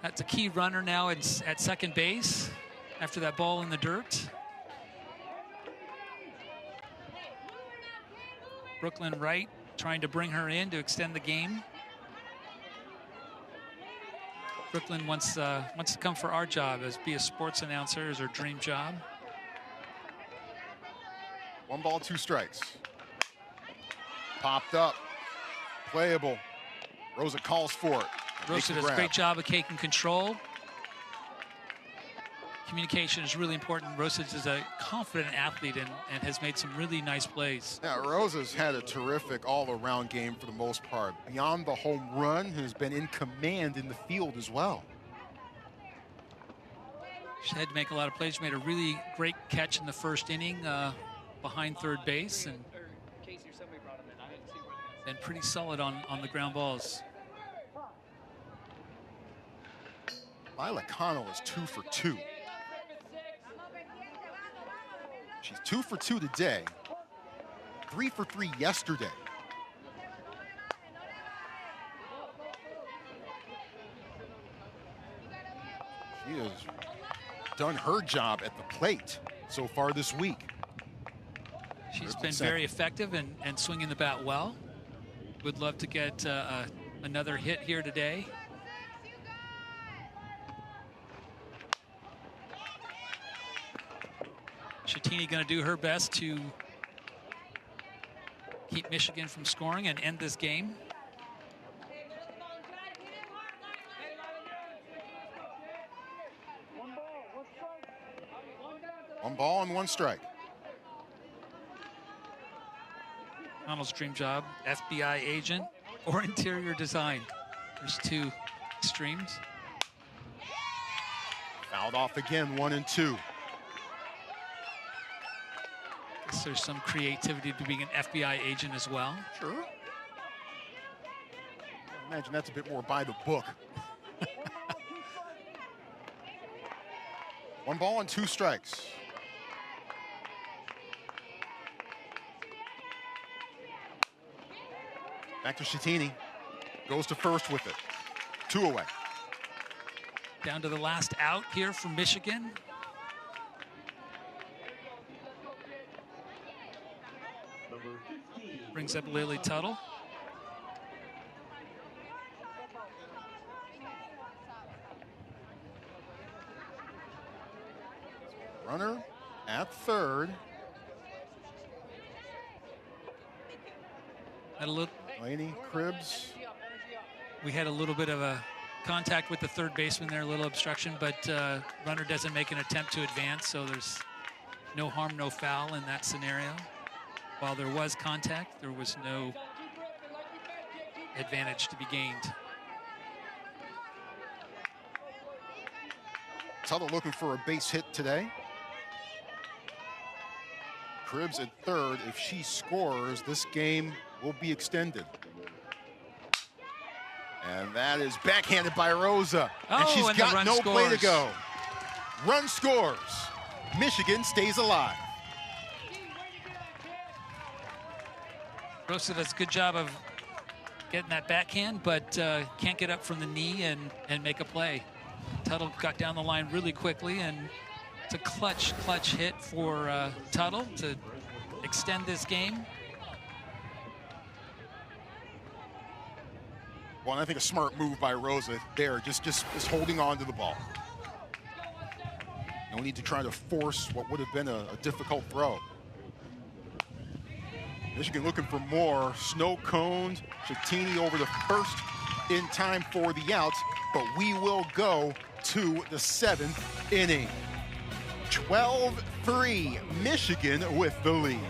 That's a key runner now at second base after that ball in the dirt. Brooklyn Wright trying to bring her in to extend the game. Brooklyn wants to come for our job as be a sports announcer is her dream job. 1 ball, 2 strikes. Popped up, playable. Rosa calls for it. Rosa does a great job of taking control. Communication is really important. Rosa is a confident athlete and has made some really nice plays. Yeah, Rosa's had a terrific all-around game for the most part. Beyond the home run, has been in command in the field as well. She had to make a lot of plays. She made a really great catch in the first inning behind third base and been pretty solid on the ground balls. Lila Cano is 2 for 2. She's 2 for 2 today, 3 for 3 yesterday. She has done her job at the plate so far this week. She's been very effective and swinging the bat well. Would love to get another hit here today. Shatini going to do her best to keep Michigan from scoring and end this game. One ball and 1 strike. Connell's dream job, FBI agent or interior design. There's 2 extremes. Fouled off again, 1 and 2. Guess there's some creativity to being an FBI agent as well. Sure. I imagine that's a bit more by the book. 1 ball and 2 strikes. Back to Shattini. Goes to first with it. 2 away. Down to the last out here from Michigan. Brings up Lily Tuttle. Runner at third. Had a little. Laney, Cribbs. We had a little bit of a contact with the third baseman there, a little obstruction, but runner doesn't make an attempt to advance, so there's no harm, no foul in that scenario. While there was contact, there was no advantage to be gained. Tuttle looking for a base hit today. Cribbs at third. If she scores, this game will be extended. And that is backhanded by Rosa. And she's got no play to go. Run scores. Michigan stays alive. Rosa does a good job of getting that backhand, but can't get up from the knee and make a play. Tuttle got down the line really quickly, and it's a clutch hit for Tuttle to extend this game. Well, and I think a smart move by Rosa there, just holding on to the ball. No need to try to force what would have been a difficult throw. Michigan looking for more. Snow coned. Shattini over to first in time for the out, but we will go to the 7th inning. 12-3, Michigan with the lead.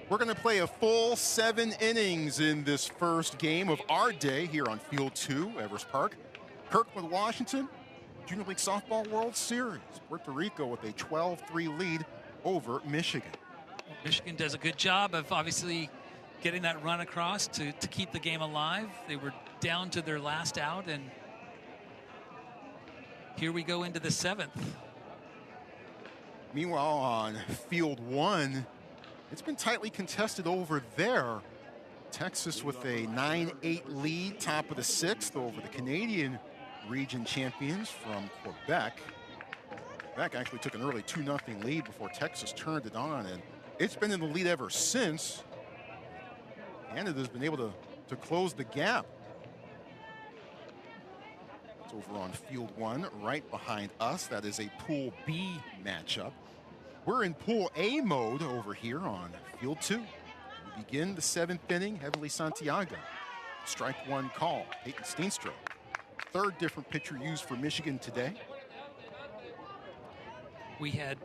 We're going to play a full 7 innings in this first game of our day here on Field 2, Everest Park. Kirkland, Washington, Junior League Softball World Series. Puerto Rico with a 12-3 lead over Michigan. Michigan does a good job of obviously getting that run across to keep the game alive. They were down to their last out, and here we go into the 7th. Meanwhile, on Field 1, it's been tightly contested over there. Texas with a 9-8 lead, top of the 6th over the Canadian region champions from Quebec. Quebec actually took an early 2-0 lead before Texas turned it on, and it's been in the lead ever since. Canada's been able to close the gap. It's over on Field 1, right behind us. That is a Pool B matchup. We're in Pool A mode over here on Field 2. We begin the 7th inning, Heavenly Santiago. Strike 1 call, Peyton Steenstra. third different pitcher used for Michigan today. We had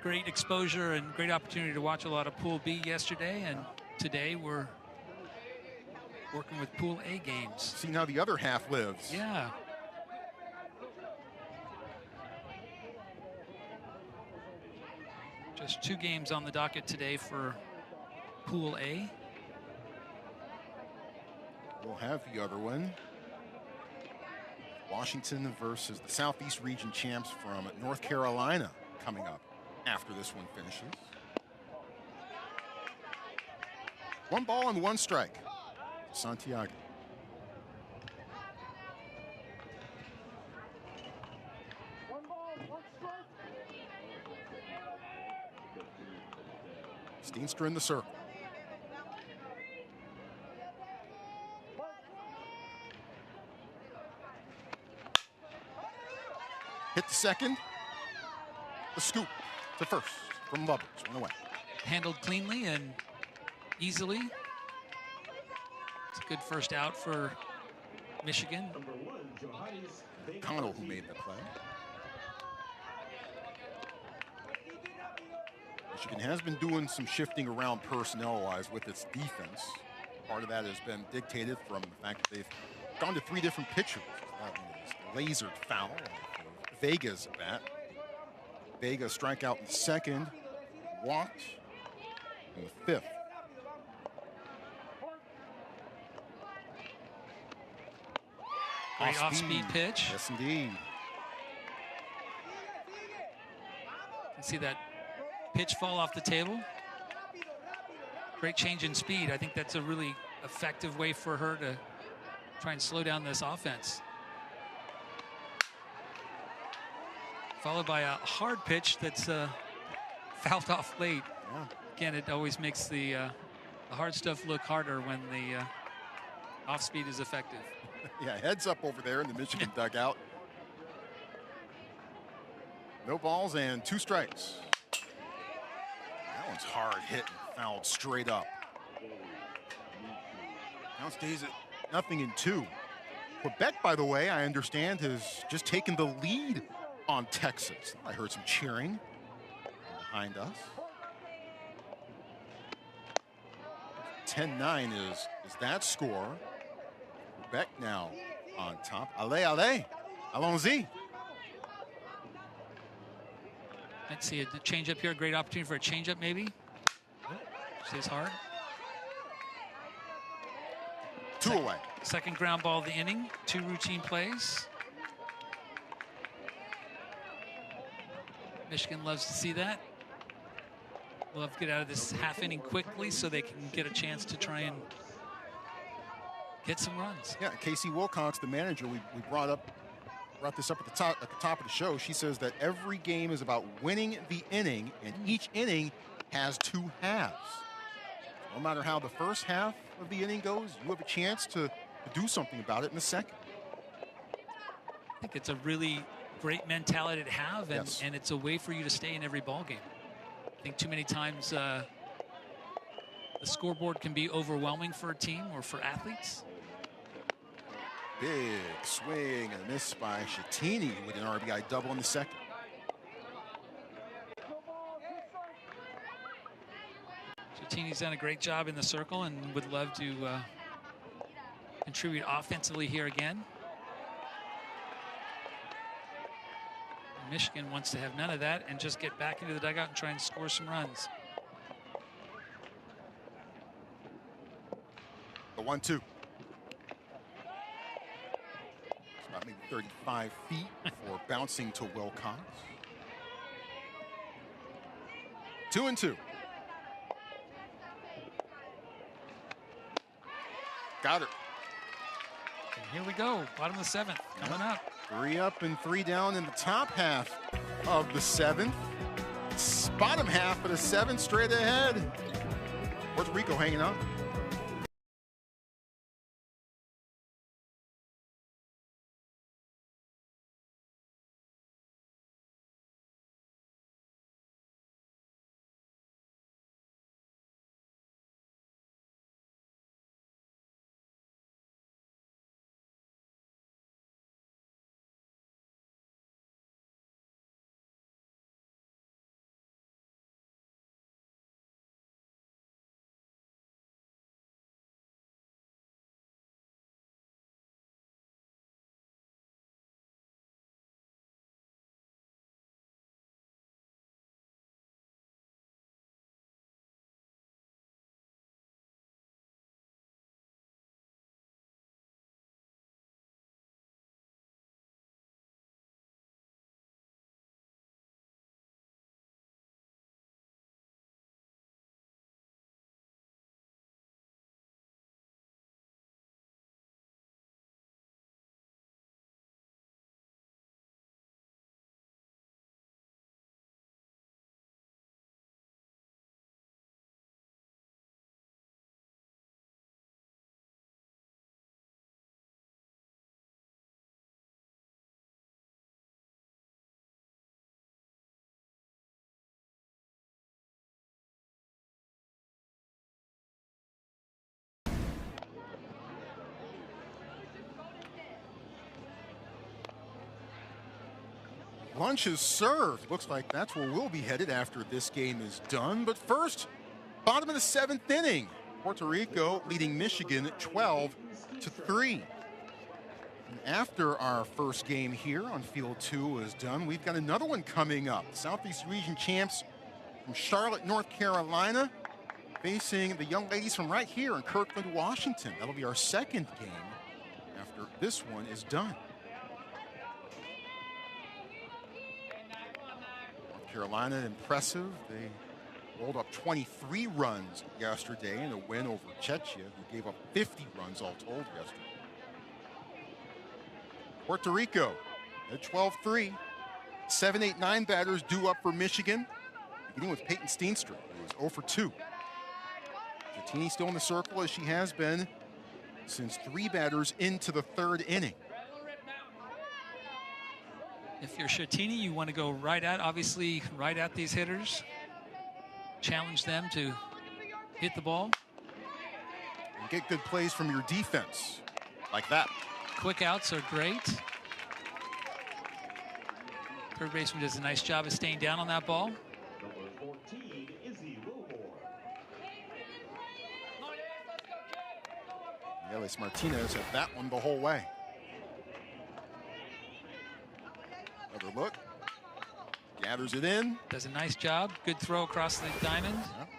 great exposure and great opportunity to watch a lot of Pool B yesterday, and today we're working with Pool A games. See how the other half lives. Yeah. Just 2 games on the docket today for Pool A. We'll have the other one. Washington versus the Southeast Region champs from North Carolina coming up after this one finishes. 1 ball and 1 strike. Santiago. Steenstra in the circle. Hit the second. The scoop to first from Lovers. 1 away. Handled cleanly and easily. It's a good first out for Michigan. Connell who made the play. Michigan has been doing some shifting around personnel-wise with its defense. Part of that has been dictated from the fact that they've gone to 3 different pitchers. That one is lasered foul. Vega's at bat. Vega strikeout in the second, walked in the 5th. Great off-speed pitch. Yes, indeed. You can see that pitch fall off the table. Great change in speed. I think that's a really effective way for her to try and slow down this offense. Followed by a hard pitch that's fouled off late. Yeah. Again, it always makes the hard stuff look harder when the off-speed is effective. Yeah, heads up over there in the Michigan dugout. No balls and 2 strikes. That one's hard hit and fouled straight up. Now stays at 0-2. Quebec, by the way, I understand, has just taken the lead on Texas. I heard some cheering behind us. 10-9 is that score. Quebec now on top. Allez, allons-y. Let's see a change-up here. Great opportunity for a change-up, maybe. Stays hard. 2 away. Second ground ball of the inning. 2 routine plays. Michigan loves to see that. Love to get out of this half inning quickly so they can get a chance to try and get some runs. Yeah, Casey Wilcox, the manager, we brought this up at the top of the show. She says that every game is about winning the inning, and each inning has 2 halves. No matter how the first half of the inning goes, you have a chance to do something about it in the second. I think it's a really great mentality to have, and, Yes. and it's a way for you to stay in every ball game. I think too many times the scoreboard can be overwhelming for a team or for athletes. Big swing and a miss by Shattini with an RBI double in the second. Shattini's done a great job in the circle and would love to contribute offensively here again. Michigan wants to have none of that and just get back into the dugout and try and score some runs. The 1-2. It's about maybe 35 feet for bouncing to Wilcox. 2-2. Got her. And here we go, bottom of the 7th, coming up. 3 up and 3 down in the top half of the 7th. Bottom half of the 7th straight ahead. Puerto Rico hanging on. Lunch is served. Looks like that's where we'll be headed after this game is done. But first, bottom of the 7th inning. Puerto Rico leading Michigan 12-3. And after our first game here on Field 2 is done, we've got another one coming up. Southeast Region champs from Charlotte, North Carolina, facing the young ladies from right here in Kirkland, Washington. That'll be our second game after this one is done. North Carolina, impressive. They rolled up 23 runs yesterday in a win over Czechia, who gave up 50 runs all told yesterday. Puerto Rico at 12-3. 7, 8, 9 batters due up for Michigan, beginning with Peyton Steenstra, who is 0 for 2. Shattini still in the circle as she has been since 3 batters into the 3rd inning. If you're Shattini, you want to go right at these hitters. Challenge them to hit the ball. And get good plays from your defense, like that. Quick outs are great. Third baseman does a nice job of staying down on that ball. Yelis Martinez had that one the whole way. Another look. Gathers it in. Does a nice job. Good throw across the diamond. Yep.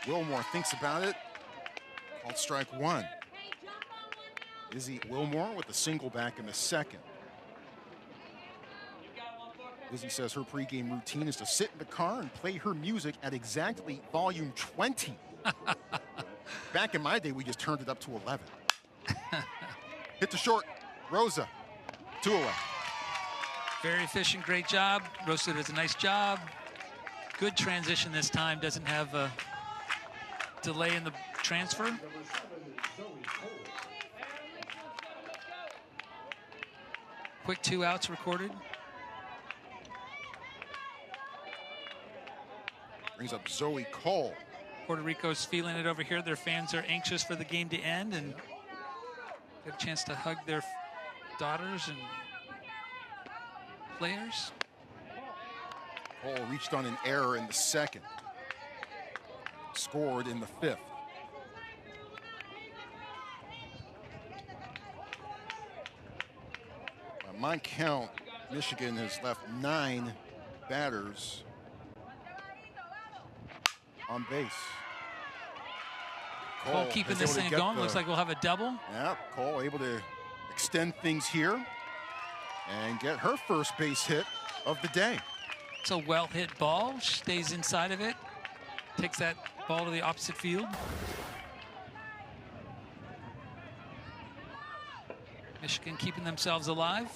Wilmore thinks about it. Called strike 1. Izzy Wilmore with a single back in the 2nd. Izzy says her pregame routine is to sit in the car and play her music at exactly volume 20. Back in my day, we just turned it up to 11. Hit to short. Rosa, 2 away. Very efficient, great job. Rosa does a nice job. Good transition this time. Doesn't have a delay in the transfer. Quick 2 outs recorded. Brings up Zoe Cole. Puerto Rico's feeling it over here. Their fans are anxious for the game to end and get a chance to hug their daughters and players. Cole reached on an error in the 2nd. Scored in the 5th. By my count, Michigan has left 9 batters on base. Cole keeping this thing going. Looks like we'll have a double. Yeah, Cole able to extend things here and get her first base hit of the day. It's a well-hit ball. Stays inside of it. Takes that ball to the opposite field. Michigan keeping themselves alive.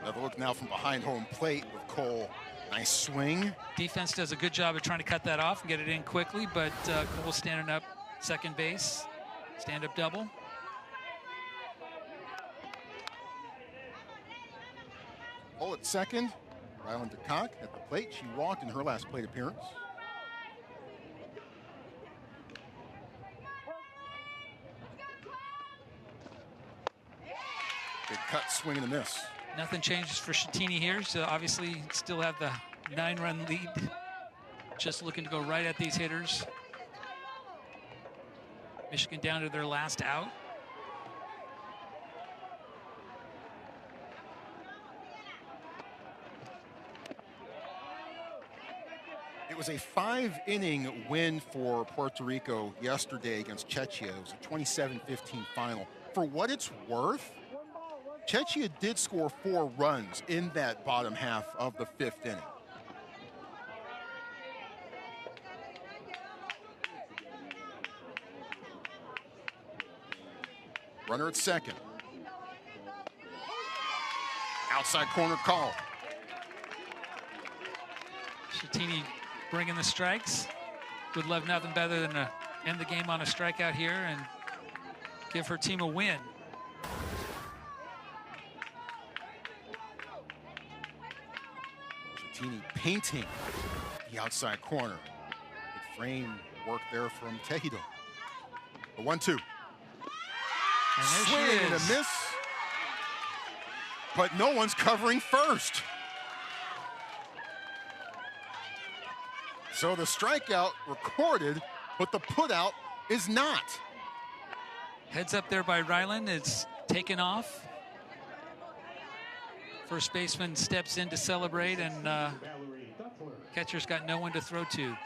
Another look now from behind home plate with Cole. Nice swing. Defense does a good job of trying to cut that off and get it in quickly, but Cole standing up second base. Stand-up double. Cole at second. Ryland DeCock at the plate. She walked in her last plate appearance. Big cut, swing and a miss. Nothing changes for Shattini here, so obviously still have the 9-run lead. Just looking to go right at these hitters. Michigan down to their last out. It was a 5-inning win for Puerto Rico yesterday against Czechia. It was a 27-15 final. For what it's worth, Czechia did score 4 runs in that bottom half of the 5th inning. Runner at second. Outside corner call. Shattini bringing the strikes. Would love nothing better than to end the game on a strikeout here and give her team a win. Shattini painting the outside corner. Good frame work there from Tejido. The 1-2. Swing and a miss. But no one's covering first. So the strikeout recorded, but the putout is not. Heads up there by Ryland. It's taken off. First baseman steps in to celebrate, and catcher's got no one to throw to.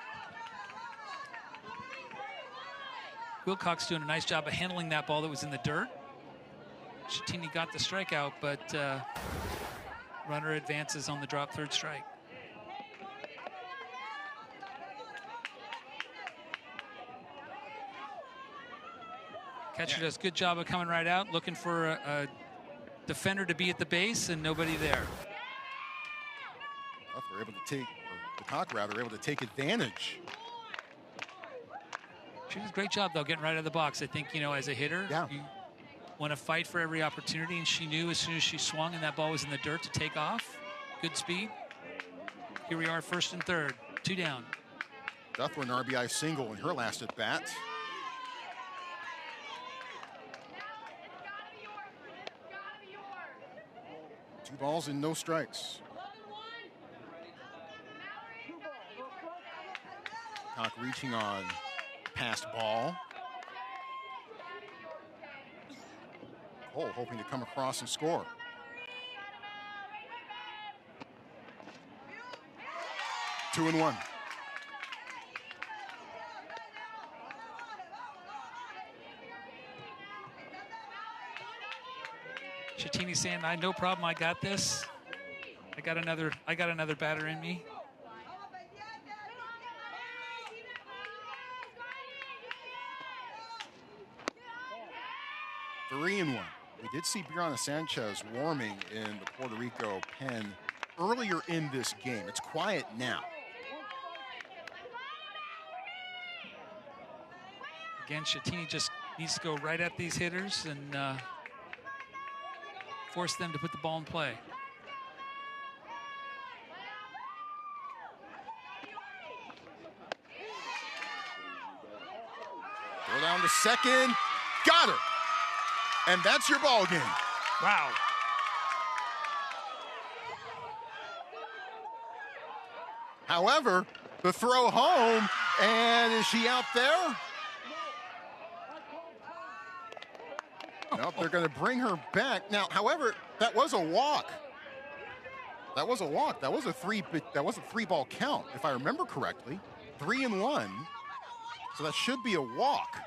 Wilcox doing a nice job of handling that ball that was in the dirt. Schettini got the strikeout, but runner advances on the drop, third strike. Catcher does a good job of coming right out, looking for a defender to be at the base, and nobody there. We're able to take, or the Cock rather, able to take advantage. She does a great job, though, getting right out of the box. I think, you know, as a hitter, yeah, you want to fight for every opportunity, and she knew as soon as she swung and that ball was in the dirt to take off. Good speed. Here we are, first and third, 2 down. Duffler an RBI single in her last at bat. Two balls and no strikes. Cock reaching on passed ball. Cole hoping to come across and score. Two and one. Schettini saying, no problem, I got this. I got another batter in me. Three and one. We did see Brianna Sanchez warming in the Puerto Rico pen earlier in this game. It's quiet now. Again, Schettini just needs to go right at these hitters and force them to put the ball in play. Throw down to second. Got her. And that's your ball game. Wow. However, the throw home, and is she out there? Nope, they're going to bring her back. Now, however, that was a walk. That was a walk. That was a three-ball count, if I remember correctly. 3 and 1. So that should be a walk.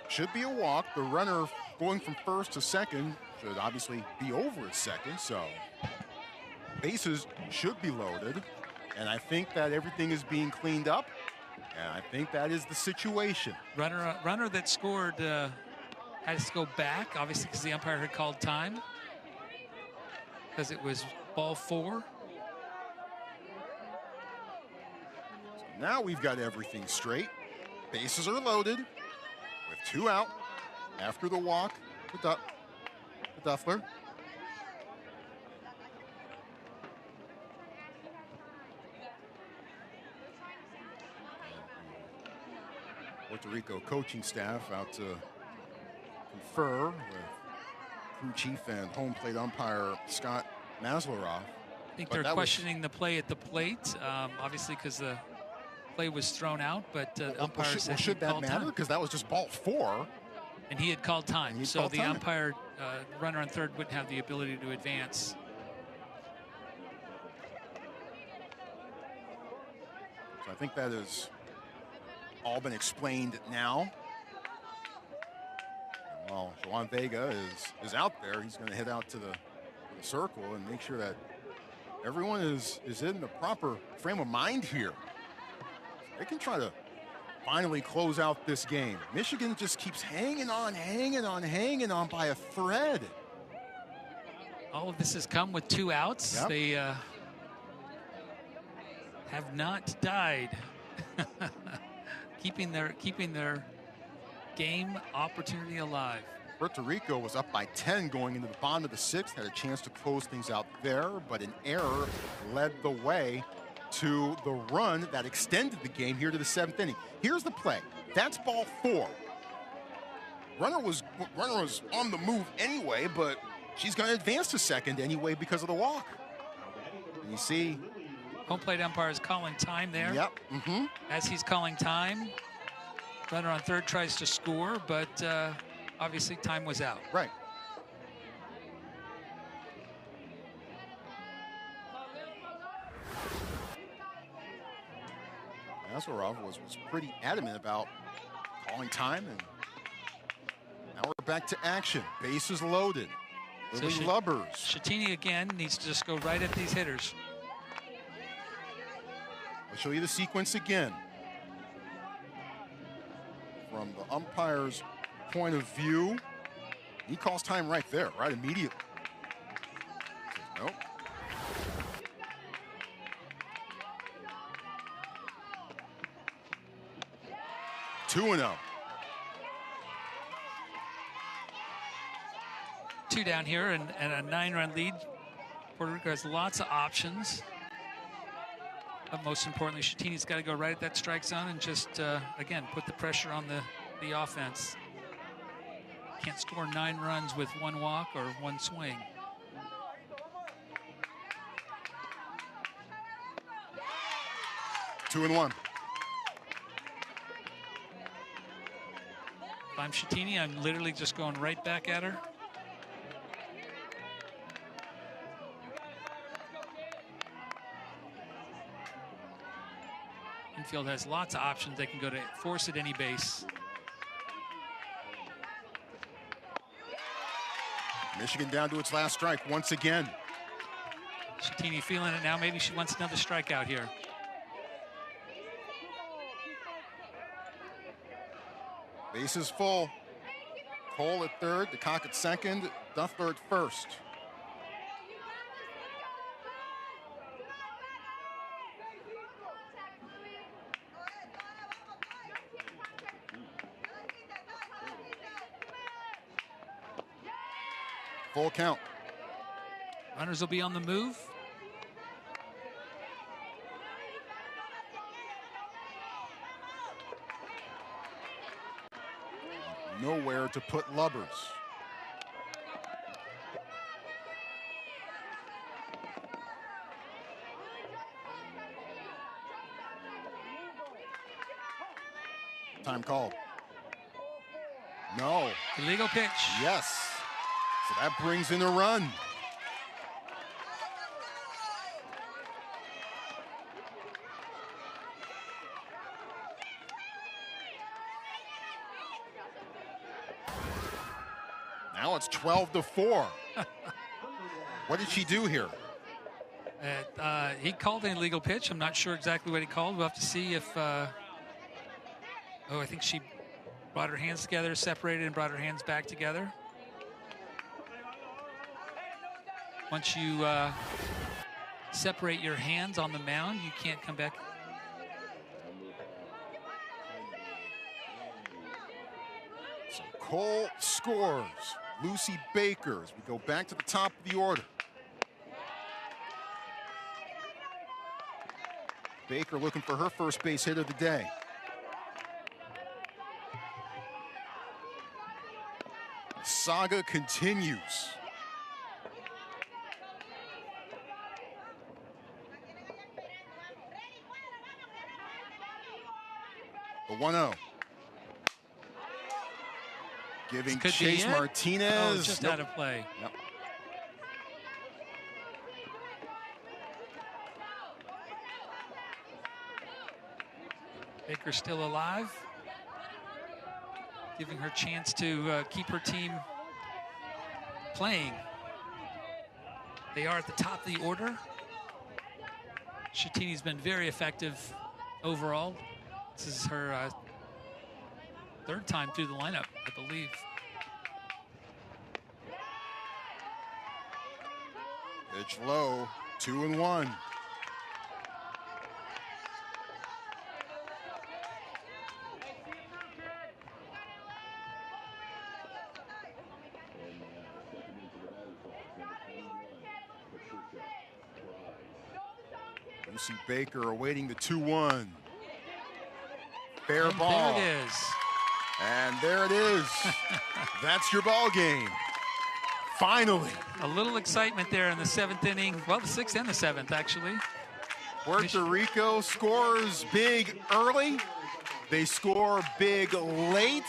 Should be a walk. The runner going from first to second should obviously be over at second, so bases should be loaded. And I think that everything is being cleaned up. And I think that is the situation. Runner that scored had to go back, obviously, because the umpire had called time, because it was ball 4. So now we've got everything straight. Bases are loaded with 2 out after the walk to Duffler. Puerto Rico coaching staff out to confer with crew chief and home plate umpire Scott Masleroff. I think they're questioning the play at the plate, obviously because the play was thrown out, but the umpire said should that matter? Because that was just ball 4. And he had called time, so the umpire, runner on third, wouldn't have the ability to advance. So I think that is all been explained now. Well, Juan Vega is out there. He's going to head out to the circle and make sure that everyone is in the proper frame of mind here. They can try to finally close out this game. Michigan just keeps hanging on by a thread. All of this has come with 2 outs. Yep. They have not died. keeping their game opportunity alive. Puerto Rico was up by 10 going into the bottom of the 6th, had a chance to close things out there, but an error led the way to the run that extended the game here to the 7th inning. Here's the play. That's ball 4. Runner was on the move anyway, but she's going to advance to second anyway because of the walk. And you see, home plate umpire is calling time there. Yep. As he's calling time, runner on third tries to score, but obviously time was out. Right. Nazarov was pretty adamant about calling time, and now we're back to action. Bases loaded. Lily Lubbers. Shattini again needs to just go right at these hitters. I'll show you the sequence again. From the umpire's point of view, he calls time right there, right immediately. Says nope. Two and 0. 2 down here and a 9-run lead. Puerto Rico has lots of options. But most importantly, Shattini's got to go right at that strike zone and just, again, put the pressure on the offense. Can't score 9 runs with 1 walk or 1 swing. Two and 1. If I'm Shattini, I'm literally just going right back at her. Infield has lots of options. They can go to force at any base. Michigan down to its last strike once again. Shattini feeling it now. Maybe she wants another strikeout here. Bases full. Cole at third, DeCock at second, Duffler at first. Full count. Runners will be on the move. Nowhere to put Lubbers. Time called. No. Illegal pitch. Yes. So that brings in a run. Now it's 12-4. What did she do here? He called an illegal pitch. I'm not sure exactly what he called. We'll have to see if... I think she brought her hands together, separated, and brought her hands back together. Once you separate your hands on the mound, you can't come back. So Cole scores. Lucy Baker as we go back to the top of the order. Baker looking for her first base hit of the day. The saga continues. The 1-0. Giving Chase Martinez. Just out of play. Yep. Baker still alive. Giving her chance to keep her team playing. They are at the top of the order. Shattini's been very effective overall. This is her third time through the lineup, I believe. Pitch low, 2-1. Lucy Baker awaiting the 2-1. Fair ball. There it is. And there it is. That's your ball game. Finally. A little excitement there in the 7th inning. Well, the 6th and the 7th, actually. Puerto Rico scores big early. They score big late.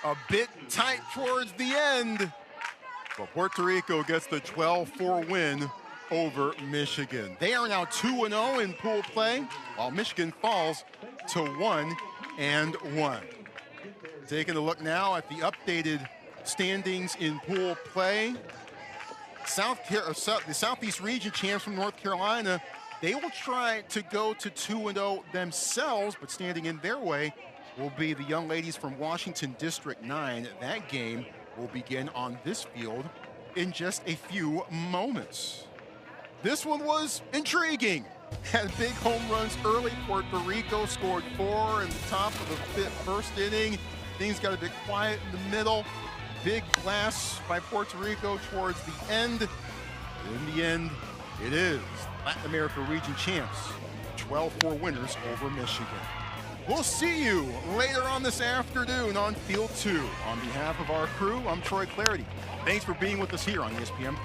A bit tight towards the end. But Puerto Rico gets the 12-4 win over Michigan. They are now 2-0 in pool play, while Michigan falls to 1-1. Taking a look now at the updated standings in pool play. The Southeast Region champs from North Carolina, they will try to go to 2-0 themselves, but standing in their way will be the young ladies from Washington District 9. That game will begin on this field in just a few moments. This one was intriguing. Had big home runs early. Puerto Rico scored 4 in the top of the first inning. Things got a bit quiet in the middle. Big blasts by Puerto Rico towards the end. But in the end, it is Latin America region champs, 12-4 winners over Michigan. We'll see you later on this afternoon on Field 2. On behalf of our crew, I'm Troy Clarity. Thanks for being with us here on ESPN+.